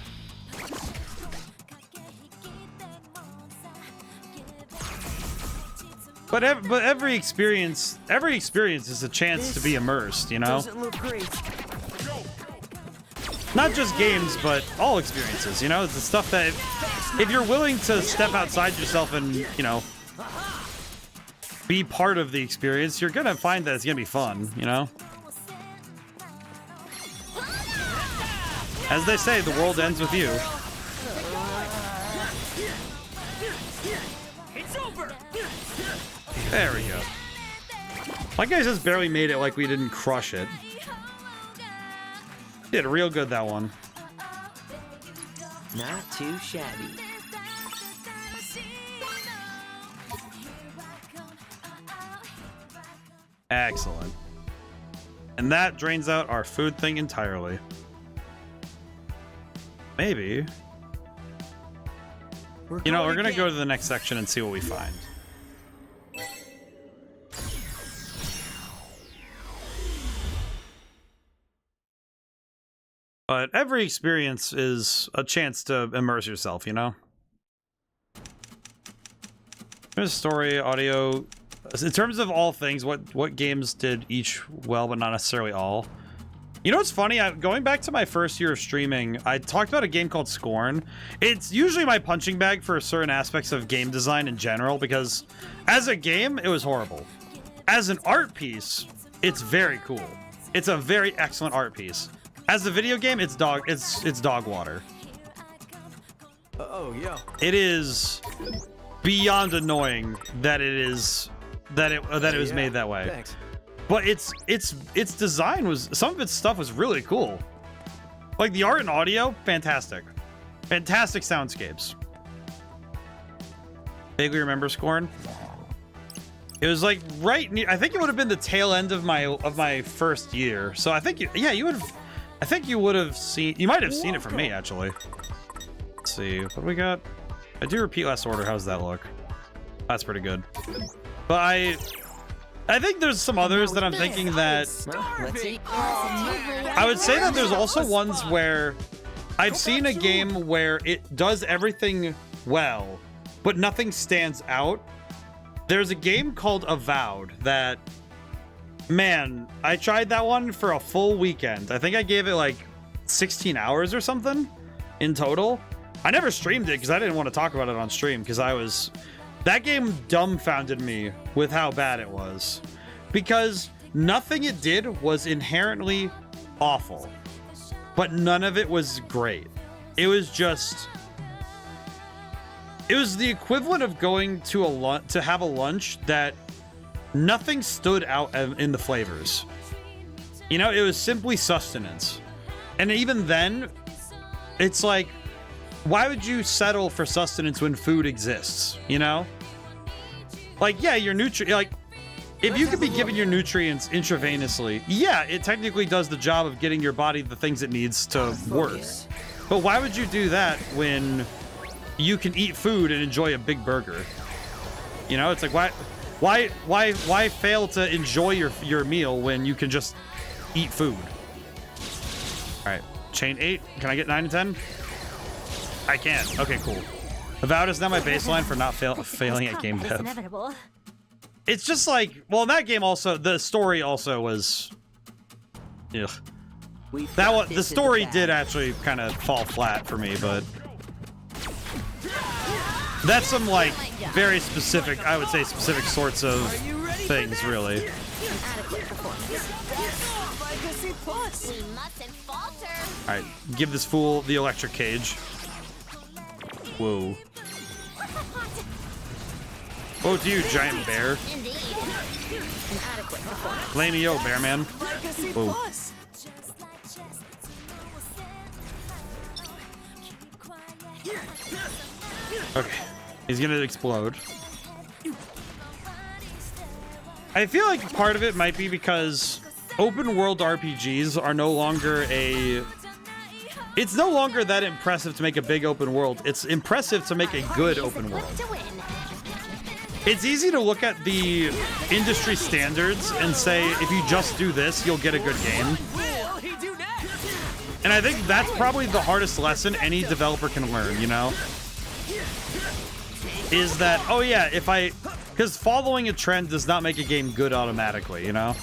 But every experience is a chance to be immersed, you know? Doesn't look great. Not just games, but all experiences, you know? It's the stuff that if you're willing to step outside yourself and, you know, be part of the experience, you're gonna find that it's gonna be fun, you know? As they say, the world ends with you. It's over. There we go. My guy just barely made it like we didn't crush it. Did real good, that one. Not too shabby. Excellent. And that drains out our food thing entirely. Maybe. You know, we're gonna go to the next section and see what we find. But every experience is a chance to immerse yourself, you know? There's story, audio. In terms of all things, what games did each well, but not necessarily all? You know what's funny? Going back to my first year of streaming, I talked about a game called Scorn. It's usually my punching bag for certain aspects of game design in general, because as a game, it was horrible. As an art piece, it's very cool. It's a very excellent art piece. As a video game, it's dog water. Oh, yeah. It is beyond annoying that it was made that way. Thanks. But its design was, some of its stuff was really cool. Like the art and audio, fantastic. Fantastic soundscapes. Vaguely remember Scorn? It was like right near, I think it would have been the tail end of my first year. So I think you would have seen, you might have seen it from me actually. Let's see, what do we got? I do repeat last order. How's that look? That's pretty good. But I think there's some others that I'm thinking that Well, let's see. I would say that there's also ones where I've seen a game where it does everything well, but nothing stands out. There's a game called Avowed that, man, I tried that one for a full weekend. I think I gave it like 16 hours or something in total. I never streamed it because I didn't want to talk about it on stream because that game dumbfounded me with how bad it was. Because nothing it did was inherently awful, but none of it was great. It was the equivalent of going to have a lunch that nothing stood out in the flavors. You know, it was simply sustenance. And even then, it's like, why would you settle for sustenance when food exists, you know? Like, yeah, your like, if you could be given your nutrients intravenously, yeah, it technically does the job of getting your body the things it needs to work. But why would you do that when you can eat food and enjoy a big burger? You know, it's like, why fail to enjoy your meal when you can just eat food? All right, chain 8. Can I get 9 and 10? I can. Okay, cool. Avowed is now my baseline for not failing at game dev. It's just like, well, in that game also, the story also was, ugh. The story did actually kind of fall flat for me, but that's some like very specific, I would say specific sorts of things, really. All right, give this fool the electric cage. Whoa. Whoa to you, giant bear. Lame yo, bear man. Whoa. Okay, he's gonna explode. I feel like part of it might be because open world RPGs are no longer It's no longer that impressive to make a big open world. It's impressive to make a good open world. To win. It's easy to look at the industry standards and say, if you just do this, you'll get a good game. Will he do next? And I think that's probably the hardest lesson any developer can learn, you know? Is that, oh yeah, because following a trend does not make a game good automatically, you know?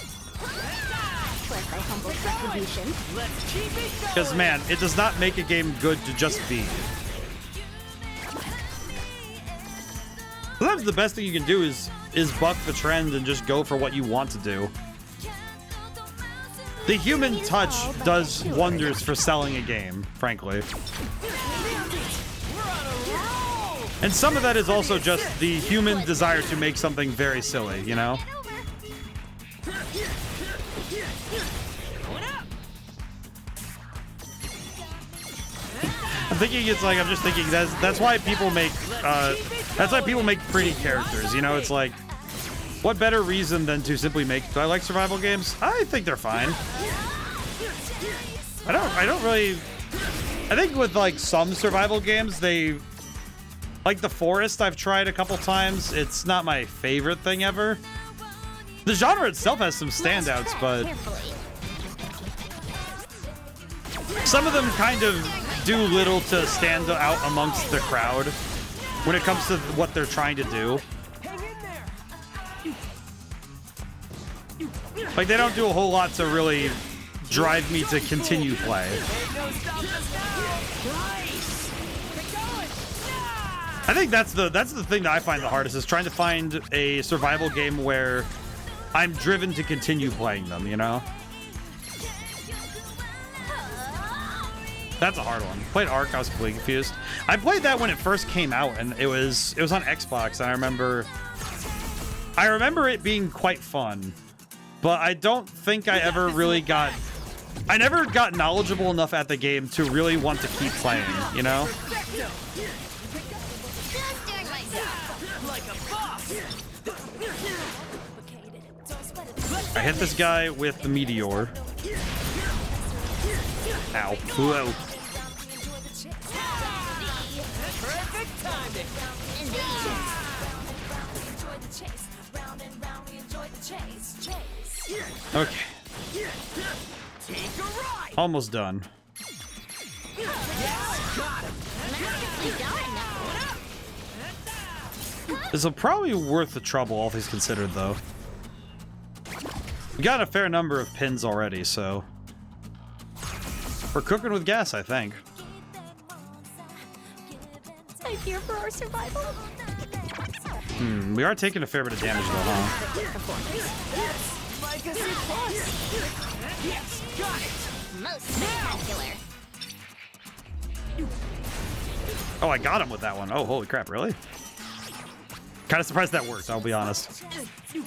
Plus my humble retribution. Let's keep it going. Because, man, it does not make a game good to just be. Sometimes the best thing you can do is buck the trend and just go for what you want to do. The human touch does wonders for selling a game, frankly. And some of that is also just the human desire to make something very silly, you know? I'm just thinking that's why people make pretty characters, you know? It's like, what better reason than to simply make, do I like survival games? I think they're fine. I don't really, I think with like some survival games, like The Forest I've tried a couple times, it's not my favorite thing ever. The genre itself has some standouts, but some of them kind of do little to stand out amongst the crowd when it comes to what they're trying to do. Hang in there. Like, they don't do a whole lot to really drive me to continue play. Ain't no stopping us now. Nice. Keep going. I think that's the thing that I find the hardest, is trying to find a survival game where I'm driven to continue playing them, you know? That's a hard one. Played Ark, I was completely confused. I played that when it first came out, and it was on Xbox, and I remember it being quite fun. But I don't think I ever really got... I never got knowledgeable enough at the game to really want to keep playing, you know? Just doing myself. Like a boss. I hit this guy with the meteor. Ow. Whoa. Perfect timing. Okay. Take a ride. Almost done. This will probably worth the trouble, all things considered, though. We got a fair number of pins already, so... We're cooking with gas, I think. I fear for our survival. We are taking a fair bit of damage, though, huh? Like a C+. Yes, got it. Most spectacular. Oh, I got him with that one. Oh, holy crap, really? Kind of surprised that worked, I'll be honest. Just doing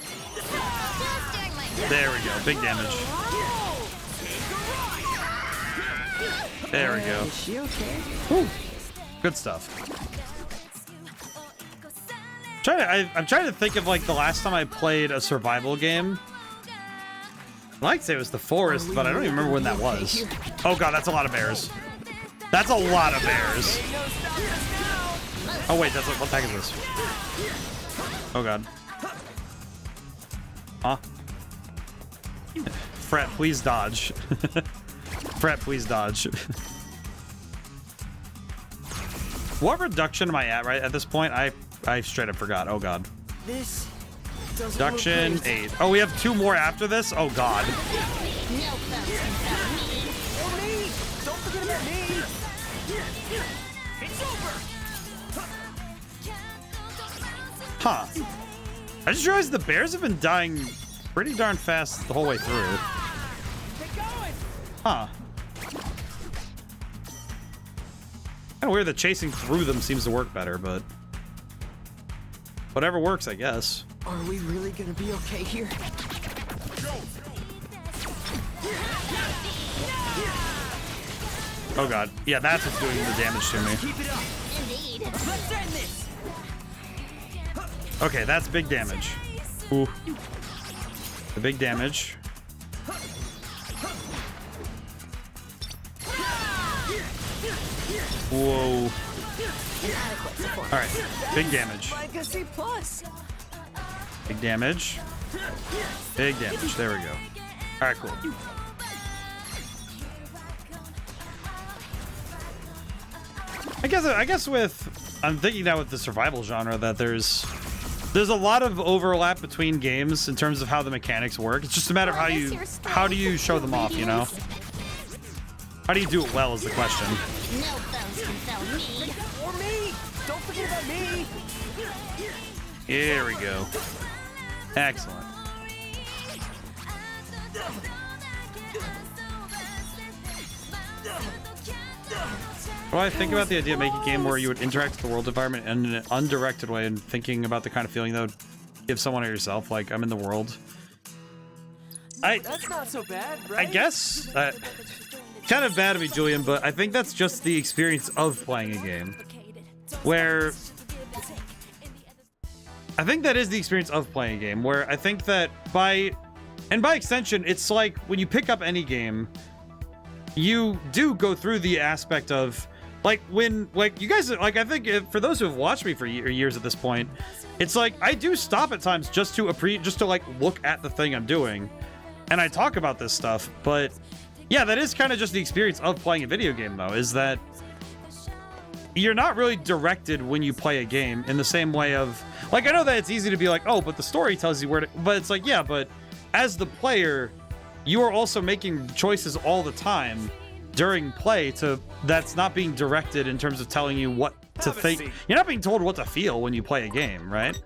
myself. There we go, big damage. There we go. Is she okay? Whew. Good stuff. I'm trying to think of like the last time I played a survival game. I'd like to say it was The Forest, but I don't even remember when that was. Oh god, that's a lot of bears. That's a lot of bears. Oh wait, that's what tag is this? Oh god. Huh? Fret, please dodge. Fret, please dodge. What reduction am I at right at this point? I straight up forgot. Oh god. This doesn't Reduction look great. 8. Oh, we have 2 more after this? Oh god. No foes can stop me. Or me. Don't forget about me. It's over. Huh. I just realized the bears have been dying pretty darn fast the whole way through. Keep going. Huh. Kind of weird that chasing through them seems to work better, but whatever works, I guess. Are we really gonna be okay here? Oh god. Yeah, that's what's doing the damage to me. Keep it up. Indeed. Let's end this. Okay, that's big damage. Ooh. The big damage. Whoa. All right, big damage. Like a C plus. Big damage. Big damage. There we go. All right, cool. I guess with I'm thinking now with the survival genre that there's a lot of overlap between games in terms of how the mechanics work. It's just a matter of how do you show them off, you know? How do you do it well is the question. No foes can foul me. Or me. Don't forget about me. Here we go. Excellent. Well, I think about the idea of making a game where you would interact with the world environment in an undirected way and thinking about the kind of feeling that would give someone or yourself, like, I'm in the world. That's not so bad, right? I guess kind of bad of me, Julian, but I think that's just the experience of playing a game. Where I think that is the experience of playing a game, where I think that by extension, it's like when you pick up any game, you do go through the aspect of like when you guys like I think for those who have watched me for years at this point, it's like I do stop at times just to like look at the thing I'm doing, and I talk about this stuff. But yeah, that is kind of just the experience of playing a video game, though, is that you're not really directed when you play a game in the same way of like I know that it's easy to be like, oh, but the story tells you where to, but it's like, yeah, but as the player, you are also making choices all the time during play that's not being directed in terms of telling you what to think. You're not being told what to feel when you play a game, right?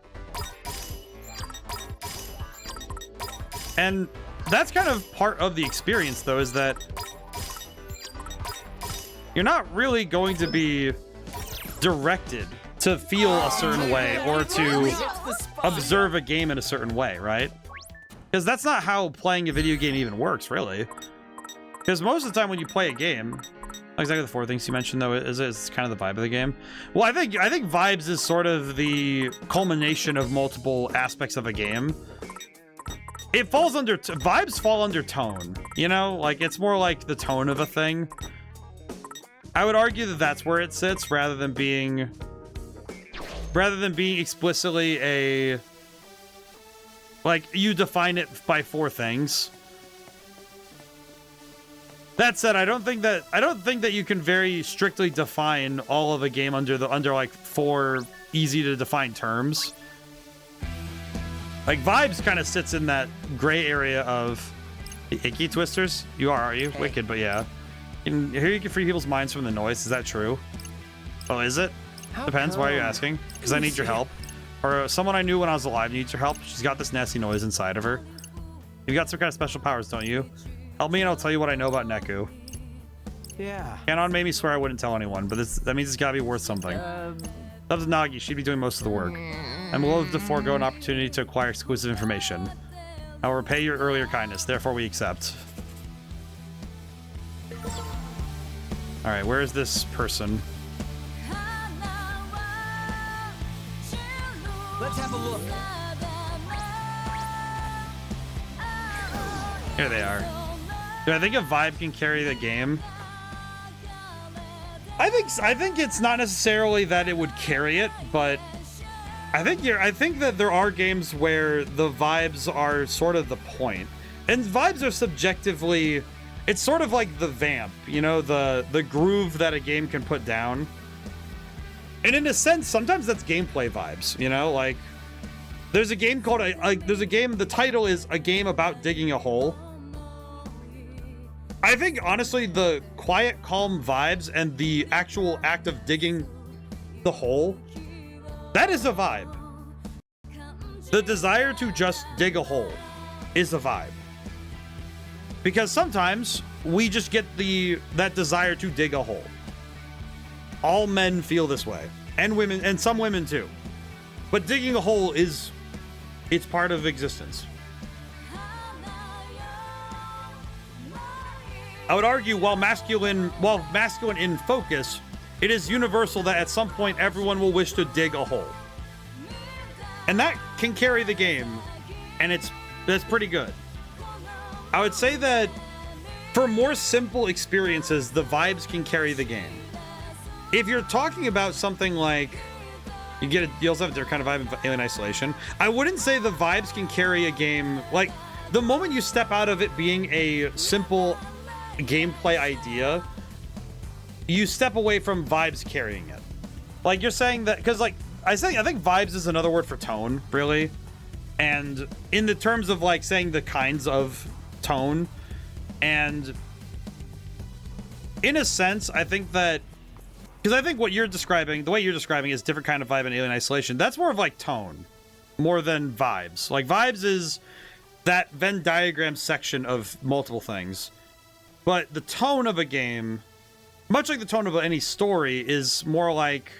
And that's kind of part of the experience, though, is that you're not really going to be directed to feel a certain way or to observe a game in a certain way, right? Because that's not how playing a video game even works, really. Because most of the time when you play a game, exactly the four things you mentioned, though, is kind of the vibe of the game. Well, I think vibes is sort of the culmination of multiple aspects of a game. It falls under vibes fall under tone, you know, like it's more like the tone of a thing. I would argue that that's where it sits, rather than being explicitly a like you define it by four things. That said, I don't think that you can very strictly define all of a game under like four easy to define terms. Like vibes kind of sits in that gray area of icky twisters. You are you? Hey. Wicked, but yeah. Here you can free people's minds from the noise. Is that true? Oh, is it? Depends. Why are you asking? Because I need your help. Or someone I knew when I was alive needs your help. She's got this nasty noise inside of her. You've got some kind of special powers, don't you? Help me and I'll tell you what I know about Neku. Yeah. Canon made me swear I wouldn't tell anyone, but that means it's gotta be worth something. Loves Nagi. She'd be doing most of the work. I'm willing to forego an opportunity to acquire exclusive information. I will repay your earlier kindness, therefore we accept. Alright, where is this person? Let's have a look. Here they are. Do I think a vibe can carry the game? I think it's not necessarily that it would carry it, but I think that there are games where the vibes are sort of the point. And vibes are subjectively, it's sort of like the vamp, you know, the groove that a game can put down. And in a sense, sometimes that's gameplay vibes, you know, like there's a game called the title is A Game About Digging a Hole. I think honestly the quiet, calm vibes and the actual act of digging the hole, that is a vibe. The desire to just dig a hole is a vibe. Because sometimes we just get that desire to dig a hole. All men feel this way, and women, and some women too. But digging a hole it's part of existence. I would argue while masculine in focus, it is universal that at some point everyone will wish to dig a hole. And that can carry the game, and that's pretty good. I would say that for more simple experiences, the vibes can carry the game. if you're talking about something like you also have their kind of vibe of Alien Isolation, I wouldn't say the vibes can carry a game. Like, the moment you step out of it being a simple gameplay idea, you step away from vibes carrying it. Like, you're saying that because, like, I think vibes is another word for tone, really. And in the terms of, like, saying the kinds of tone, and in a sense, I think that, because I think what you're describing, the way you're describing is different kind of vibe in Alien Isolation. That's more of, like, tone, more than vibes. Like, vibes is that Venn diagram section of multiple things. But the tone of a game, much like the tone of any story, is more like,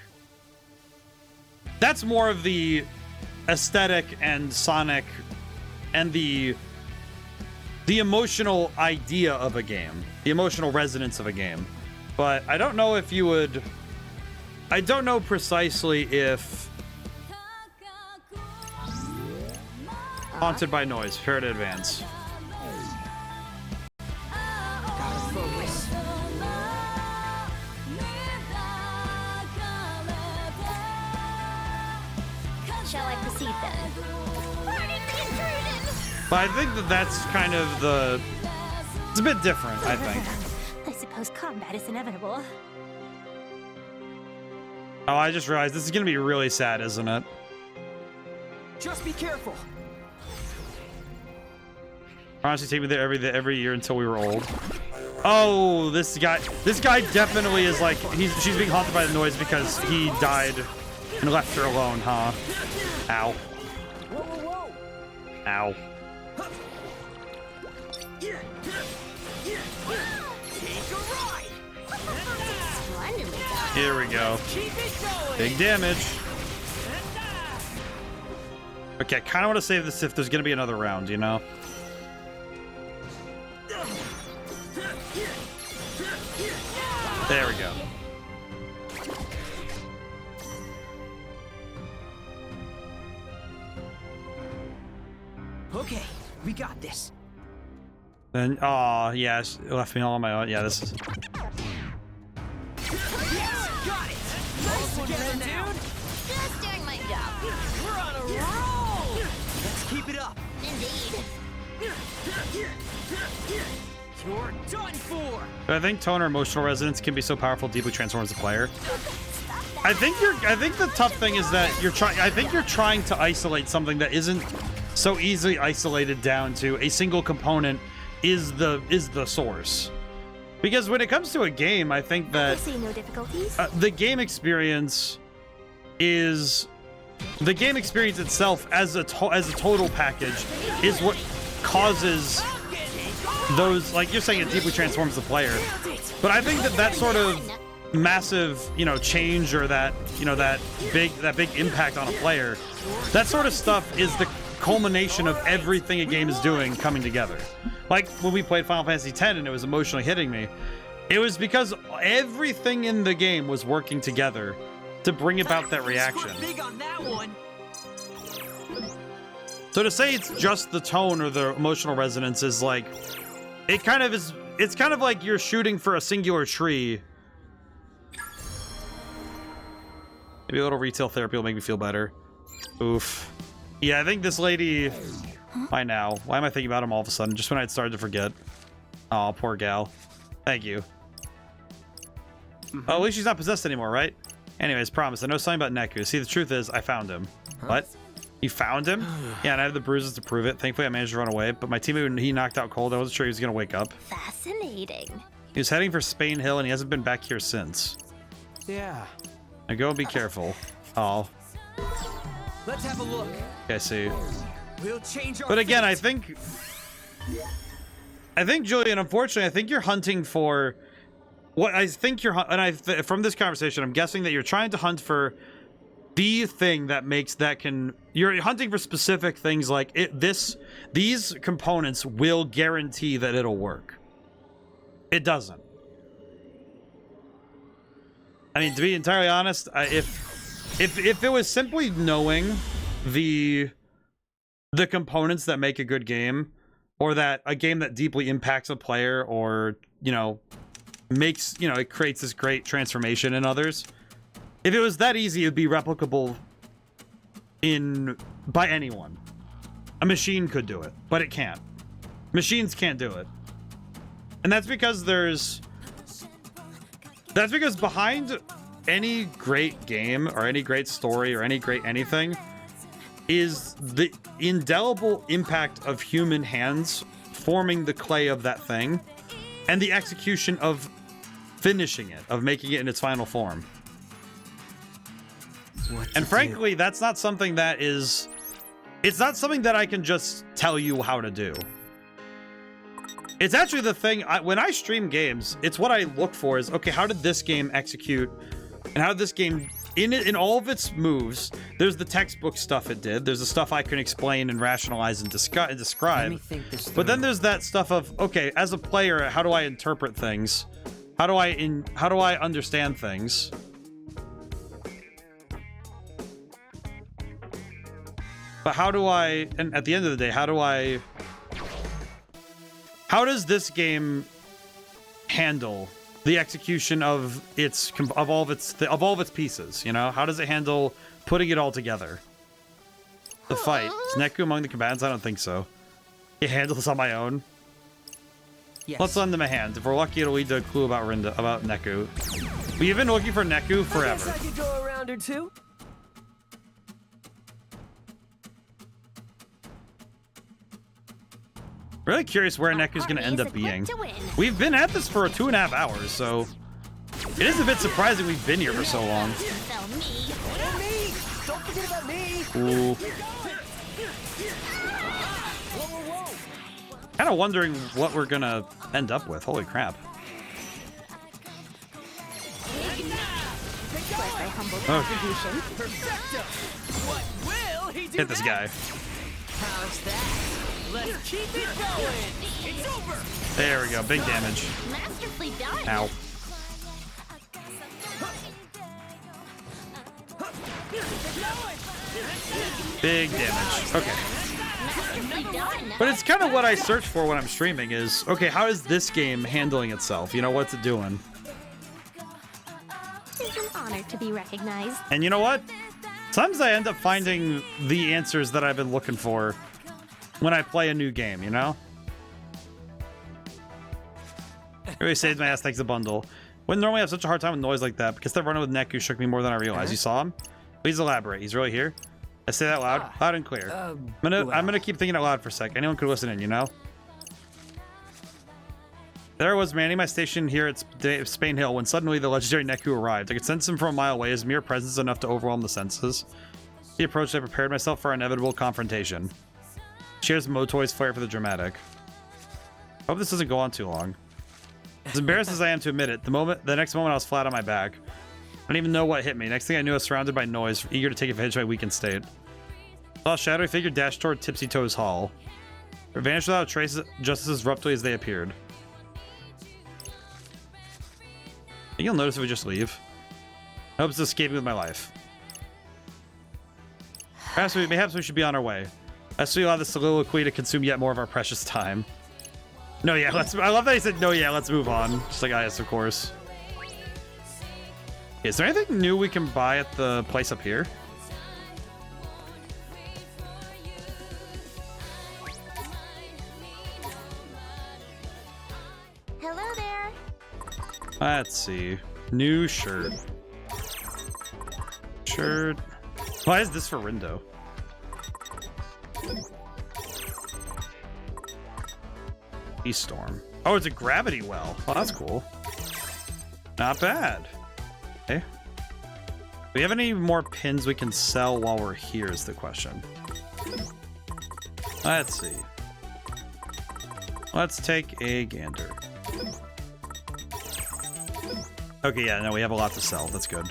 that's more of the aesthetic and sonic and the emotional idea of a game, the emotional resonance of a game. But I don't know if you would, I don't know precisely if Haunted by Noise, prepare to advance. Gotta focus. Shall I proceed then? Pardon the intrusion! But I think that that's kind of the, it's a bit different, I think. I suppose combat is inevitable. Oh, I just realized this is going to be really sad, isn't it? Just be careful. Honestly, take me there every year until we were old. Oh, this guy definitely is like, she's being haunted by the noise because he died and left her alone, huh? Ow. Whoa, whoa, whoa. Ow. Take a ride. Splendidly done. Here we go. Keep it going. Big damage. Okay, I kind of want to save this if there's going to be another round, you know? There we go. Okay, we got this. Then, oh, yes, it left me all on my own. Yeah, this is... Yes, got it. Nice together, dude. Just doing my job. We're on a roll. Let's keep it up. Indeed. You're done for. But I think tone or emotional resonance can be so powerful, deeply transforms the player. I think the tough thing is that I think you're trying to isolate something that isn't so easily isolated down to a single component is the source. Because when it comes to a game, I think I that see no difficulties. the game experience itself as a total package is what causes those, like you're saying, it deeply transforms the player. But I think that sort of massive, change, or that big impact on a player, that sort of stuff is the culmination of everything a game is doing coming together. Like when we played Final Fantasy X and it was emotionally hitting me, it was because everything in the game was working together to bring about that reaction. Big on that one. So to say it's just the tone or the emotional resonance is like, it's kind of like you're shooting for a singular tree. Maybe a little retail therapy will make me feel better. Oof. Yeah, I think this lady... Why now? Why am I thinking about him all of a sudden? Just when I'd started to forget. Oh, poor gal. Thank you. Oh, at least she's not possessed anymore, right? Anyways, promise. I know something about Neku. See, the truth is, I found him. What? You found him? Yeah, and I have the bruises to prove it. Thankfully, I managed to run away, but my teammate, he knocked out cold. I wasn't sure he was going to wake up. Fascinating. He was heading for Spain Hill, and he hasn't been back here since. Yeah. Now go and be careful. Oh. Let's have a look. Okay, I see. We'll change our But again, I fate. think, Julian, unfortunately, I think you're hunting for what I think you're, and from this conversation, I'm guessing that you're trying to hunt for the thing that makes you're hunting for specific things like these components will guarantee that it'll work. It doesn't. I mean, to be entirely honest, if it was simply knowing the components that make a good game, or that a game that deeply impacts a player, or makes, you know, it creates this great transformation in others. If it was that easy, it would be replicable by anyone. A machine could do it, but it can't. Machines can't do it. And that's because behind any great game or any great story or any great anything is the indelible impact of human hands forming the clay of that thing and the execution of finishing it, of making it in its final form. And frankly, that's not something that is... It's not something that I can just tell you how to do. It's actually the thing, when I stream games, it's what I look for is, okay, how did this game execute? And how did this game, in all of its moves, there's the textbook stuff it did. There's the stuff I can explain and rationalize and describe. Let me think this through. But then there's that stuff of, okay, as a player, how do I interpret things? How do I understand things? But how do I, and at the end of the day, how does this game handle the execution of all of its pieces, you know? How does it handle putting it all together? The fight. Is Neku among the combatants? I don't think so. It handles on my own. Yes. Let's lend them a hand. If we're lucky, it'll lead to a clue about Neku. We've been looking for Neku forever. I guess I could go a round or two. Really curious where Neku's going to end up being. We've been at this for 2.5 hours, so it is a bit surprising we've been here for so long. So me. Me! Don't forget about me! Ooh. Kind of wondering what we're going to end up with. Holy crap. My humble Oh. contribution. Perfecto! What will he do Hit this guy. How's that? Let's keep it going! It's over! There we go. Big damage. Masterfully done. Ow. Big damage. Okay. Masterfully done. But it's kind of what I search for when I'm streaming is, okay, how is this game handling itself? You know, what's it doing? It's an honor to be recognized. And you know what? Sometimes I end up finding the answers that I've been looking for when I play a new game, you know? Really saved my ass, thanks a bundle. Wouldn't normally have such a hard time with noise like that, because that running with Neku shook me more than I realized. You saw him? Please elaborate. He's really here? I say that loud? Loud and clear. I'm gonna keep thinking out loud for a sec. Anyone could listen in, you know? There I was manning my station here at Spain Hill when suddenly the legendary Neku arrived. I could sense him from a mile away, his mere presence enough to overwhelm the senses. He approached, I prepared myself for our inevitable confrontation. Cheers Motoy's flair for the dramatic. Hope this doesn't go on too long. As embarrassed as I am to admit it, the next moment I was flat on my back. I didn't even know what hit me. Next thing I knew I was surrounded by noise, eager to take advantage of my weakened state. I saw a shadowy figure dash toward Tipsy Toes Hall. It vanished without a trace, just as abruptly as they appeared. I think you'll notice if we just leave. I hope it's escaping with my life. Perhaps we should be on our way. Let's allow the soliloquy to consume yet more of our precious time. No, yeah, I love that he said, no, yeah, let's move on. Just like, yes, of course. Is there anything new we can buy at the place up here? Hello there. Let's see. New shirt. Shirt. Why is this for Rindo? East Storm. Oh, it's a gravity well. Oh, that's cool. Not bad. Okay. Do we have any more pins we can sell while we're here is the question. Let's see. Let's take a gander. Okay, yeah, no, we have a lot to sell. That's good.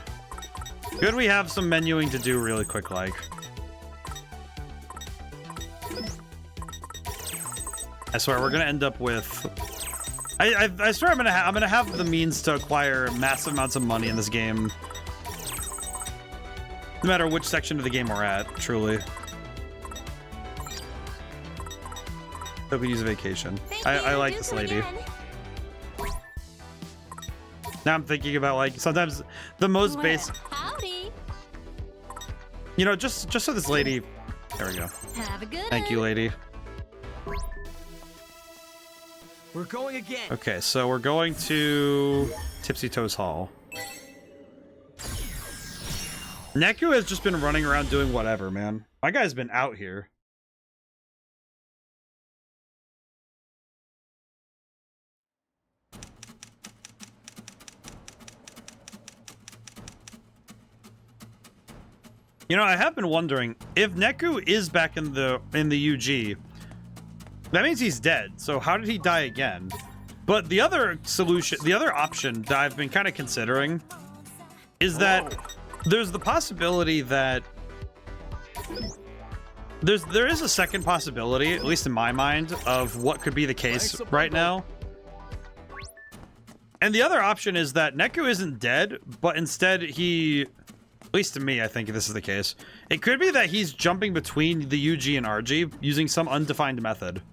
Good we have some menuing to do really quick, like. I swear we're gonna end up with. I swear I'm gonna have the means to acquire massive amounts of money in this game, no matter which section of the game we're at. Truly. Hope we use a vacation. I like this lady. Now I'm thinking about like sometimes the most basic. Howdy. You know, just so this lady. There we go. Have a good. Thank you, lady. We're going again. Okay, so we're going to Tipsy Toes Hall. Neku has just been running around doing whatever, man. My guy's been out here. You know, I have been wondering if Neku is back in the UG. That means he's dead. So how did he die again? But the other solution, the other option that I've been kind of considering is that there's the possibility that there is a second possibility, at least in my mind, of what could be the case right now. And the other option is that Neku isn't dead, but instead he, at least to me, I think this is the case. It could be that he's jumping between the UG and RG using some undefined method.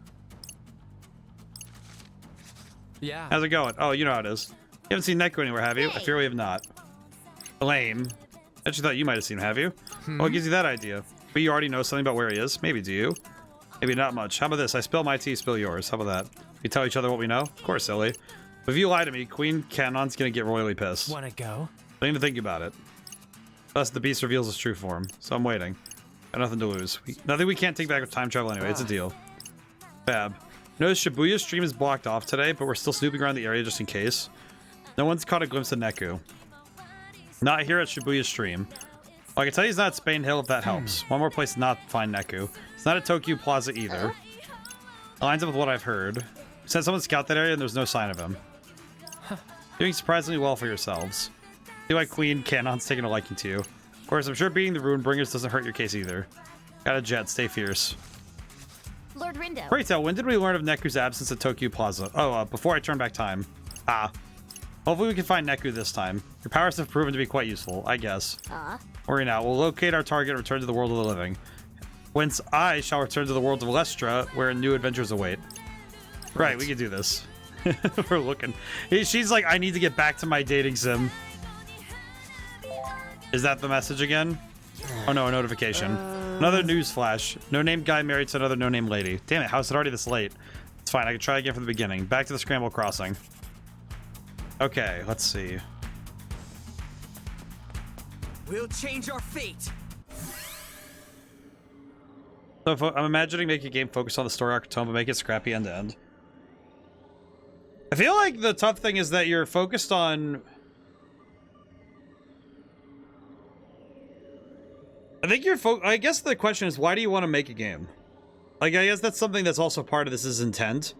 Yeah. How's it going? Oh, you know how it is. You haven't seen Neku anywhere, have you? I fear we have not. Lame. I actually thought you might have seen him, have you? What gives you that idea? But you already know something about where he is? Maybe, do you? Maybe not much. How about this? I spill my tea, spill yours. How about that? We tell each other what we know? Of course, silly. But if you lie to me, Queen Canon's gonna get royally pissed. Wanna go? I need to think about it. Thus, the beast reveals its true form. So I'm waiting. Got nothing to lose. Nothing we can't take back with time travel anyway. It's a deal. Fab. Notice Shibuya's stream is blocked off today, but we're still snooping around the area just in case. No one's caught a glimpse of Neku. Not here at Shibuya's stream. Well, I can tell you he's not at Spain Hill if that helps. One more place to not find Neku. He's not at Tokyo Plaza either. Lines up with what I've heard. Said someone scout that area and there's no sign of him. Doing surprisingly well for yourselves. See why Queen Canon's taking a liking to you. Of course, I'm sure beating the Rune Bringers doesn't hurt your case either. Got a jet, stay fierce. Lord Rindo. Pray tell, when did we learn of Neku's absence at Tokyo Plaza? Oh, before I turn back time. Ah. Hopefully we can find Neku this time. Your powers have proven to be quite useful, I guess. Worry not. We'll locate our target and return to the world of the living. Whence I shall return to the world of Lestra, where new adventures await. Right, we can do this. We're looking. She's like, I need to get back to my dating sim. Is that the message again? Oh no, a notification. Another news flash. No-name guy married to another no-name lady. Damn it, how is it already this late? It's fine, I can try again from the beginning. Back to the Scramble Crossing. Okay, let's see. We'll change our fate. So I'm imagining making a game focused on the story arc tone, but make it scrappy end to end. I feel like the tough thing is that you're focused on... I think you're I guess the question is, why do you want to make a game? Like, I guess that's something that's also part of this intent.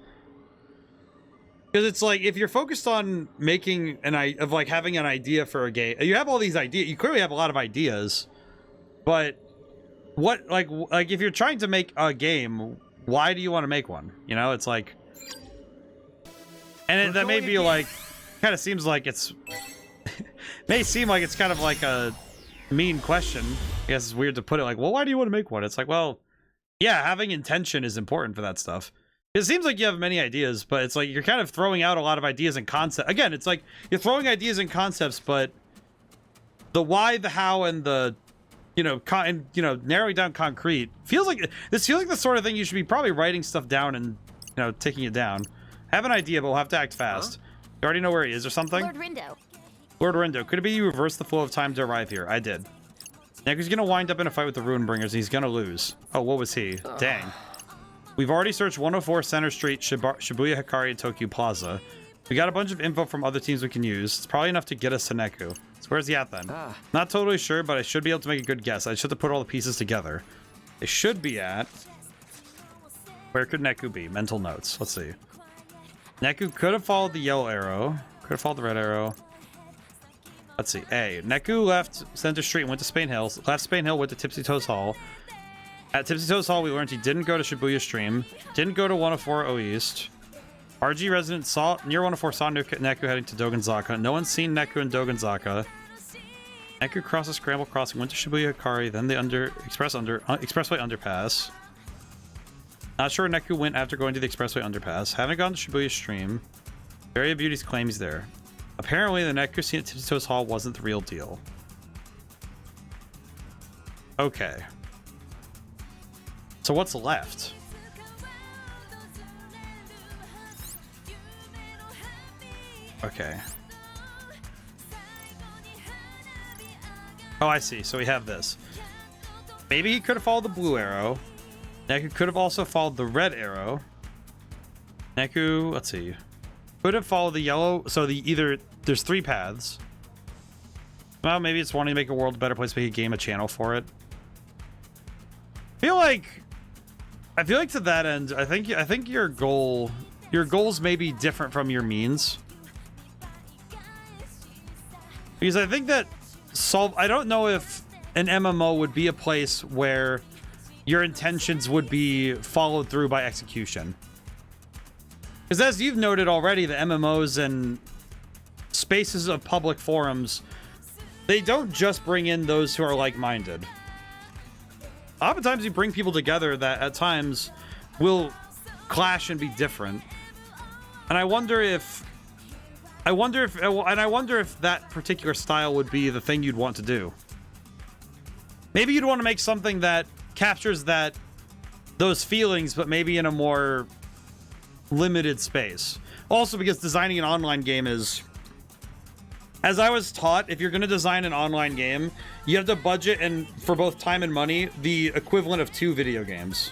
Because it's like, if you're focused on making having an idea for a game, you have all these ideas, you clearly have a lot of ideas, but what, like if you're trying to make a game, why do you want to make one? You know, it's like, and that may be like, kind of seems like it's, may seem like it's kind of like a mean question. I guess it's weird to put it like, well, why do you want to make one? It's like, well, yeah, having intention is important for that stuff. It seems like you have many ideas, but it's like you're kind of throwing out a lot of ideas and concepts. Again, it's like you're throwing ideas and concepts, but the why, the how, and the, narrowing down concrete feels like the sort of thing you should be probably writing stuff down and, taking it down. I have an idea, but we'll have to act fast. You already know where he is or something? Lord Rindo. Lord Rindo, could it be you reversed the flow of time to arrive here? I did. Neku's gonna wind up in a fight with the Rune Bringers, and he's gonna lose. Oh, what was he? Dang. We've already searched 104 Center Street, Shibuya, Hikari, and Tokyo Plaza. We got a bunch of info from other teams we can use. It's probably enough to get us to Neku. So where's he at then? Not totally sure, but I should be able to make a good guess. I just have to put all the pieces together. They should be at... Where could Neku be? Mental notes. Let's see. Neku could have followed the yellow arrow. Could have followed the red arrow. Let's see. A. Neku left Center Street and went to Spain Hill. Left Spain Hill, went to Tipsy Toes Hall. At Tipsy Toes Hall, we learned he didn't go to Shibuya Stream. Didn't go to 104 O East. RG resident saw near 104 saw Neku heading to Dogonzaka. No one's seen Neku in Dogonzaka. Neku crossed the Scramble Crossing, went to Shibuya Hikari, then the expressway underpass. Not sure where Neku went after going to the expressway underpass. Haven't gone to Shibuya Stream. Area Beauty's claim he's there. Apparently, the Neku scene at Tiptoes Hall wasn't the real deal. Okay. So what's left? Okay. Oh, I see. So we have this. Maybe he could have followed the blue arrow. Neku could have also followed the red arrow. Neku, let's see. Could have followed the yellow. So there's 3 paths. Well, maybe it's wanting to make a world a better place, make a game, a channel for it. I feel like to that end, I think your goals may be different from your means. Because I think that I don't know if an MMO would be a place where your intentions would be followed through by execution. Because as you've noted already, the MMOs and spaces of public forums, they don't just bring in those who are like-minded. Oftentimes you bring people together that at times will clash and be different. And I wonder if that particular style would be the thing you'd want to do. Maybe you'd want to make something that captures those feelings, but maybe in a more limited space. Also, because designing an online game is, as I was taught, if you're going to design an online game, you have to budget, and for both time and money, the equivalent of 2 video games.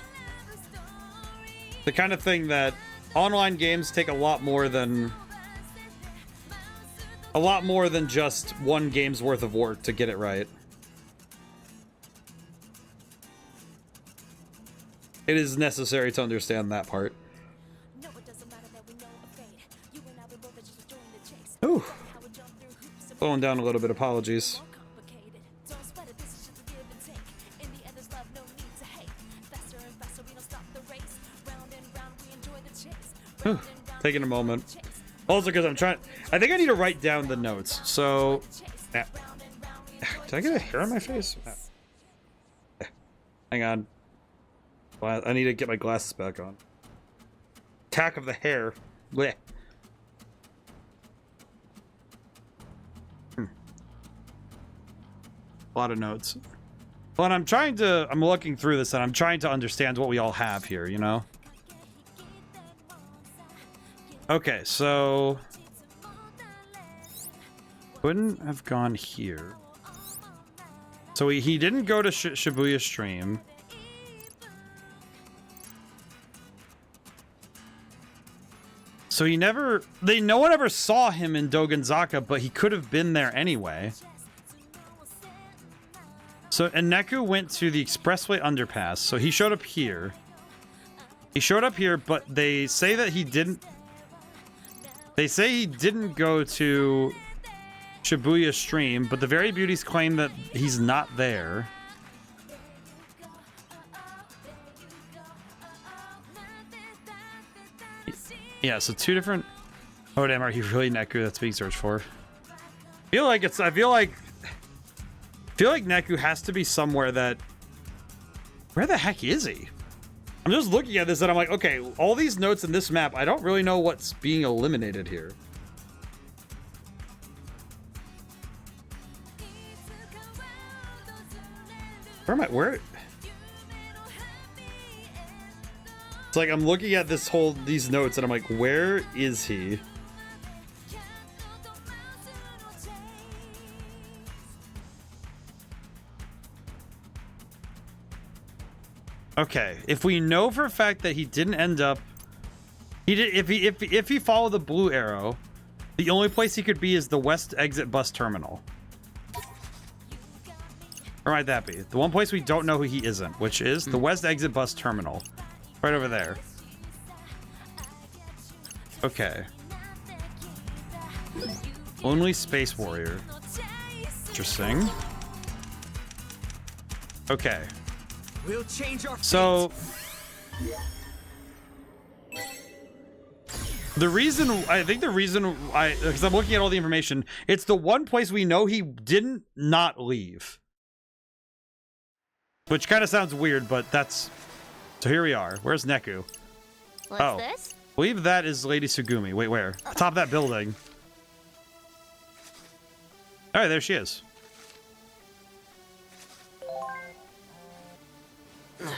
The kind of thing that online games take a lot more than just one game's worth of work to get it right. It is necessary to understand that part. Ooh. Slowing down a little bit, apologies. Ooh. Taking a moment. Also, because I think I need to write down the notes. So, did I get a hair on my face? Hang on. I need to get my glasses back on. Attack of the hair. Blech. A lot of notes. Well, and I'm looking through this and I'm trying to understand what we all have here, you know? Okay, so wouldn't have gone here. So he didn't go to Shibuya Stream. So no one ever saw him in Dogenzaka, but he could have been there anyway. So, and Neku went to the expressway underpass. So he showed up here. He showed up here, but they say that he didn't. They say he didn't go to Shibuya Stream, but the Very Beauties claim that he's not there. Yeah, so 2 different. Oh damn, are you really Neku? That's being searched for. I feel like Neku has to be somewhere that. Where the heck is he? I'm just looking at this and I'm like, okay, all these notes in this map, I don't really know what's being eliminated here. Where am I? Where? It's like I'm looking at these notes and I'm like, where is he? Okay, if we know for a fact that he didn't end up, if he followed the blue arrow, the only place he could be is the west exit bus terminal. Or might that be the one place we don't know who he isn't, which is the west exit bus terminal, right over there. Okay. Only Space Warrior. Interesting. Okay. We'll change our So because I'm looking at all the information, it's the one place we know he didn't not leave. Which kind of sounds weird, but that's... So here we are. Where's Neku? What's this? I believe that is Lady Sugumi. Wait, where? Top of that building. All right, there she is.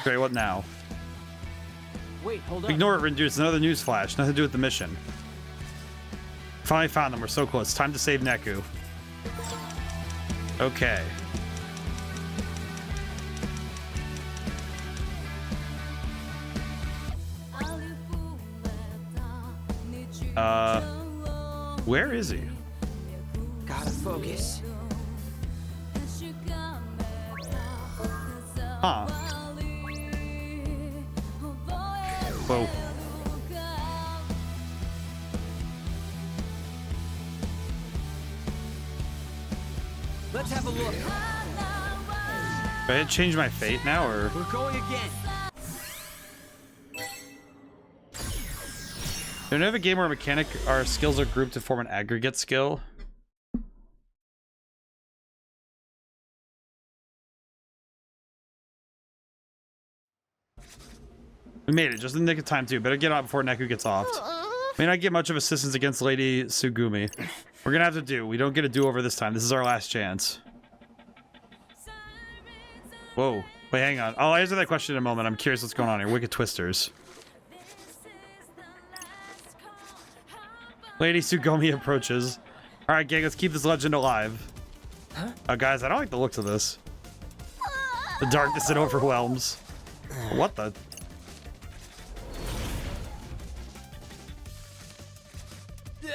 Okay, what now? Wait, hold up. Ignore it, Rindu. It's another news flash. Nothing to do with the mission. Finally found them. We're so close. Time to save Neku. Okay. Where is he? Gotta focus. Huh. Whoa. Let's have a look. Do I change my fate now, or? We're going again. Do we have a game where mechanic our skills are grouped to form an aggregate skill? We made it, just in the nick of time too. Better get out before Neku gets off. May not get much of assistance against Lady Sugumi. We're gonna have to do. We don't get a do-over this time. This is our last chance. Whoa. Wait, hang on. I'll answer that question in a moment. I'm curious what's going on here. Wicked Twisters. Lady Sugumi approaches. Alright, gang, let's keep this legend alive. Guys, I don't like the looks of this. The darkness it overwhelms. What the?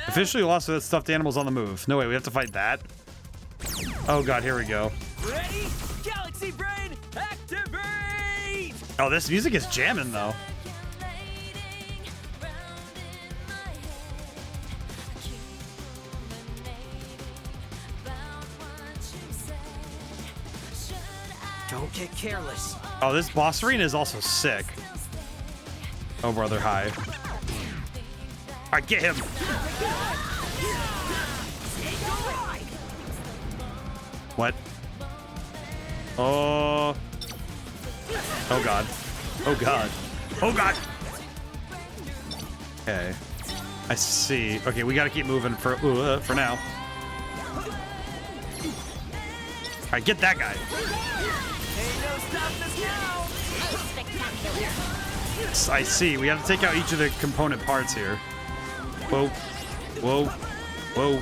Officially lost with stuffed animals on the move. No way, we have to fight that? Oh god, here we go. Ready? Galaxy Brain, activate! Oh, this music is jamming though. Don't get careless. Oh, this boss arena is also sick. Oh, brother, hi. Alright, get him! What? Oh. Oh, God. Oh, God. Oh, God! Okay. I see. Okay, we gotta keep moving for now. Alright, get that guy. I see. We have to take out each of the component parts here. Whoa. Whoa. Whoa.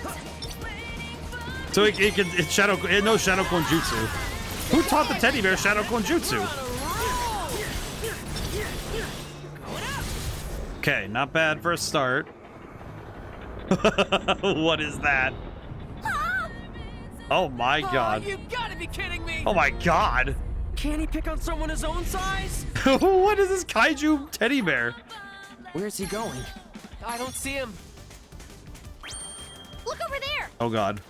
So it's Shadow... It knows Shadow Clone Jutsu. Who taught the teddy bear Shadow Clone Jutsu? Okay, not bad for a start. What is that? Oh my god. You gotta be kidding me! Oh my god. Can he pick on someone his own size? What is this kaiju teddy bear? Where's he going? I don't see him. Look over there. Oh god.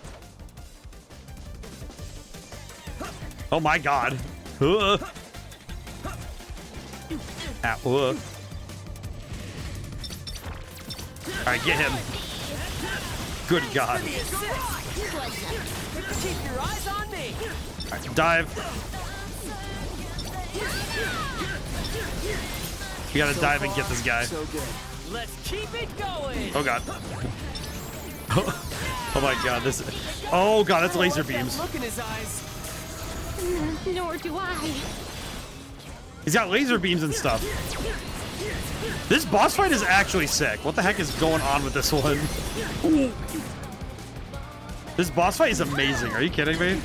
Oh my god. Alright, get him. Good god. Keep your eyes on me. Alright, dive. We gotta dive and get this guy. So good. Let's keep it going. Oh god. Oh my god, this. Oh god, that's laser beams. Look in his eyes. Nor do I. He's got laser beams and stuff. This boss fight is actually sick. What the heck is going on with this one? Ooh. This boss fight is amazing. Are you kidding me?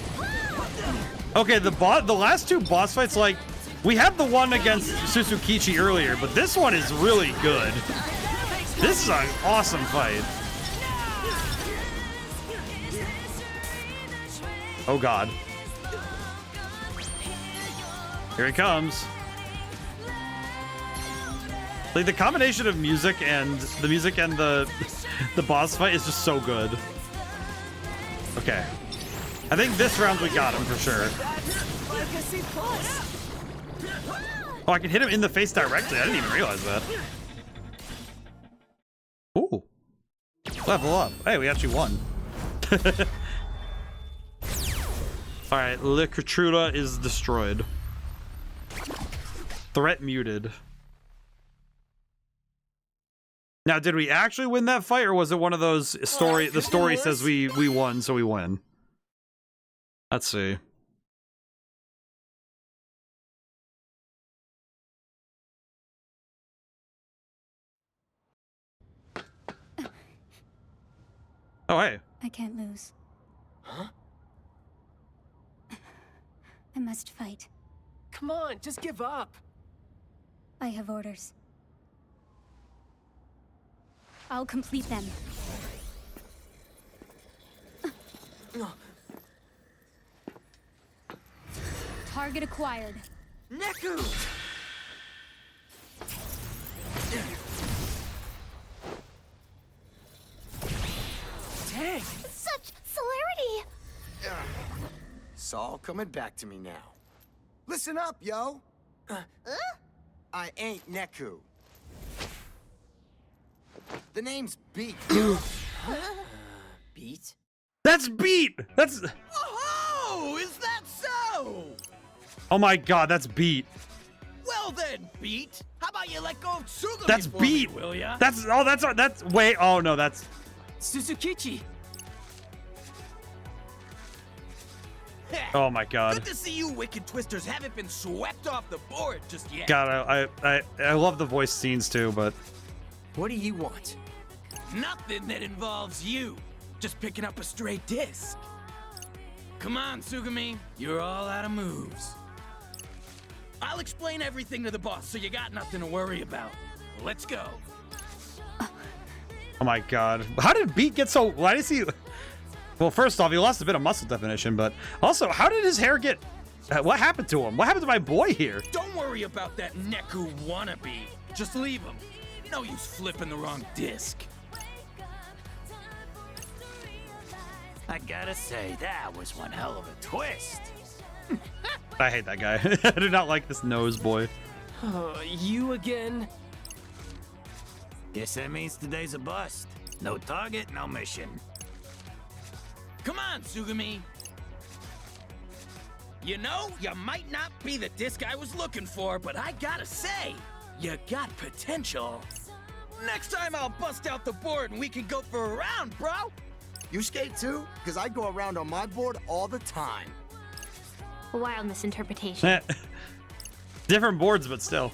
Okay, the last two boss fights, like, we had the one against Susukichi earlier, but this one is really good. This is an awesome fight. Oh god. Here he comes. Like, the combination of music and the boss fight is just so good. Okay. I think this round we got him for sure. Oh, I can hit him in the face directly. I didn't even realize that. Ooh. Level up. Hey, we actually won. Alright, Licatruda is destroyed. Threat muted. Now, did we actually win that fight, or was it one of those the story says we won, so we win? Let's see. Oh, hey. I can't lose. Huh? I must fight. Come on, just give up. I have orders. I'll complete them. Target acquired. Neku! Dang. Such celerity! It's all coming back to me now. Listen up, yo! I ain't Neku. The name's Beat. Beat? That's Beat! That's... Oh, is that so? Oh my god, that's Beat. Well then, Beat. How about you let go of Tsugumi That's for Beat! me, will ya? That's... Oh, that's... Wait, oh no, that's... Suzukichi. Oh my god. Good to see you wicked twisters haven't been swept off the board just yet. God, I love the voice scenes too, but... What do you want? Nothing that involves you. Just picking up a stray disc. Come on, Tsugumi. You're all out of moves. I'll explain everything to the boss, so you got nothing to worry about. Let's go. Oh my god. How did Beat get so... Why does he... Well, first off, he lost a bit of muscle definition, but also, how did his hair get... What happened to him? What happened to my boy here? Don't worry about that Neku wannabe. Just leave him. No use flipping the wrong disc. I gotta say, that was one hell of a twist. I hate that guy. I do not like this nose boy. You again? Guess that means today's a bust. No target, no mission. Come on, Tsugumi. You know, you might not be the disc I was looking for, but I gotta say, you got potential. Next time I'll bust out the board and we can go for a round, bro. You skate too? Because I go around on my board all the time. Wild misinterpretation. Different boards, but still.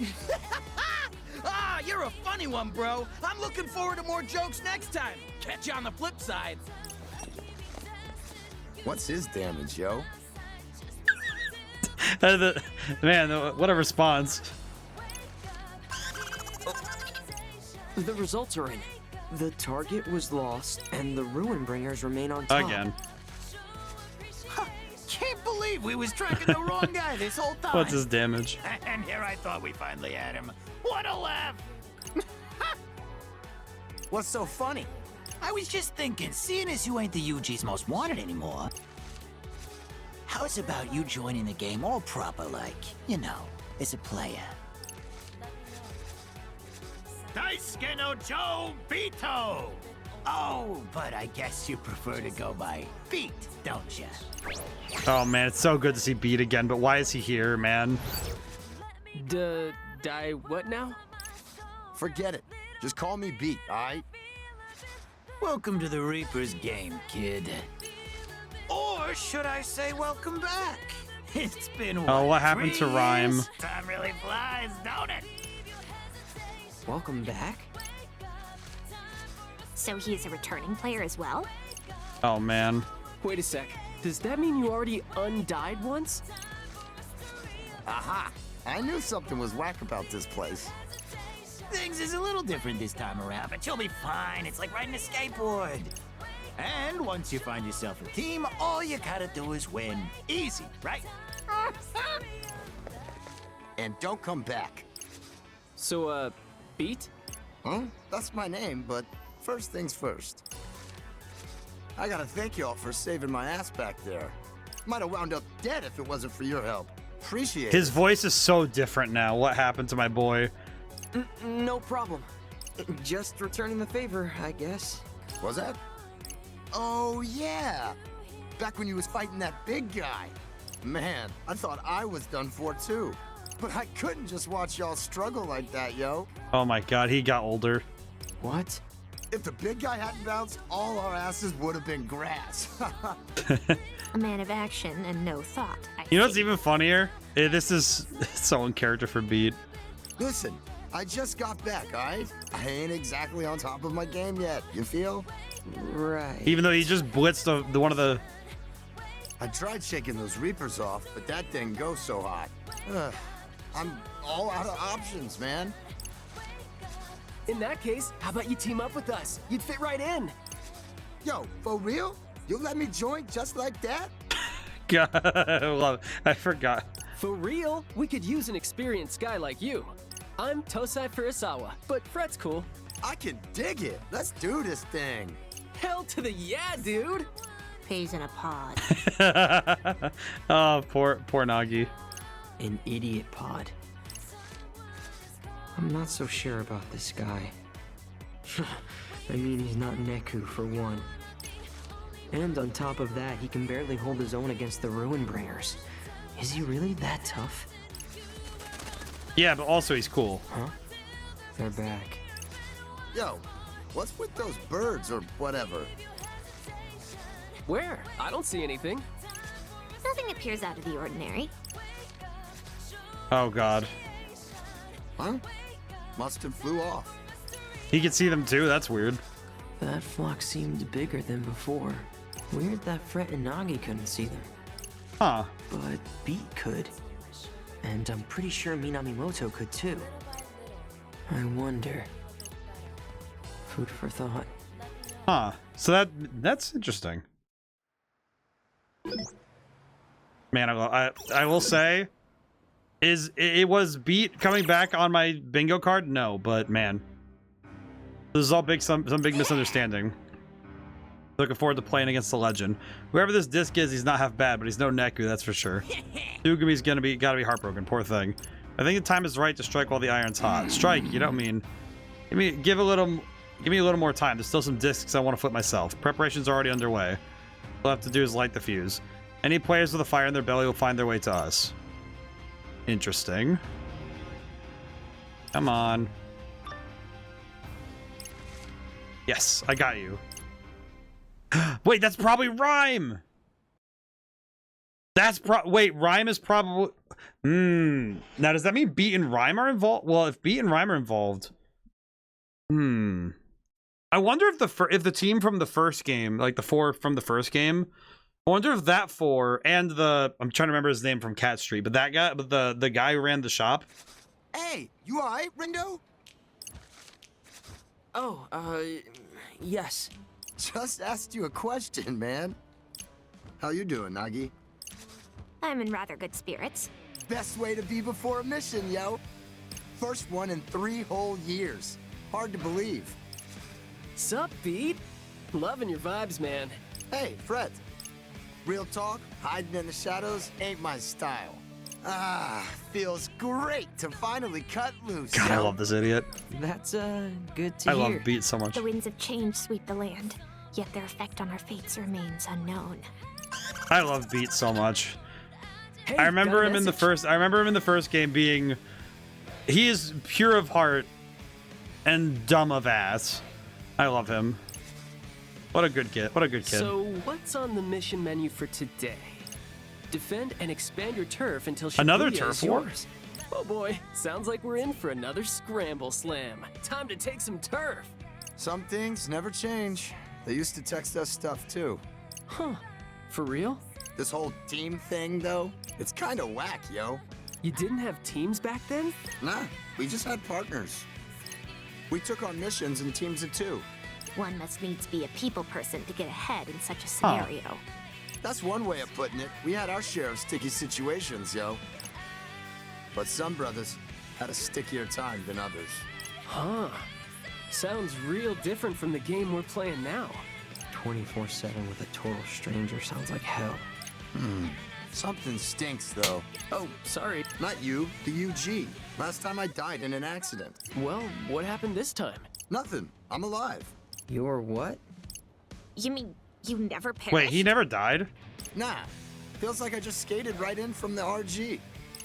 Ah, you're a funny one, bro. I'm looking forward to more jokes next time. Catch you on the flip side. What's his damage, yo? Man, what a response. The results are in. The target was lost, and the Ruin Bringers remain on top. Again. Can't believe we was tracking the wrong guy this whole time. What's his damage? And here I thought we finally had him. What a laugh! What's so funny? I was just thinking, seeing as you ain't the UG's most wanted anymore, how's about you joining the game all proper like, you know, as a player? Daisuke no Joe Beato! Oh, but I guess you prefer to go by Beat, don't you? Oh man, it's so good to see Beat again, but why is he here, man? Die what now? Forget it. Just call me Beat, alright? Welcome to the Reaper's game, kid. Or should I say welcome back? It's been What happened to 3 Rhyme? years? Time really flies, don't it? Welcome back. So he's a returning player as well? Oh man. Wait a sec. Does that mean you already undied once? Aha! I knew something was whack about this place. Things is a little different this time around, but you'll be fine. It's like riding a skateboard. And once you find yourself a team, all you gotta do is win. Easy, right? And don't come back. So, Beat? Huh? That's my name, but first things first. I gotta thank y'all for saving my ass back there. Might have wound up dead if it wasn't for your help. Appreciate His it. voice is so different now. What happened to my boy? No problem. Just returning the favor, I guess. Was that? Oh, yeah. Back when you was fighting that big guy. Man, I thought I was done for too. But I couldn't just watch y'all struggle like that, yo. Oh my god, he got older. What? If the big guy hadn't bounced, all our asses would have been grass. A man of action and no thought. You know what's even funnier? This is so in character for Beat. Listen, I just got back, alright? I ain't exactly on top of my game yet, you feel? Right. Even though he just blitzed the one of the... I tried shaking those Reapers off, but that didn't go so hot. Ugh, I'm all out of options, man. In that case, how about you team up with us? You'd fit right in. Yo, for real? You let me join just like that? God, I love it. I forgot. For real, we could use an experienced guy like you. I'm Tosai Furusawa, but Fred's cool. I can dig it. Let's do this thing. Hell to the yeah, dude! Peas in a pod. Oh, poor Nagi. An idiot pod. I'm not so sure about this guy. I mean, he's not Neku for one. And on top of that, he can barely hold his own against the Ruin Bringers. Is he really that tough? Yeah, but also he's cool. Huh? They're back. Yo, what's with those birds or whatever? Where? I don't see anything. Nothing appears out of the ordinary. Oh, God. Huh? Must have flew off. He could see them too? That's weird. That flock seemed bigger than before. Weird that Fret and Nagi couldn't see them. Huh. But Beat could. And I'm pretty sure Minamimoto could too. I wonder. Food for thought. Huh. So that's interesting. Man, I will say, it was Beat coming back on my bingo card? No, but man, this is all some big misunderstanding. Looking forward to playing against the legend. Whoever this disc is, he's not half bad, but he's no Neku, that's for sure. Tsugumi's gotta be heartbroken, poor thing. I think the time is right to strike while the iron's hot. Strike, you don't mean. Give me a little more time. There's still some discs I want to flip myself. Preparations are already underway. All I have to do is light the fuse. Any players with a fire in their belly will find their way to us. Interesting. Come on. Yes, I got you. Wait, that's probably Rhyme. Wait, Rhyme is probably... Now, does that mean Beat and Rhyme are involved? Well, if Beat and Rhyme are involved... I wonder if the team from the first game, like the 4 from the first game, I wonder if that 4 and I'm trying to remember his name from Cat Street, but that guy, the guy who ran the shop. Hey, you alright, Rindo? Oh, yes. Just asked you a question, man. How you doing, Nagi? I'm in rather good spirits. Best way to be before a mission, yo. First one in 3 whole years. Hard to believe. Sup, Pete? Loving your vibes, man. Hey, Fred. Real talk, hiding in the shadows ain't my style. Ah, feels great to finally cut loose. God, I yo. love this idiot. That's, good to I hear. love Beat so much. The winds of change sweep the land, yet their effect on our fates remains unknown. I love Beat so much. Hey, I remember got a him in the message. first. I remember him in the first game being. He is pure of heart and dumb of ass. I love him. What a good kid. What a good kid. So, what's on the mission menu for today? Defend and expand your turf until Another Shibuya turf is war? yours. Oh boy, sounds like we're in for another scramble slam. Time to take some turf. Some things never change. They used to text us stuff too. Huh? For real? This whole team thing, though, it's kinda whack, yo. You didn't have teams back then? Nah, we just had partners. We took on missions in teams of 2. One must needs be a people person to get ahead in such a scenario. That's one way of putting it. We had our share of sticky situations, yo. But some brothers had a stickier time than others. Huh. Sounds real different from the game we're playing now. 24/7 with a total stranger sounds like hell. Something stinks, though. Oh, sorry. Not you, the UG. Last time I died in an accident. Well, what happened this time? Nothing. I'm alive. You're what? You mean you never perished? Wait, he never died? Nah. Feels like I just skated right in from the RG.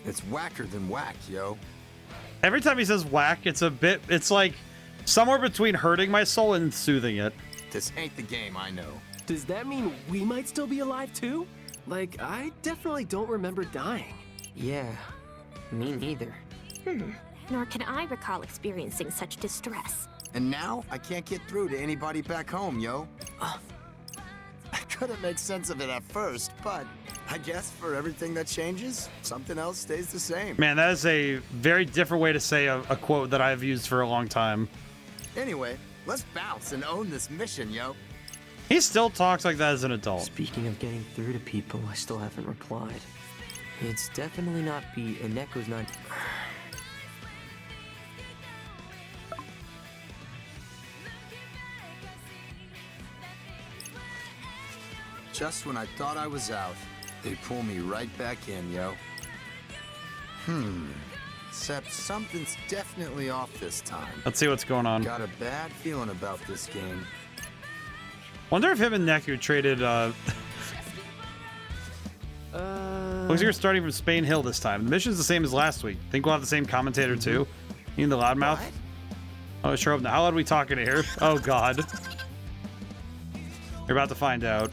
It's whacker than whack, yo. Every time he says whack, it's a bit. It's like Somewhere between hurting my soul and soothing it. This ain't the game, I know. Does that mean we might still be alive too? Like, I definitely don't remember dying. Yeah, me neither. Nor can I recall experiencing such distress. And now, I can't get through to anybody back home, yo. I couldn't make sense of it at first, but I guess for everything that changes, something else stays the same. Man, that is a very different way to say a quote that I've used for a long time. Anyway, let's bounce and own this mission, yo. He still talks like that as an adult. Speaking of getting through to people, I still haven't replied. It's definitely not Pete, and Neku's not... Just when I thought I was out, they pull me right back in, yo. Except something's definitely off this time. Let's see what's going on. Got a bad feeling about this game. Wonder if him and Neku traded, Looks like you're starting from Spain Hill this time. The mission's the same as last week. Think we'll have the same commentator too? You and the loudmouth? What? Oh, sure hope not. How loud are we talking here? Oh, God. You're about to find out.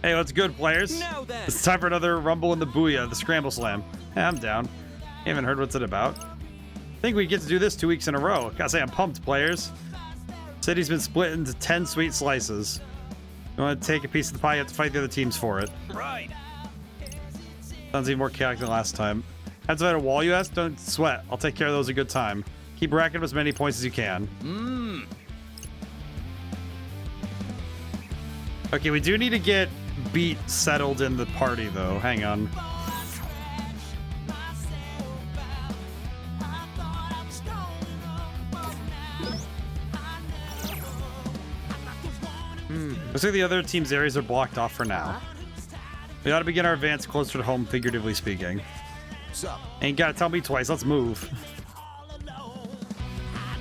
Hey, what's good, players? Now then. It's time for another Rumble in the Booyah, the Scramble Slam. Yeah, I'm down. You haven't heard what's it about? Think we get to do this 2 weeks in a row. Gotta say, I'm pumped, players. City's been split into 10 sweet slices. You want to take a piece of the pie, you have to fight the other teams for it. Right. Sounds even more chaotic than last time. That's about a wall you asked? Don't sweat. I'll take care of those a good time. Keep racking up as many points as you can. Okay, we do need to get Beat settled in the party, though. Hang on. Looks like the other team's areas are blocked off for now. We ought to begin our advance closer to home, figuratively speaking. Sup? Ain't gotta tell me twice. Let's move.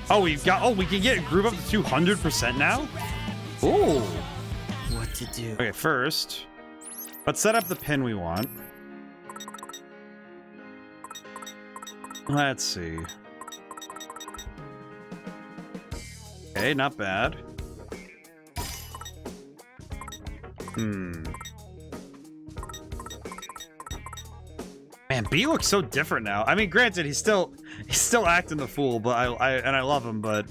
Oh, we can get group up to 200% now? Ooh. What to do? Okay, first, let's set up the pin we want. Let's see. Okay, not bad. Man, B looks so different now. I mean, granted, he's still acting the fool, but I love him, but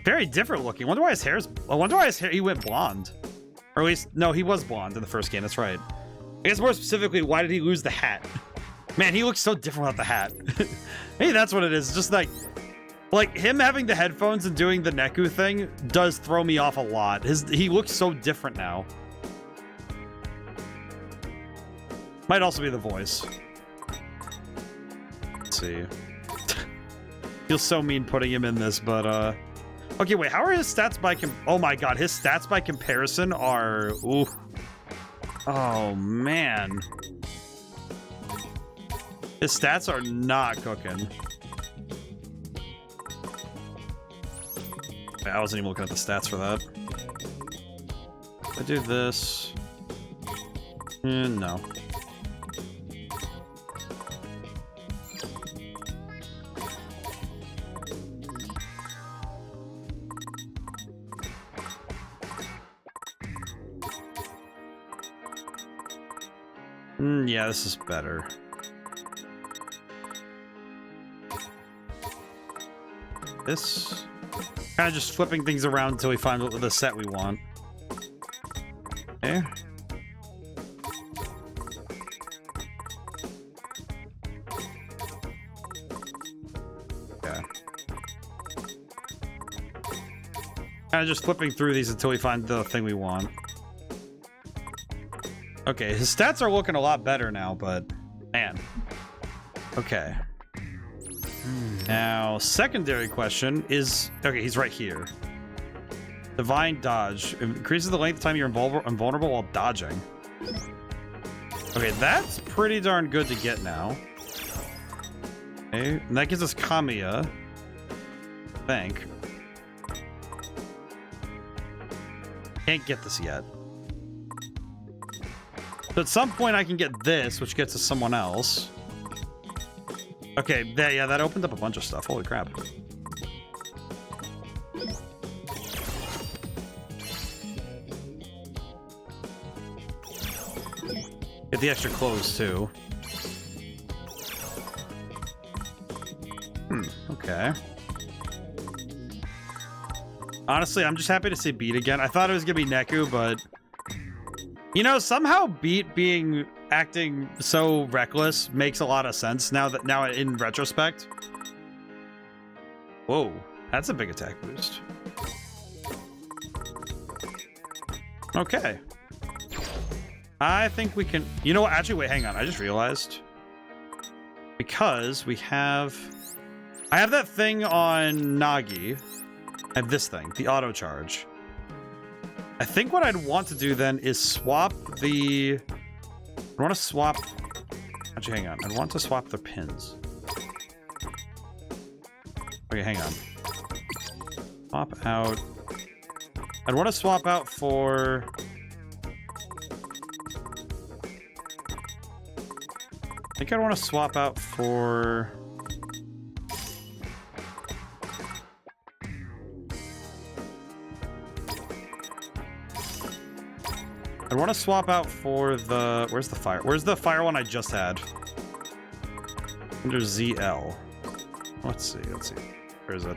very different looking. I wonder why his hair he went blonde. Or at least no, he was blonde in the first game, that's right. I guess more specifically, why did he lose the hat? Man, he looks so different without the hat. Maybe that's what it is. Just like him having the headphones and doing the Neku thing does throw me off a lot. He looks so different now. Might also be the voice. Let's see. Feels so mean putting him in this, but okay, wait, how are his stats by oh my god, his stats by comparison are ooh. Oh man. His stats are not cooking. Wait, I wasn't even looking at the stats for that. If I do this. No. Yeah, this is better. This kind of just flipping things around until we find the set we want. Okay. Okay. Kind of just flipping through these until we find the thing we want. Okay, his stats are looking a lot better now, but man. Okay. Now, secondary question is... Okay, he's right here. Divine Dodge. Increases the length of time you're invulnerable while dodging. Okay, that's pretty darn good to get now. Okay, and that gives us Kamiya. I think. Can't get this yet. So at some point I can get this, which gets us someone else. Okay, yeah, that opened up a bunch of stuff. Holy crap. Get the extra clothes too. Okay. Honestly, I'm just happy to see Beat again. I thought it was gonna be Neku, but you know, somehow Beat acting so reckless makes a lot of sense now in retrospect. Whoa, that's a big attack boost. Okay. I think we can... You know what? Actually, wait, hang on. I just realized. Because we have... I have that thing on Nagi. I have this thing, the auto charge. I think what I'd want to do then is swap the... I want to swap... Actually, hang on. I want to swap the pins. Okay, hang on. Swap out... I'd want to swap out for... I think I want to swap out for... I want to swap out for the... Where's the fire? Where's the fire one I just had? Under ZL. Let's see. Where is it?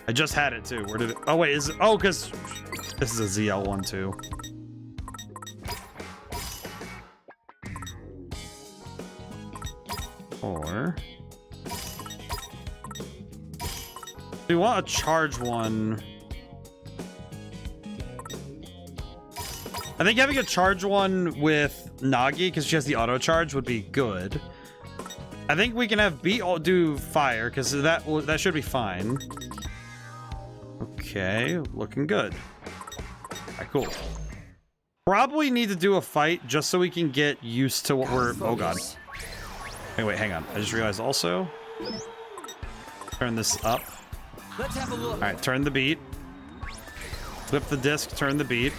I just had it too. Where did it... Oh, wait. Is it... Oh, because this is a ZL one too. Or... we want a charge one. I think having a charge one with Nagi, because she has the auto charge, would be good. I think we can have Beat do fire, because that should be fine. Okay, looking good. Alright, cool. Probably need to do a fight just so we can get used to what we're... Oh god. Hey, wait, hang on. I just realized also... Turn this up. Let's have a look. Alright, turn the beat. Flip the disc, turn the beat.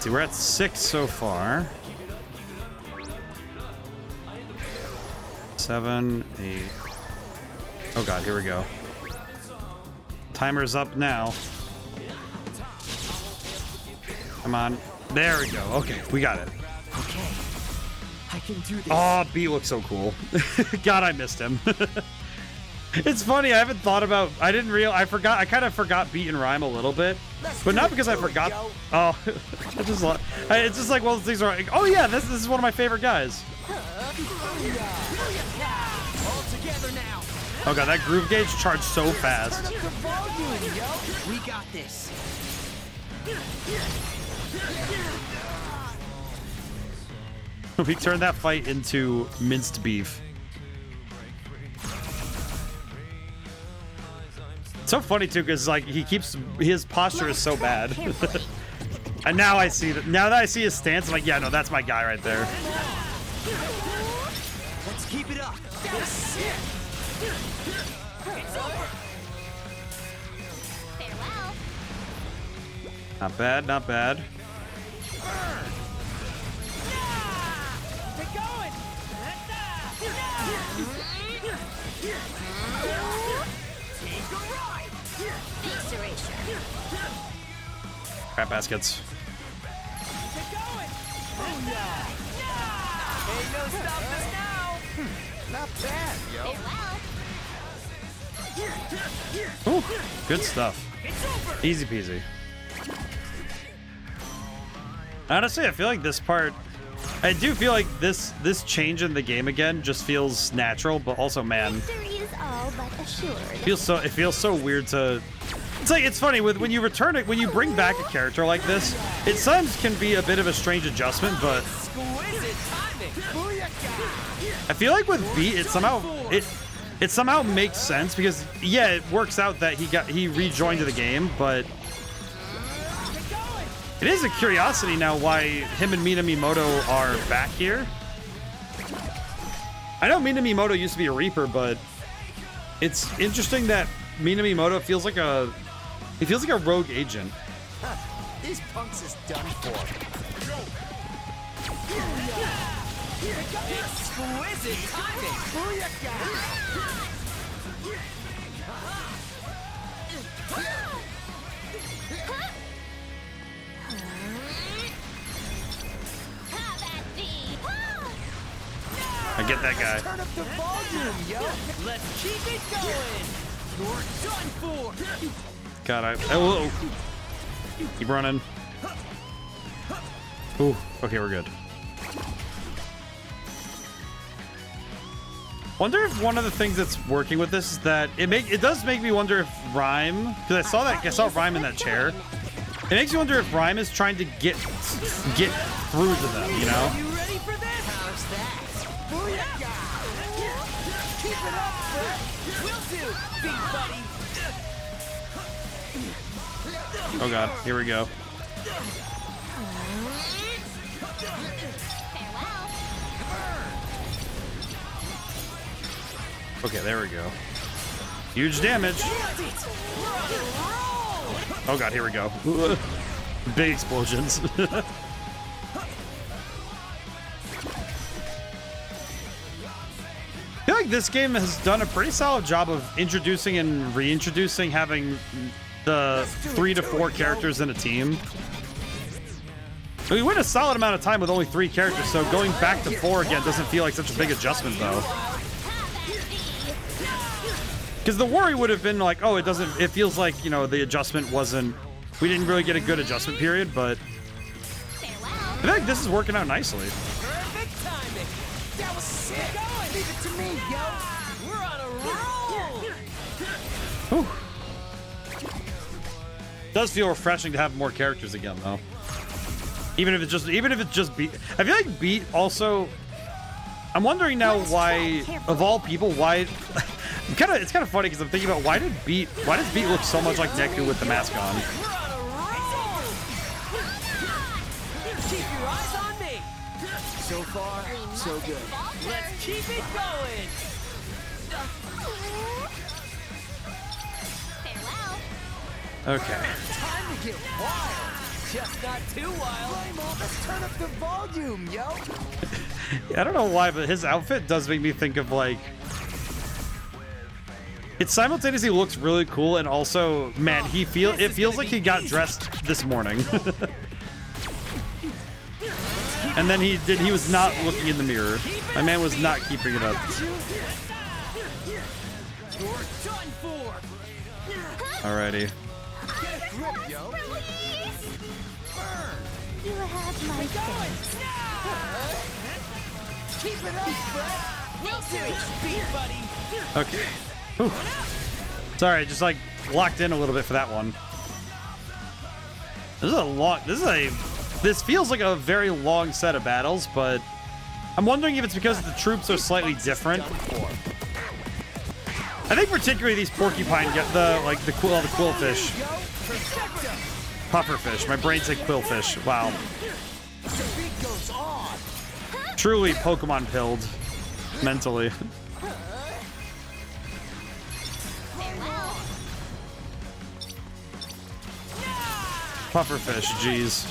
See, we're at 6 so far. 7, 8. Oh god, here we go. Timer's up now. Come on. There we go. Okay, we got it. Okay. I can do this. Oh, B looks so cool. God, I missed him. It's funny, I haven't thought about... I kind of forgot Beat and Rhyme a little bit. But not because I forgot... Oh, it's just like one of those things where like, oh yeah, this is one of my favorite guys. All together now. Oh god, that groove gauge charged so fast. We got this. We turned that fight into minced beef. It's so funny too, because like his posture is so bad. And now I see that. Now that I see his stance, I'm like, yeah, no, that's my guy right there. Let's keep it up. That's it. It's over. Farewell. Not bad, not bad. Get going. Take a ride. Beast erasure. Crap baskets. Get going. Ain't no stopping us now. Not bad, yo. Farewell. Ooh, good stuff. It's over. Easy peasy. Honestly, I feel like this part... I do feel like this change in the game again just feels natural, but also, man... Victory is all but assured. It feels so weird to... It's funny, when you return it, when you bring back a character like this, it sometimes can be a bit of a strange adjustment, but... Exquisite timing. I feel like with Beat, it somehow makes sense, because, yeah, it works out that he rejoined the game, but... It is a curiosity now why him and Minamimoto are back here. I know Minamimoto used to be a Reaper, but it's interesting that Minamimoto feels like a rogue agent. These punks is done for. Exquisite timing. I get that guy. Turn up the volume, yo. Let's keep it going. You're done for. God, oh, keep running. Ooh, okay, we're good. Wonder if one of the things that's working with this is that it does make me wonder if Rhyme, because I saw Rhyme in that chair. It makes me wonder if Rhyme is trying to get through to them, you know? You ready for this? How's that? Booyah! Keep it up, Fred. Will do, big buddy. Oh god, here we go. Okay, there we go. Huge damage. Oh god, here we go. Big explosions. I feel like this game has done a pretty solid job of introducing and reintroducing having the 3 to 4 characters in a team. We went a solid amount of time with only 3 characters, so going back to 4 again doesn't feel like such a big adjustment though. Because the worry would have been like, oh, it feels like, you know, the adjustment wasn't, we didn't really get a good adjustment period, but I feel like this is working out nicely. Perfect timing. That was sick. Leave it to me, yo. We're on a roll. Whew. Does feel refreshing to have more characters again, though. Even if it's just Beat. I feel like Beat also. I'm wondering now why, of all people, why. It's kind of funny because I'm thinking about why does Beat look so much like Neku with the mask on? We're on a roll. Keep your eyes on me. So far, so good. Let's keep it going. Okay. Time to get wild. Just not too wild. Let's turn up the volume, yo. I don't know why, but his outfit does make me think of like. It simultaneously looks really cool and also, man, it feels like he got dressed this morning. And then he was not looking in the mirror. My man was not keeping it up. Alrighty. You have my thanks. Keep it up, Fred. Will do, speed buddy. Okay. Whew. Sorry, just like locked in a little bit for that one. This feels like a very long set of battles, but I'm wondering if it's because the troops are slightly different. I think particularly these porcupine get the quillfish. Pufferfish. My brain said quillfish. Wow. Truly Pokemon pilled mentally. Pufferfish, jeez.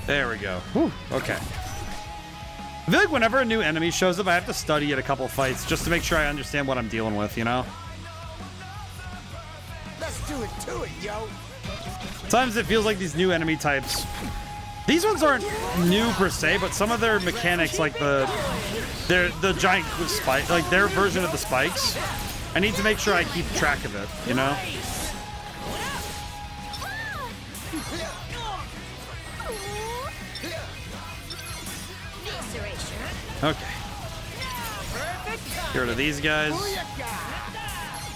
There we go. Whew, okay. I feel like whenever a new enemy shows up, I have to study it a couple fights just to make sure I understand what I'm dealing with, you know? Let's do it to it, yo. Sometimes it feels like these new enemy types. These ones aren't new per se, but some of their mechanics, like the giant spike, like their version of the spikes, I need to make sure I keep track of it, you know? Okay. Get rid of these guys.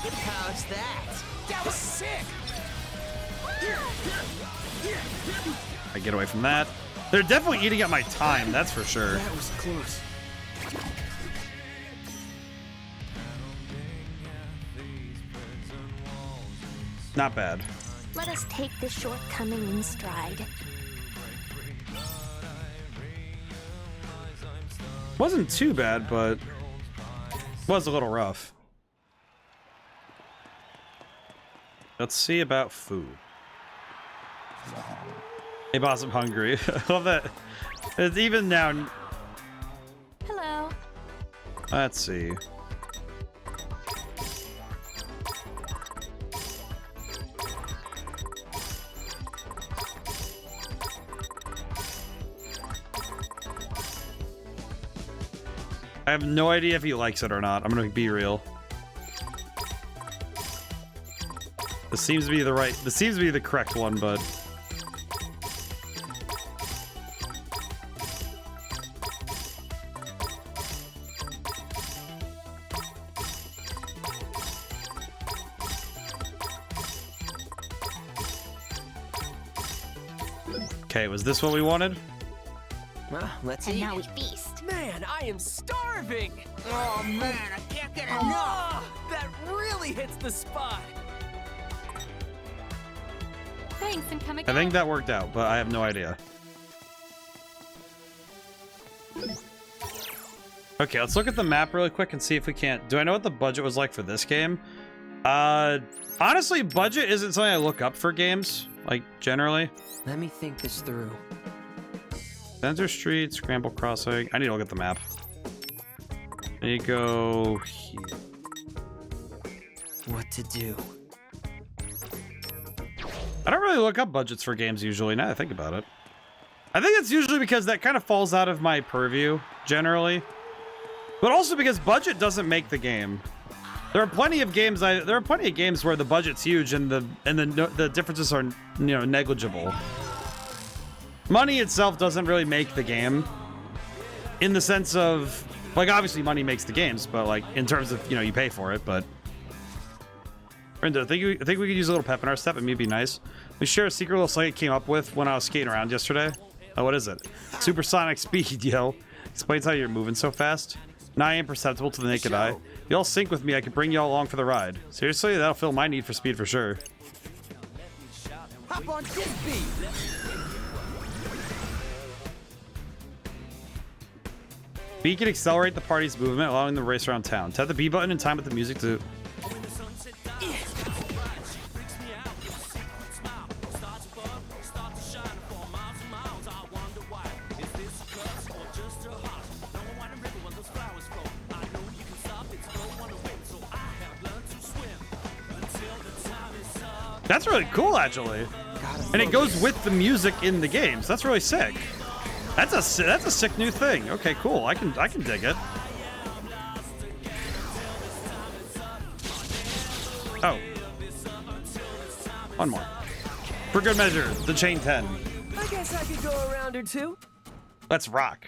How's that? That was sick. I get away from that. They're definitely eating up my time, that's for sure. That was close. Not bad. Let us take the shortcoming in stride. Wasn't too bad, but was a little rough. Let's see about food. Hey boss, I'm hungry. I love that. It's even now. Let's see. I have no idea if he likes it or not. I'm gonna be real. This seems to be the correct one, but okay, was this what we wanted? Well, let's And eat. now we feast. Man, I am starving. Oh man, I can't get enough. Oh, that really hits the spot. Thanks, and come I again. think that worked out, but I have no idea. Okay, let's look at the map really quick and see if we can't. Do I know what the budget was like for this game? Honestly, budget isn't something I look up for games, like, generally. Let me think this through. Center Street, Scramble Crossing. I need to look at the map. I need to go here. What to do? I don't really look up budgets for games usually, now that I think about it. I think it's usually because that kind of falls out of my purview, generally. But also because budget doesn't make the game. There are plenty of games where the budget's huge and the differences are, you know, negligible. Money itself doesn't really make the game, in the sense of, like, obviously money makes the games, but like in terms of, you know, you pay for it. But Brenda, I think we could use a little pep in our step. It would be nice. We share a secret little site I came up with when I was skating around yesterday. Oh, what is it? Supersonic speed, yo. Explains how you're moving so fast. Now imperceptible to the naked eye. You all sync with me. I could bring you all along for the ride. Seriously, that'll fill my need for speed for sure. Hop on this beat. B can accelerate the party's movement, allowing them to race around town. Tap the B button in time with the music to... That's really cool, actually. And it goes with the music in the games. That's really sick. That's a sick new thing. Okay, cool. I can dig it. Oh. One more. For good measure, the chain 10. I guess I could go a round or two. Let's rock.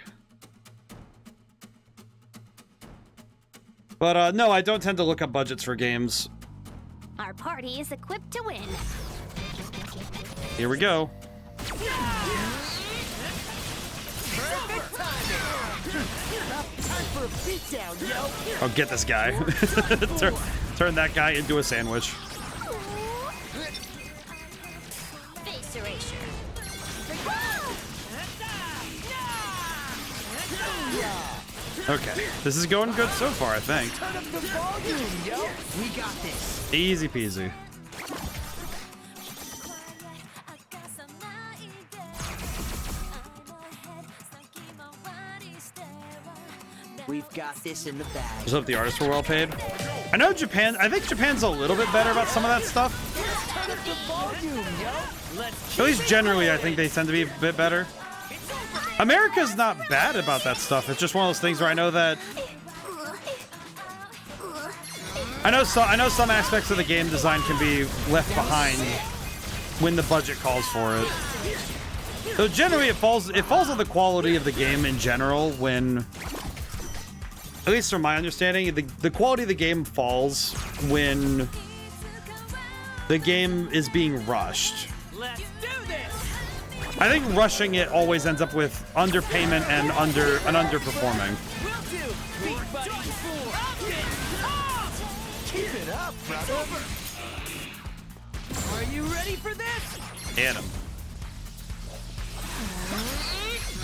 But no, I don't tend to look up budgets for games. Our party is equipped to win. Here we go. Perfect timing. Time for a beatdown, yo. Oh, get this guy. turn that guy into a sandwich. Face erasure. Okay, this is going good so far, I think. Turn up the volume, yo. We got this. Easy peasy. We've got this in the bag. Just hope the artists were well paid. I know Japan, I think Japan's a little bit better about some of that stuff. Turn up the volume, yo. Let's At least generally, I think they tend to be a bit better. America's not bad about that stuff. It's just one of those things where I know that... I know some aspects of the game design can be left behind when the budget calls for it. So generally, it falls on the quality of the game in general when... At least from my understanding, the quality of the game falls when the game is being rushed. Let's do this. I think rushing it always ends up with underpayment and underperforming. Will do, big buddy. Keep it up, brother. Are you ready for this? Hit him.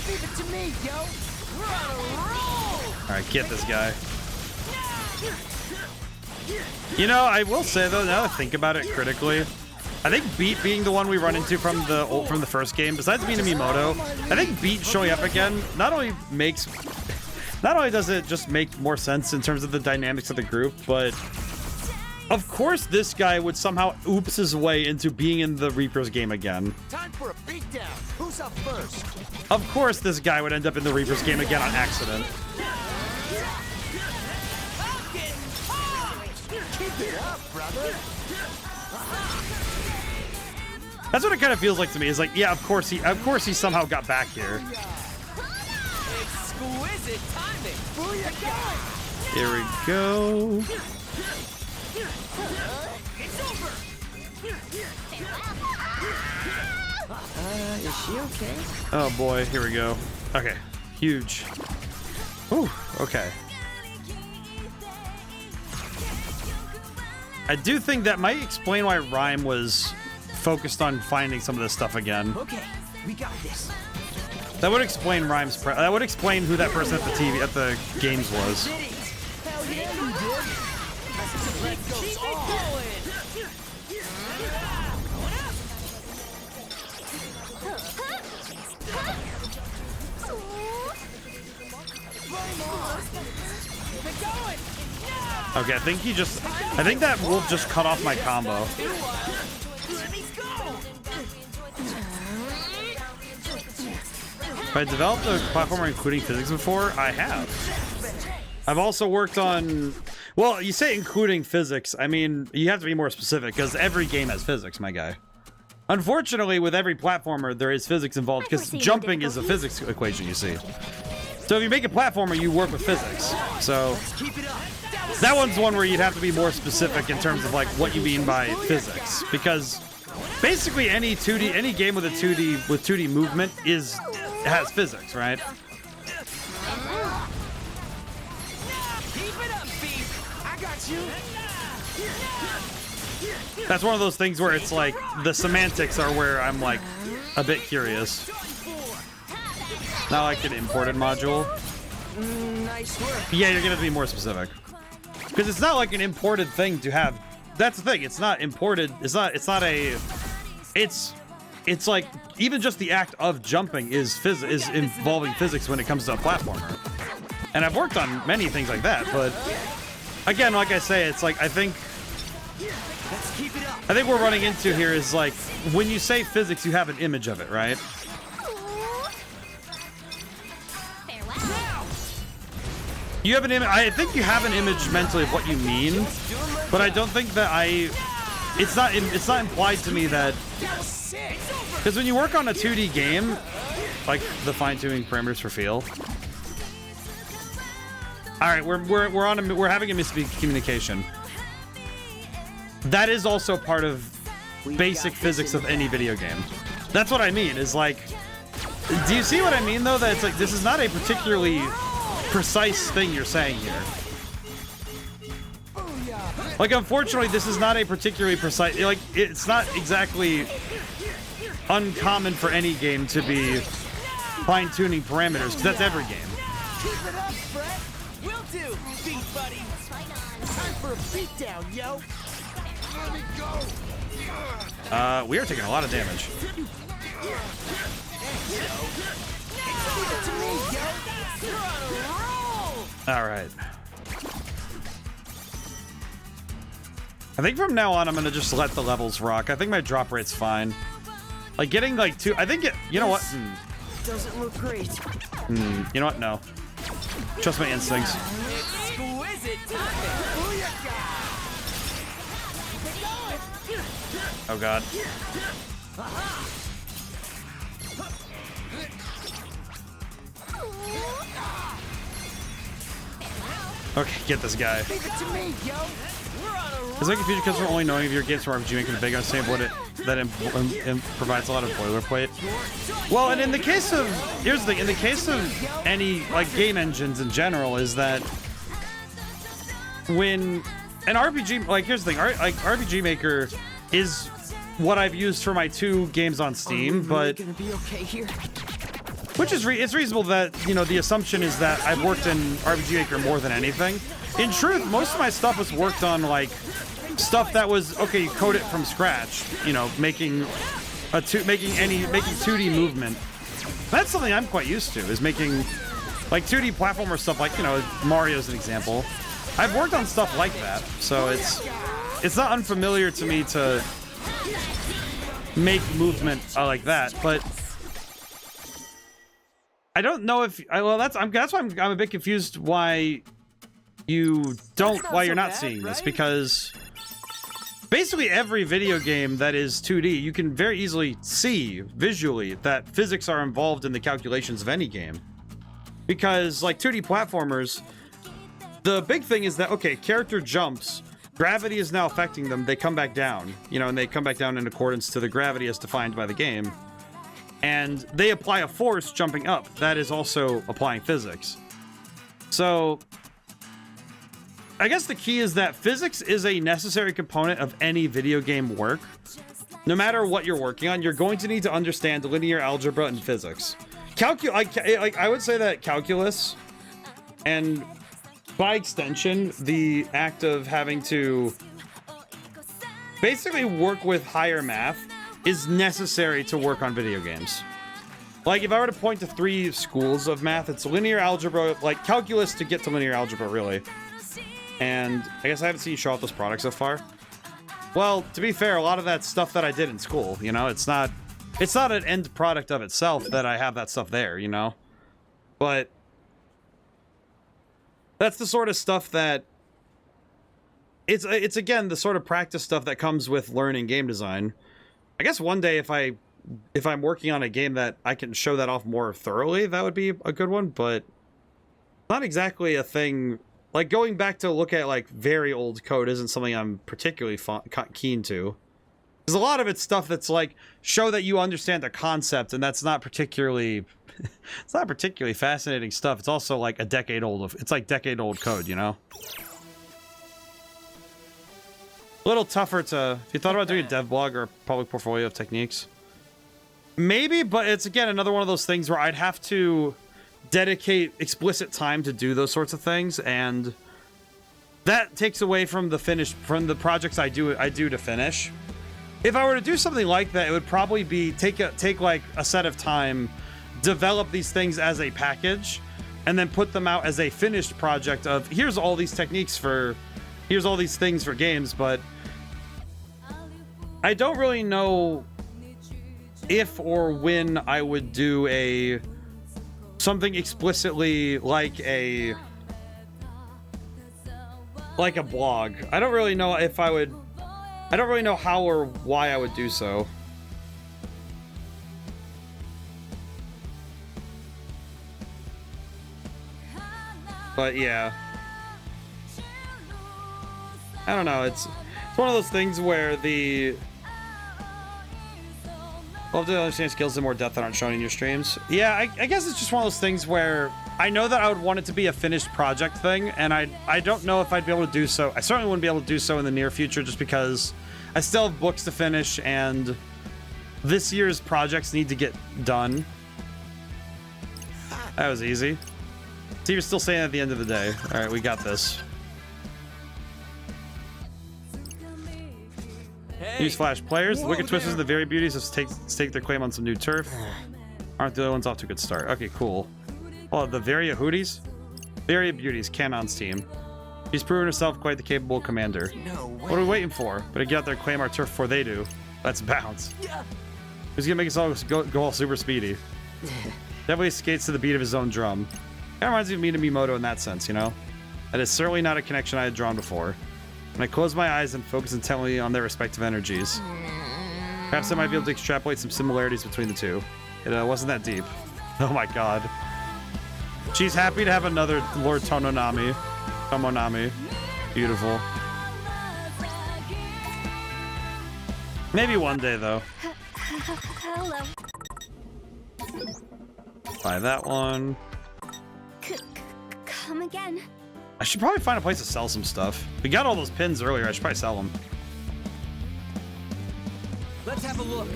Leave it to me, yo. We're on a roll. All right, get this guy. You know, I will say though, now that I think about it critically, I think Beat being the one we run into from the first game, besides being a Miyamoto, I think Beat showing up again not only makes Not only does it just make more sense in terms of the dynamics of the group, but of course this guy would somehow oops his way into being in the Reaper's game again. Time for a beatdown. Who's up first? Of course this guy would end up in the Reaper's game again on accident. Keep it up, brother. That's what it kind of feels like to me. Is like, yeah, of course he somehow got back here. Exquisite timing. Booyah! Here we go. It's over. Is she okay? Oh boy, here we go. Okay, huge. Ooh, okay. I do think that might explain why Rhyme was focused on finding some of this stuff again. Okay, we got this. That would explain Rhyme's. That would explain who that person at the TV at the games was. Hell yeah, you did. Keep it going. Keep it going. Okay, I think that wolf just cut off my combo. Let me go. Have I developed a platformer including physics before? I have. I've also worked on... Well, you say including physics. I mean, you have to be more specific, because every game has physics, my guy. Unfortunately, with every platformer, there is physics involved, because jumping is a physics equation, you see. So if you make a platformer, you work with physics. So that one's one where you'd have to be more specific in terms of like what you mean by physics, because basically any game with a 2D movement has physics, right? Keep it up, Beef. I got you. That's one of those things where it's like the semantics are where I'm like a bit curious. Not like an imported module. Nice work. Yeah, you're gonna have to be more specific. Because it's not like an imported thing to have. That's the thing. It's not imported. It's like even just the act of jumping is involving physics when it comes to a platformer. And I've worked on many things like that, but again, like I say, it's like I think what we're running into here is like when you say physics, you have an image of it, right? You have an image. I think you have an image mentally of what you mean, but I don't think that it's not implied to me that, because when you work on a 2D game, like the fine-tuning parameters for feel. All right, we're having a miscommunication. That is also part of basic physics of any video game. That's what I mean. Is like, do you see what I mean though? That it's like this is not a particularly precise thing you're saying here. Like, unfortunately, this is not a particularly precise. Like, it's not exactly uncommon for any game to be fine-tuning parameters, because that's every game. Keep it up, Brett. Will do, beat buddy. Time for a beatdown, yo. Let me go. We are taking a lot of damage. Give it to me, yo. You're on a roll. All right. I think from now on, I'm gonna just let the levels rock. I think my drop rate's fine. Like getting like two. I think it. You know what? Doesn't look great. You know what? No. Trust my instincts. Exquisite timing. Oh God. Okay, get this guy. Leave it to me, yo. We're on a roll. Is my confusion because we're only knowing of your games from RPG Maker and big on saying what it provides a lot of boilerplate? Well, and in the case of, here's the thing, in the case of any like game engines in general, is that when an RPG, like here's the thing, like RPG Maker is what I've used for my 2 games on Steam, but Gonna be okay here. which is it's reasonable that, you know, the assumption is that I've worked in RPG Maker more than anything. In truth, most of my stuff was worked on like stuff that was okay. You code it from scratch, you know, making 2D movement. That's something I'm quite used to, is making Like 2D platformer stuff, like, you know, Mario's an example. I've worked on stuff like that, so it's not unfamiliar to me to make movement like that, but I don't know if well that's why I'm a bit confused why you're not seeing this, because basically every video game that is 2D, you can very easily see visually that physics are involved in the calculations of any game. Because like 2D platformers, the big thing is that, okay, character jumps, gravity is now affecting them, they come back down, you know, and they come back down in accordance to the gravity as defined by the game. And they apply a force jumping up, that is also applying physics. So, I guess the key is that physics is a necessary component of any video game work. No matter what you're working on, you're going to need to understand linear algebra and physics. I would say that calculus, and by extension, the act of having to basically work with higher math is necessary to work on video games. Like, if I were to point to 3 schools of math, it's linear algebra, like calculus to get to linear algebra, really. And I guess I haven't seen you show off this product so far. Well, to be fair, a lot of that stuff that I did in school, you know, it's not an end product of itself that I have that stuff there, you know? But that's the sort of stuff that it's again the sort of practice stuff that comes with learning game design. I guess one day if I'm working on a game that I can show that off more thoroughly, that would be a good one, but not exactly a thing. Like, going back to look at like very old code isn't something I'm particularly keen to. There's a lot of it's stuff that's like, show that you understand the concept, and that's not particularly it's not particularly fascinating stuff. It's also like a decade old. It's like decade old code, you know? A little tougher to, if you thought about doing a dev blog or a public portfolio of techniques. Maybe, but it's again another one of those things where I'd have to dedicate explicit time to do those sorts of things, and that takes away from the projects I do to finish. If I were to do something like that, it would probably be take like a set of time, develop these things as a package, and then put them out as a finished project of here's all these things for games. But I don't really know if or when I would do something explicitly like a blog. I don't really know if I would. I don't really know how or why I would do so. But yeah. I don't know, it's one of those things where love to understand skills in more depth that aren't shown in your streams. Yeah, I guess it's just one of those things where I know that I would want it to be a finished project thing, and I don't know if I'd be able to do so. I certainly wouldn't be able to do so in the near future, just because I still have books to finish, and this year's projects need to get done. That was easy. So you're still saying at the end of the day. All right, we got this. Newsflash, players, the Wicked Twisters and the Very Beauties have staked their claim on some new turf. Aren't the other ones off to a good start? Okay, cool. Oh, the Very Hooties? Very Beauties, Canon's team. She's proven herself quite the capable commander. No way. What are we waiting for? Better get out there and claim our turf before they do. Let's bounce. Who's gonna make us all go all super speedy? Definitely skates to the beat of his own drum. That reminds me of Miyamoto in that sense, you know? That is certainly not a connection I had drawn before. When I close my eyes and focus intently on their respective energies, perhaps I might be able to extrapolate some similarities between the two. It wasn't that deep. Oh my god. She's happy to have another Lord Tomonami. Beautiful. Maybe one day, though. Hello. Buy that one. Come again. I should probably find a place to sell some stuff. We got all those pins earlier. I should probably sell them. Let's have a look.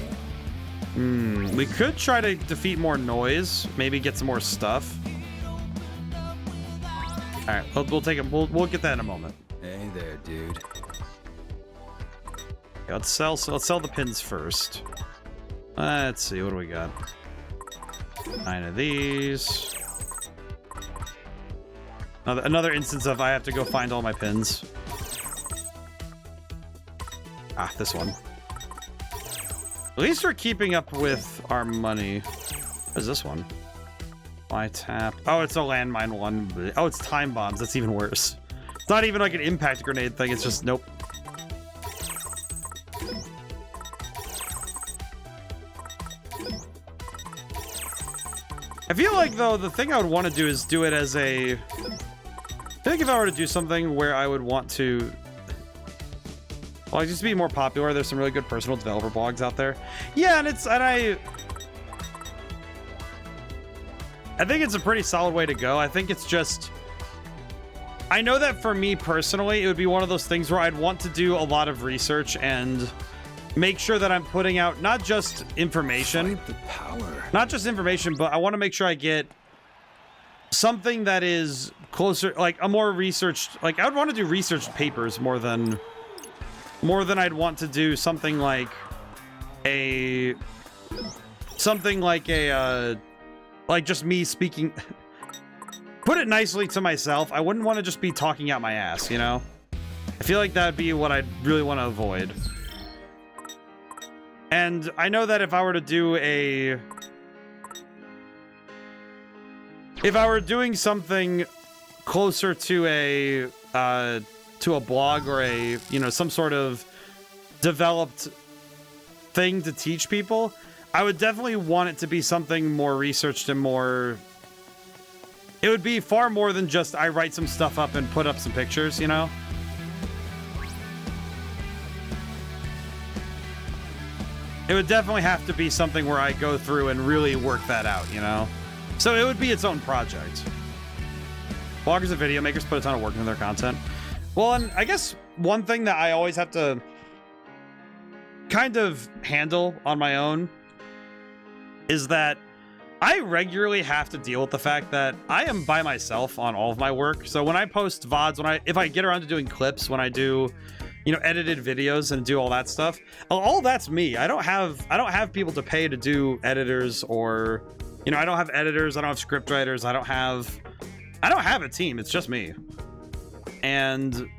We could try to defeat more noise. Maybe get some more stuff. All right, we'll take it. We'll get that in a moment. Hey there, dude. Okay, let's sell the pins first. Let's see, what do we got? 9 of these. Another instance of I have to go find all my pins. Ah, this one. At least we're keeping up with our money. What is this one? Why tap? Oh, it's a landmine one. Oh, it's time bombs. That's even worse. It's not even like an impact grenade thing. It's just, nope. I feel like, though, the thing I would want to do is do it as a... I think if I were to do something where I would want to... Well, just be more popular. There's some really good personal developer blogs out there. Yeah, and I think it's a pretty solid way to go. I think it's just... I know that for me personally, it would be one of those things where I'd want to do a lot of research and make sure that I'm putting out not just information, not just information, but I want to make sure I get something that is closer, like a more researched, like I would want to do researched papers more than I'd want to do something like like just me speaking. Put it nicely to myself, I wouldn't want to just be talking out my ass, you know? I feel like that'd be what I'd really want to avoid. And I know that if I were to do if I were doing something closer to a blog or a, you know, some sort of developed thing to teach people, I would definitely want it to be something more researched and more... It would be far more than just I write some stuff up and put up some pictures, you know? It would definitely have to be something where I go through and really work that out, you know? So it would be its own project. Bloggers and video makers put a ton of work into their content. Well, and I guess one thing that I always have to kind of handle on my own is that I regularly have to deal with the fact that I am by myself on all of my work. So when I post VODs, if I get around to doing clips, when I do, you know, edited videos and do all that stuff, all that's me. I don't have people to pay to do editors, or, you know, I don't have editors, I don't have script writers, I don't have a team. It's just me. And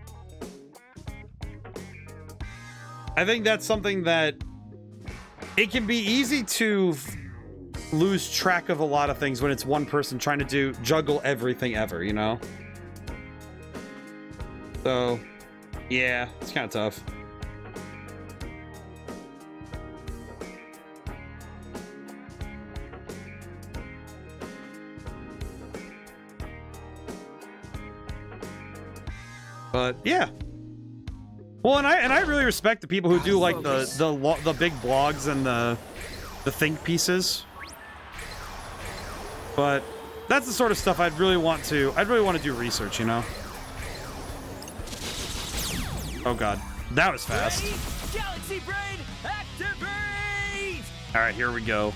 I think that's something that it can be easy to lose track of a lot of things when it's one person trying to juggle everything ever, you know? So, yeah, it's kind of tough. But yeah. Well, and I really respect the people who do like the big blogs and the think pieces. But that's the sort of stuff I'd really want to do research, you know? Oh god, that was fast. Galaxy Brain, activate! All right, here we go.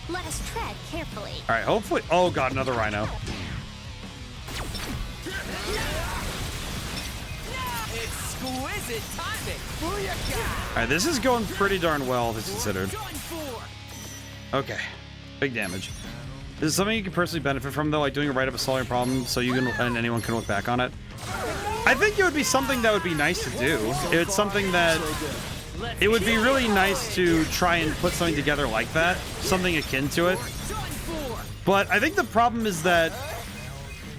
Let us tread carefully. All right, hopefully. Oh god, another rhino. Exquisite timing. Booyaka! All right, this is going pretty darn well, it's considered. Okay, big damage. This is something you can personally benefit from, though, like doing a write-up of solving a problem so you can and anyone can look back on it. I think it would be something that would be nice to do. It's something that it would be really nice to try and put something together like that, something akin to it. But I think the problem is that,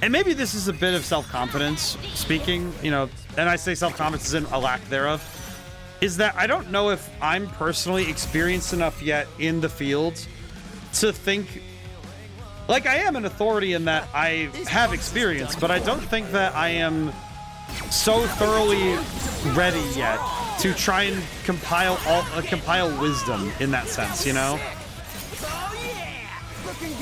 and maybe this is a bit of self-confidence speaking, you know, and I say self-confidence is in a lack thereof, is that I don't know if I'm personally experienced enough yet in the field to think, like, I am an authority in that I have experience, but I don't think that I am so thoroughly ready yet to try and compile wisdom in that sense, you know?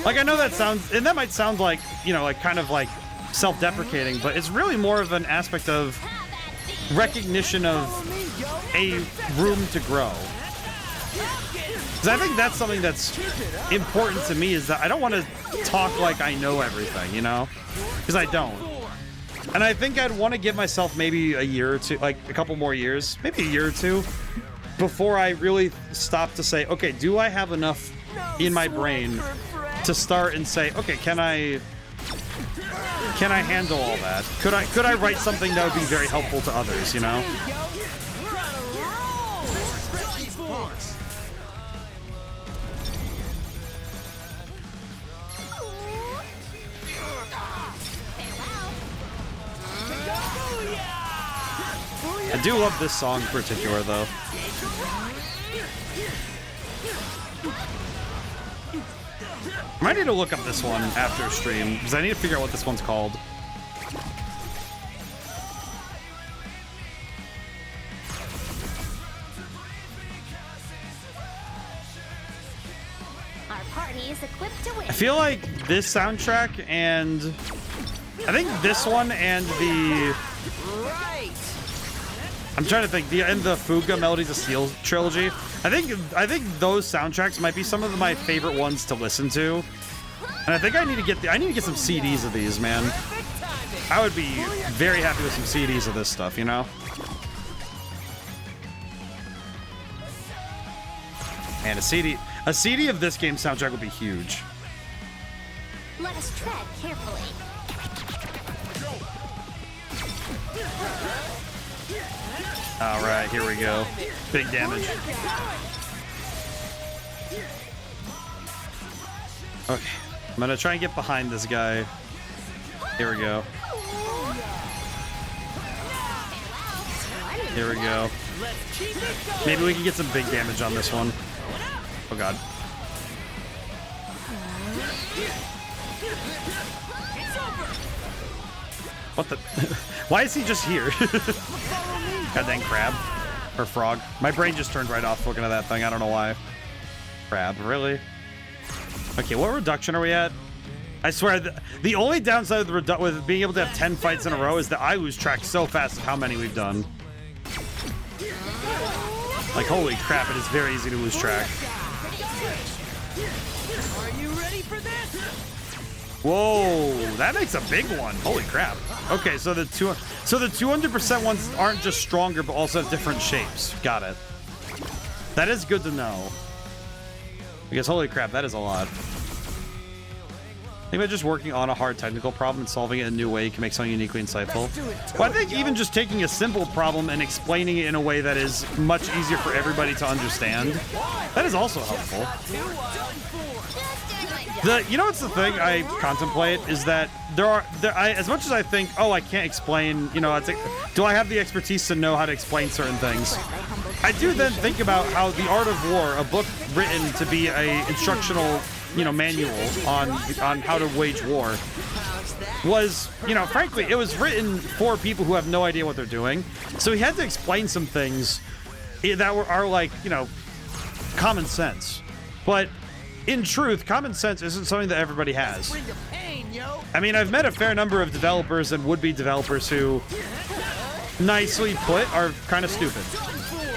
Like, I know that sounds, and that might sound like, you know, like kind of like self-deprecating, but it's really more of an aspect of recognition of a room to grow. Because I think that's something that's important to me, is that I don't want to talk like I know everything, you know? Because I don't. And I think I'd want to give myself maybe a year or two, like a couple more years, maybe a year or two, before I really stop to say, okay, do I have enough in my brain to start and say, okay, can I handle all that? Could I write something that would be very helpful to others, you know? I do love this song in particular, though. I might need to look up this one after stream, because I need to figure out what this one's called. Our party is equipped to win. I feel like this soundtrack and I think this one and the I'm trying to think the Fuga Melodies of Steel trilogy. I think those soundtracks might be some of my favorite ones to listen to. And I think I need to get some CDs of these, man. I would be very happy with some CDs of this stuff, you know? And a CD of this game soundtrack would be huge. Let us tread carefully. All right, here we go. Big damage. Okay, I'm gonna try and get behind this guy. Here we go. Here we go. Maybe we can get some big damage on this one. Oh god. What the? Why is he just here? God dang crab. Or frog. My brain just turned right off looking at that thing. I don't know why. Crab, really? Okay, what reduction are we at? I swear, the only downside with being able to have 10 fights in a row is that I lose track so fast of how many we've done. Like, holy crap, it is very easy to lose track. Are you ready for this? Whoa, that makes a big one. Holy crap. Okay, so the 200% ones aren't just stronger, but also have different shapes. Got it. That is good to know. Because holy crap, that is a lot. I think by just working on a hard technical problem and solving it in a new way can make something uniquely insightful. Well, I think even just taking a simple problem and explaining it in a way that is much easier for everybody to understand, that is also helpful. You know what's the thing I contemplate is that as much as I think, oh, I can't explain, you know, it's like, do I have the expertise to know how to explain certain things? I do then think about how The Art of War, a book written to be a instructional, you know, manual on how to wage war, was, you know, frankly, it was written for people who have no idea what they're doing. So he had to explain some things that are like, you know, common sense. But in truth, common sense isn't something that everybody has. I mean, I've met a fair number of developers and would-be developers who, nicely put, are kind of stupid.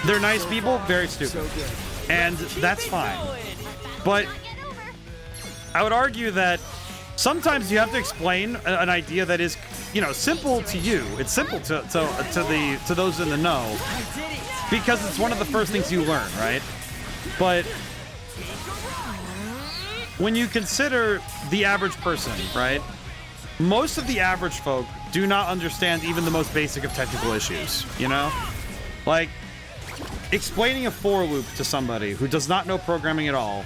They're nice people, very stupid. And that's fine. But I would argue that sometimes you have to explain an idea that is, you know, simple to you. It's simple to those in the know, because it's one of the first things you learn, right? But when you consider the average person, right? Most of the average folk do not understand even the most basic of technical issues, you know? Like, explaining a for loop to somebody who does not know programming at all,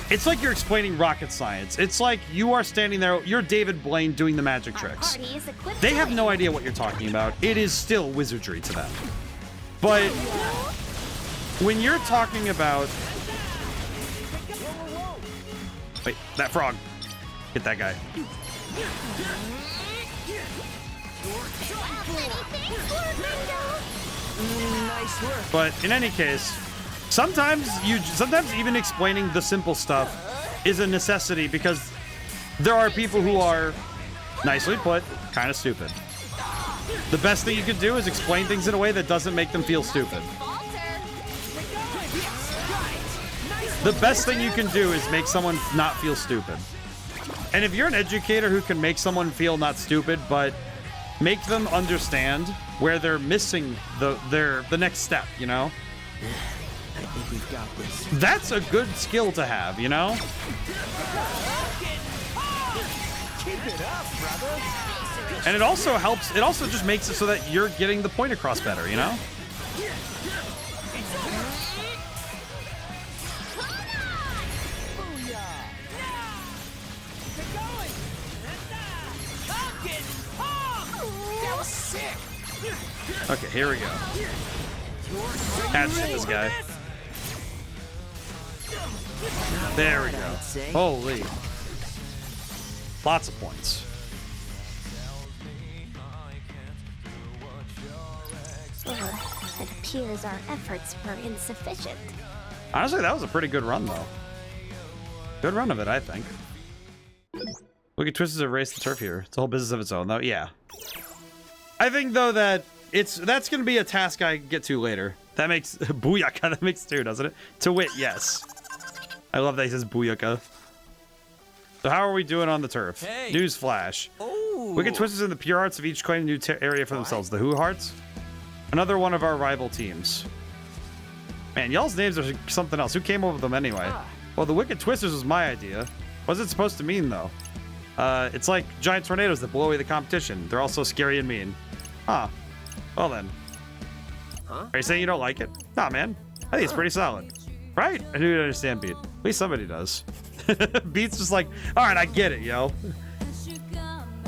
it's like you're explaining rocket science. It's like you are standing there, you're David Blaine doing the magic tricks. They have no idea what you're talking about. It is still wizardry to them. But when you're talking about... Wait, that frog. Hit that guy. But in any case, sometimes even explaining the simple stuff is a necessity, because there are people who are, nicely put, kind of stupid. The best thing you can do is explain things in a way that doesn't make them feel stupid. The best thing you can do is make someone not feel stupid. And if you're an educator who can make someone feel not stupid, but make them understand where they're missing the next step, you know? think we've got this. That's a good skill to have, you know? Keep it up, brother. And it also helps, it also just makes it so that you're getting the point across better, you know? That was sick. Okay, here we go. Catch this guy. There we go. Holy. Lots of points. It appears our efforts were insufficient. Honestly, that was a pretty good run, though. Good run of it, I think. Wicked Twist has erased the turf here. It's a whole business of its own, though. Yeah. I think, though, that that's going to be a task I get to later. That makes... Booyaka, that makes two, doesn't it? To wit, yes. I love that he says Booyaka. So how are we doing on the turf? Hey. Newsflash. Ooh. Wicked Twisters in the pure arts of each claim a new area for themselves. The Who Hearts? Another one of our rival teams. Man, y'all's names are something else. Who came up with them anyway? Well, the Wicked Twisters was my idea. What's it supposed to mean, though? It's like giant tornadoes that blow away the competition. They're also scary and mean. Huh. Well then. Are you saying you don't like it? Nah, man. I think it's pretty solid. Right? I do understand, Beat. At least somebody does. Beat's just like, alright, I get it, yo.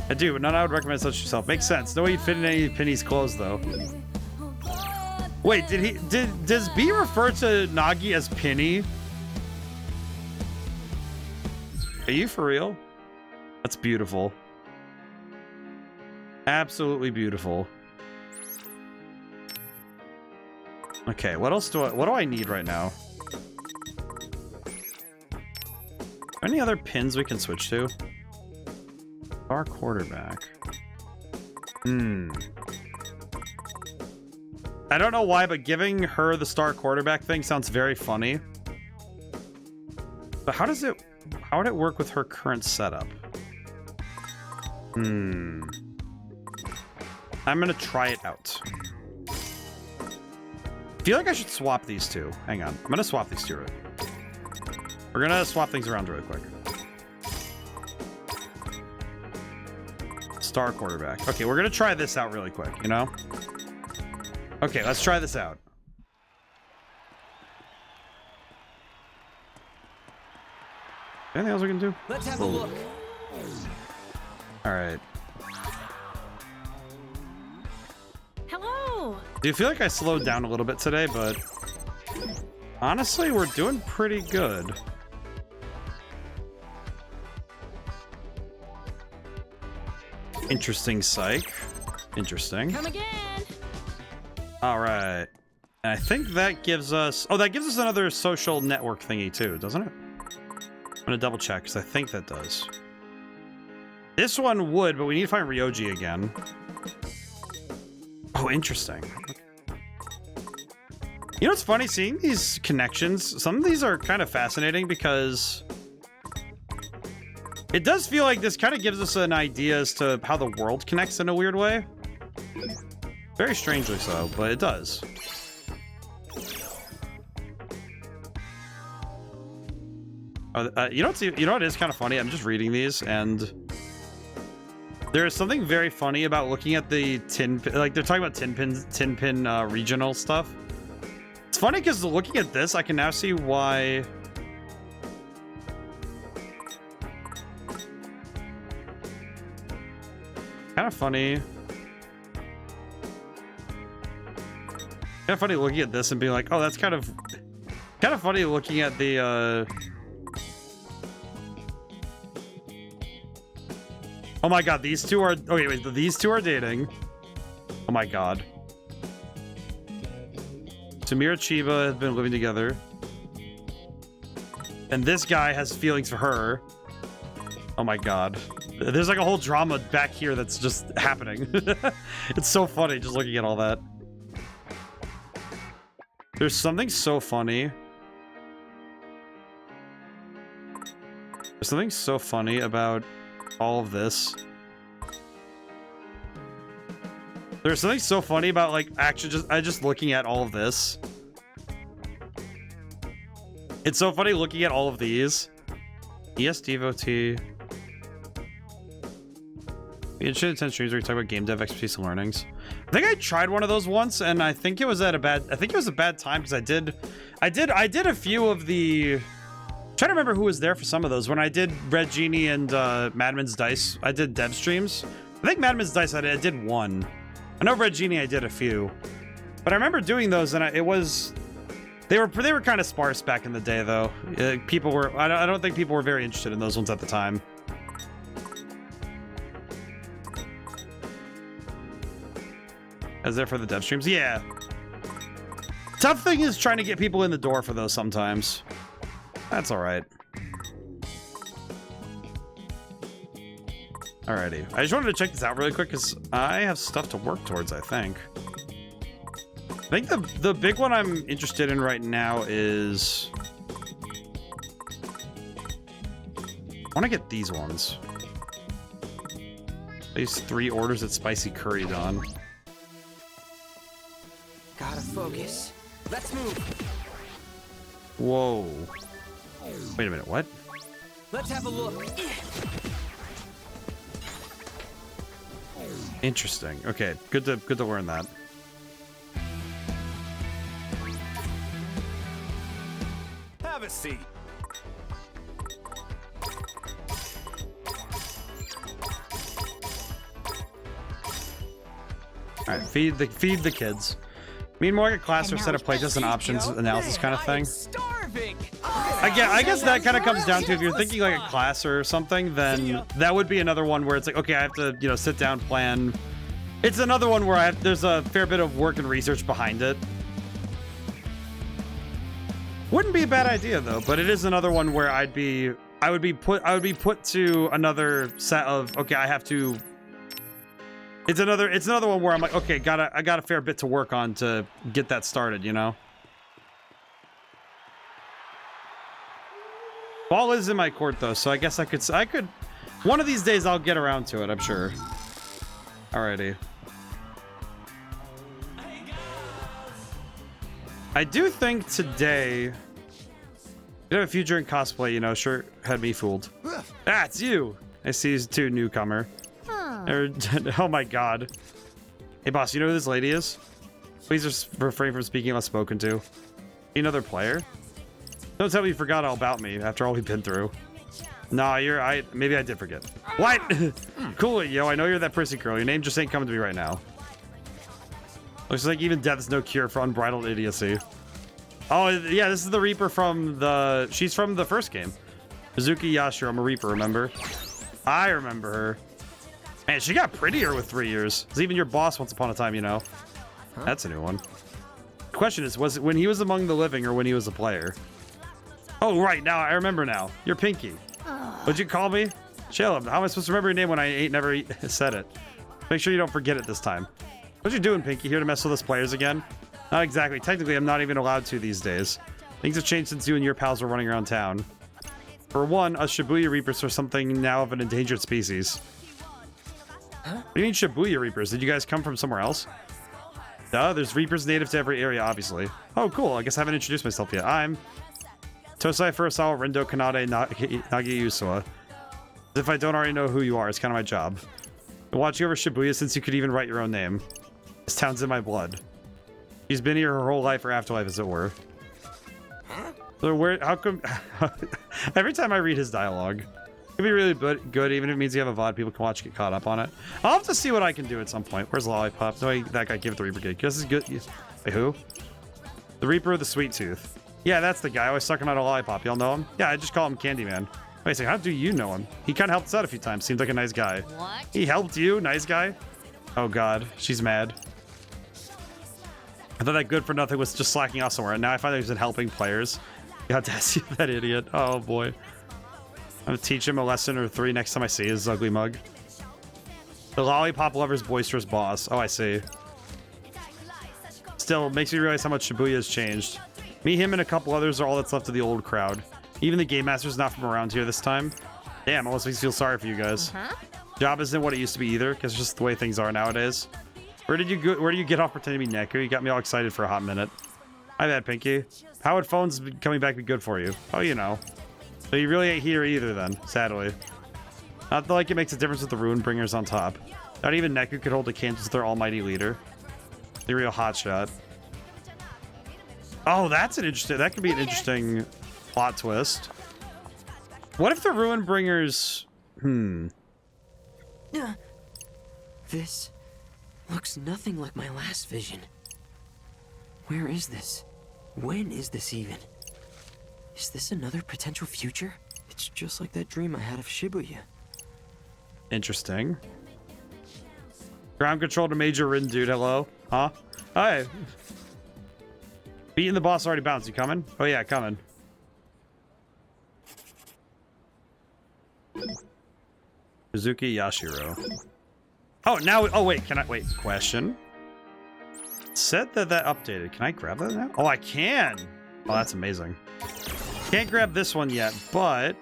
I do, but none I would recommend such yourself. Makes sense. No way you'd fit in any Penny's clothes, though. Wait, does B refer to Nagi as Penny? Are you for real? That's beautiful. Absolutely beautiful. Okay, what else what do I need right now? Any other pins we can switch to? Our quarterback. I don't know why, but giving her the star quarterback thing sounds very funny. But how would it work with her current setup? I'm gonna try it out. I feel like I should swap these two. Hang on. I'm gonna swap these two. We're gonna swap things around really quick. Star quarterback. Okay, we're gonna try this out really quick, you know? Okay, let's try this out. Anything else we can do? Let's have a look. Alright. Hello. Do you feel like I slowed down a little bit today, but honestly, we're doing pretty good. Interesting psych. Interesting. Come again. All right. And I think that gives us... Oh, that gives us another social network thingy too, doesn't it? I'm gonna double check, because I think that does. This one would, but we need to find Ryoji again. Oh, interesting. You know what's funny? Seeing these connections, some of these are kind of fascinating because it does feel like this kind of gives us an idea as to how the world connects in a weird way. Very strangely so, but it does. You know what is kind of funny? I'm just reading these, and there is something very funny about looking at the like they're talking about tin pin regional stuff. It's funny because looking at this, I can now see why. Kind of funny. Kind of funny looking at this and being like, oh, that's kind of funny looking at the Oh my god, these two are... Okay, wait, these two are dating. Oh my god. Samira Chiba have been living together. And this guy has feelings for her. Oh my god. There's like a whole drama back here that's just happening. It's so funny just looking at all that. There's something so funny. There's something so funny about all of this. There's something so funny about like actually just looking at all of this. It's so funny looking at all of these. ES Devotee. You should attend streams where you talk about game dev expertise and learnings. I think I tried one of those once, and I think it was a bad time because I did a few of the. I'm trying to remember who was there for some of those. When I did Red Genie and Madman's Dice, I did dev streams. I think Madman's Dice I did one. I know Red Genie I did a few, but I remember doing those, and they were kind of sparse back in the day though. People were I don't think people were very interested in those ones at the time. As there for the dev streams? Yeah. Tough thing is trying to get people in the door for those sometimes. That's alright. Alrighty. I just wanted to check this out really quick because I have stuff to work towards, I think. I think the big one I'm interested in right now is... I want to get these ones. These 3 orders at Spicy Curry Don. Gotta focus. Let's move. Whoa. Wait a minute, what? Let's have a look. Interesting. Okay, good to learn that. Have a seat. All right, feed the kids. Mean more like a class or set of playtests and options analysis kind of thing. Starving. I guess that kind of comes down to if you're thinking like a class or something, then that would be another one where it's like, okay, I have to, sit down, plan. It's another one where there's a fair bit of work and research behind it. Wouldn't be a bad idea though, but it is another one where I would be put to another set of, okay, I have to. It's another one where I'm like, okay, I got a fair bit to work on to get that started, Ball is in my court though, so I guess I could one of these days I'll get around to it, I'm sure. Alrighty. I do think today you have a future in cosplay, sure had me fooled. Ah, it's you. I see you too, newcomer. Oh my god. Hey boss, you know who this lady is? Please just refrain from speaking unless spoken to. Another player? Don't tell me you forgot all about me after all we've been through. Nah, maybe I did forget. What? Cool, yo, I know you're that prissy girl. Your name just ain't coming to me right now. Looks like even death is no cure for unbridled idiocy. Oh, yeah, this is the Reaper from she's from the first game. Mizuki Yashiro, I'm a Reaper, remember? I remember her. Man, she got prettier with 3 years. Was even your boss once upon a time, Huh? That's a new one. The question is, was it when he was among the living or when he was a player? Oh, right, now, I remember now. You're Pinky. What'd you call me? Chill, how am I supposed to remember your name when I never said it? Make sure you don't forget it this time. What you doing, Pinky? Here to mess with us players again? Not exactly. Technically, I'm not even allowed to these days. Things have changed since you and your pals were running around town. For one, us Shibuya Reapers are something now of an endangered species. Huh? What do you mean Shibuya Reapers? Did you guys come from somewhere else? Duh, there's Reapers native to every area, obviously. Oh, cool. I guess I haven't introduced myself yet. I'm Tosai Furusawa Rendo Kanade Nagi Usua. As if I don't already know who you are, it's kind of my job. Been watching over Shibuya since you could even write your own name. This town's in my blood. She's been here her whole life or afterlife, as it were. So how come... Every time I read his dialogue, it'd be really good, even if it means you have a VOD, people can watch, get caught up on it. I'll have to see what I can do at some point. Where's Lollipop? No, that guy gave it the Reaper gig. This is good. Wait, who? The Reaper of the Sweet Tooth. Yeah, that's the guy. I always sucking out a lollipop. Y'all know him? Yeah, I just call him Candyman. Wait a second, how do you know him? He kind of helped us out a few times. Seems like a nice guy. What? He helped you? Nice guy? Oh god, she's mad. I thought that good for nothing was just slacking off somewhere, and now I find that he's been helping players. The audacity of that idiot. Oh boy. I'm gonna teach him a lesson or 3 next time I see his ugly mug. The lollipop lover's boisterous boss. Oh, I see. Still, makes me realize how much Shibuya has changed. Me, him, and a couple others are all that's left of the old crowd. Even the Game Master's not from around here this time. Damn, almost makes me feel sorry for you guys. Job isn't what it used to be either, because it's just the way things are nowadays. Where do you get off pretending to be Neku? You got me all excited for a hot minute. Hi, bad Pinky. How would phones coming back be good for you? Oh, you know. So you really ain't here either then, sadly. Not like it makes a difference with the Ruin Bringers on top. Not even Neku could hold a candle to their almighty leader. The real hotshot. Oh, that's an interesting... That could be an interesting plot twist. What if the Ruin Bringers... This looks nothing like my last vision. Where is this? When is this even? Is this another potential future? It's just like that dream I had of Shibuya. Interesting. Ground control to Major Rin, dude. Hello? Huh? Hi. Beating the boss already bounced. You coming? Oh, yeah, coming. Mizuki Yashiro. Oh, now... Oh, wait. Can I... Wait. Question. It said that updated. Can I grab that now? Oh, I can. Oh, that's amazing. Can't grab this one yet, but...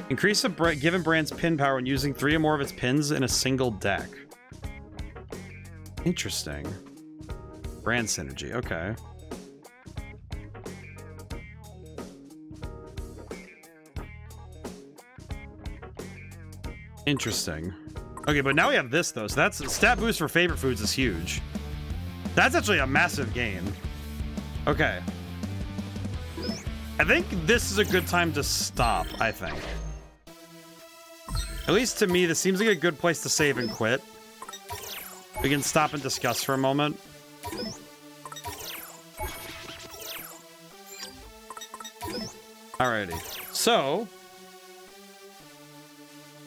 Increase a given brand's pin power when using 3 or more of its pins in a single deck. Interesting. Brand synergy. Okay. Interesting. Okay, but now we have this, though. So that's... Stat boost for favorite foods is huge. That's actually a massive gain. Okay. I think this is a good time to stop, I think. At least to me, this seems like a good place to save and quit. We can stop and discuss for a moment. Alrighty. So...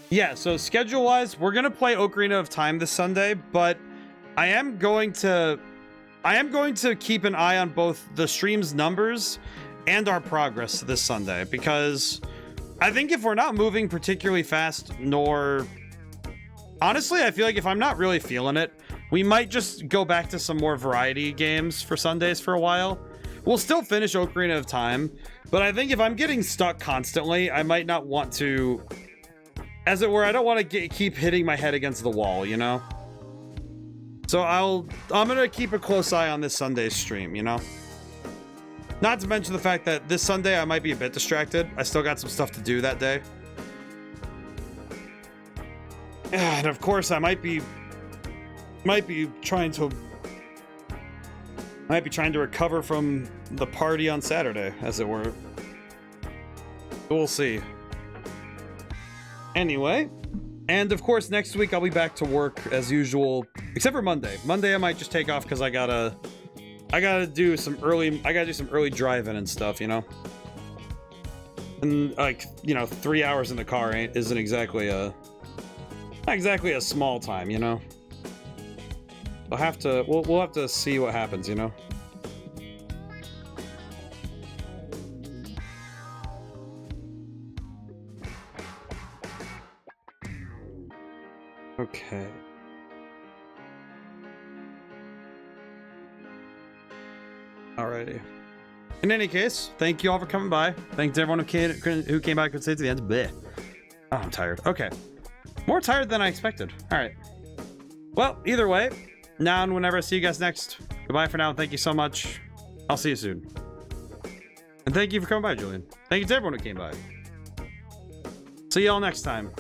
Yeah, so schedule-wise, we're gonna play Ocarina of Time this Sunday, but I am going to keep an eye on both the stream's numbers and our progress this Sunday, because I think if we're not moving particularly fast, nor... Honestly, I feel like if I'm not really feeling it, we might just go back to some more variety games for Sundays for a while. We'll still finish Ocarina of Time, but I think if I'm getting stuck constantly, I might not want to... As it were, I don't want to keep hitting my head against the wall, you know? So I'm gonna keep a close eye on this Sunday's stream, you know? Not to mention the fact that this Sunday I might be a bit distracted. I still got some stuff to do that day. And of course I might be trying to recover from the party on Saturday, as it were. We'll see. Anyway, and of course next week I'll be back to work as usual, except for Monday. Monday I might just take off because I gotta do some early driving and stuff, you know. And like, you know, 3 hours in the car isn't exactly not exactly a small time, you know. We'll have to see what happens, you know. Okay. Alrighty. In any case, thank you all for coming by. Thanks to everyone who came by and stayed to the end. Blech. Oh, I'm tired. Okay. More tired than I expected. Alright. Well, either way, now and whenever I see you guys next, goodbye for now. Thank you so much. I'll see you soon. And thank you for coming by, Julian. Thank you to everyone who came by. See y'all next time.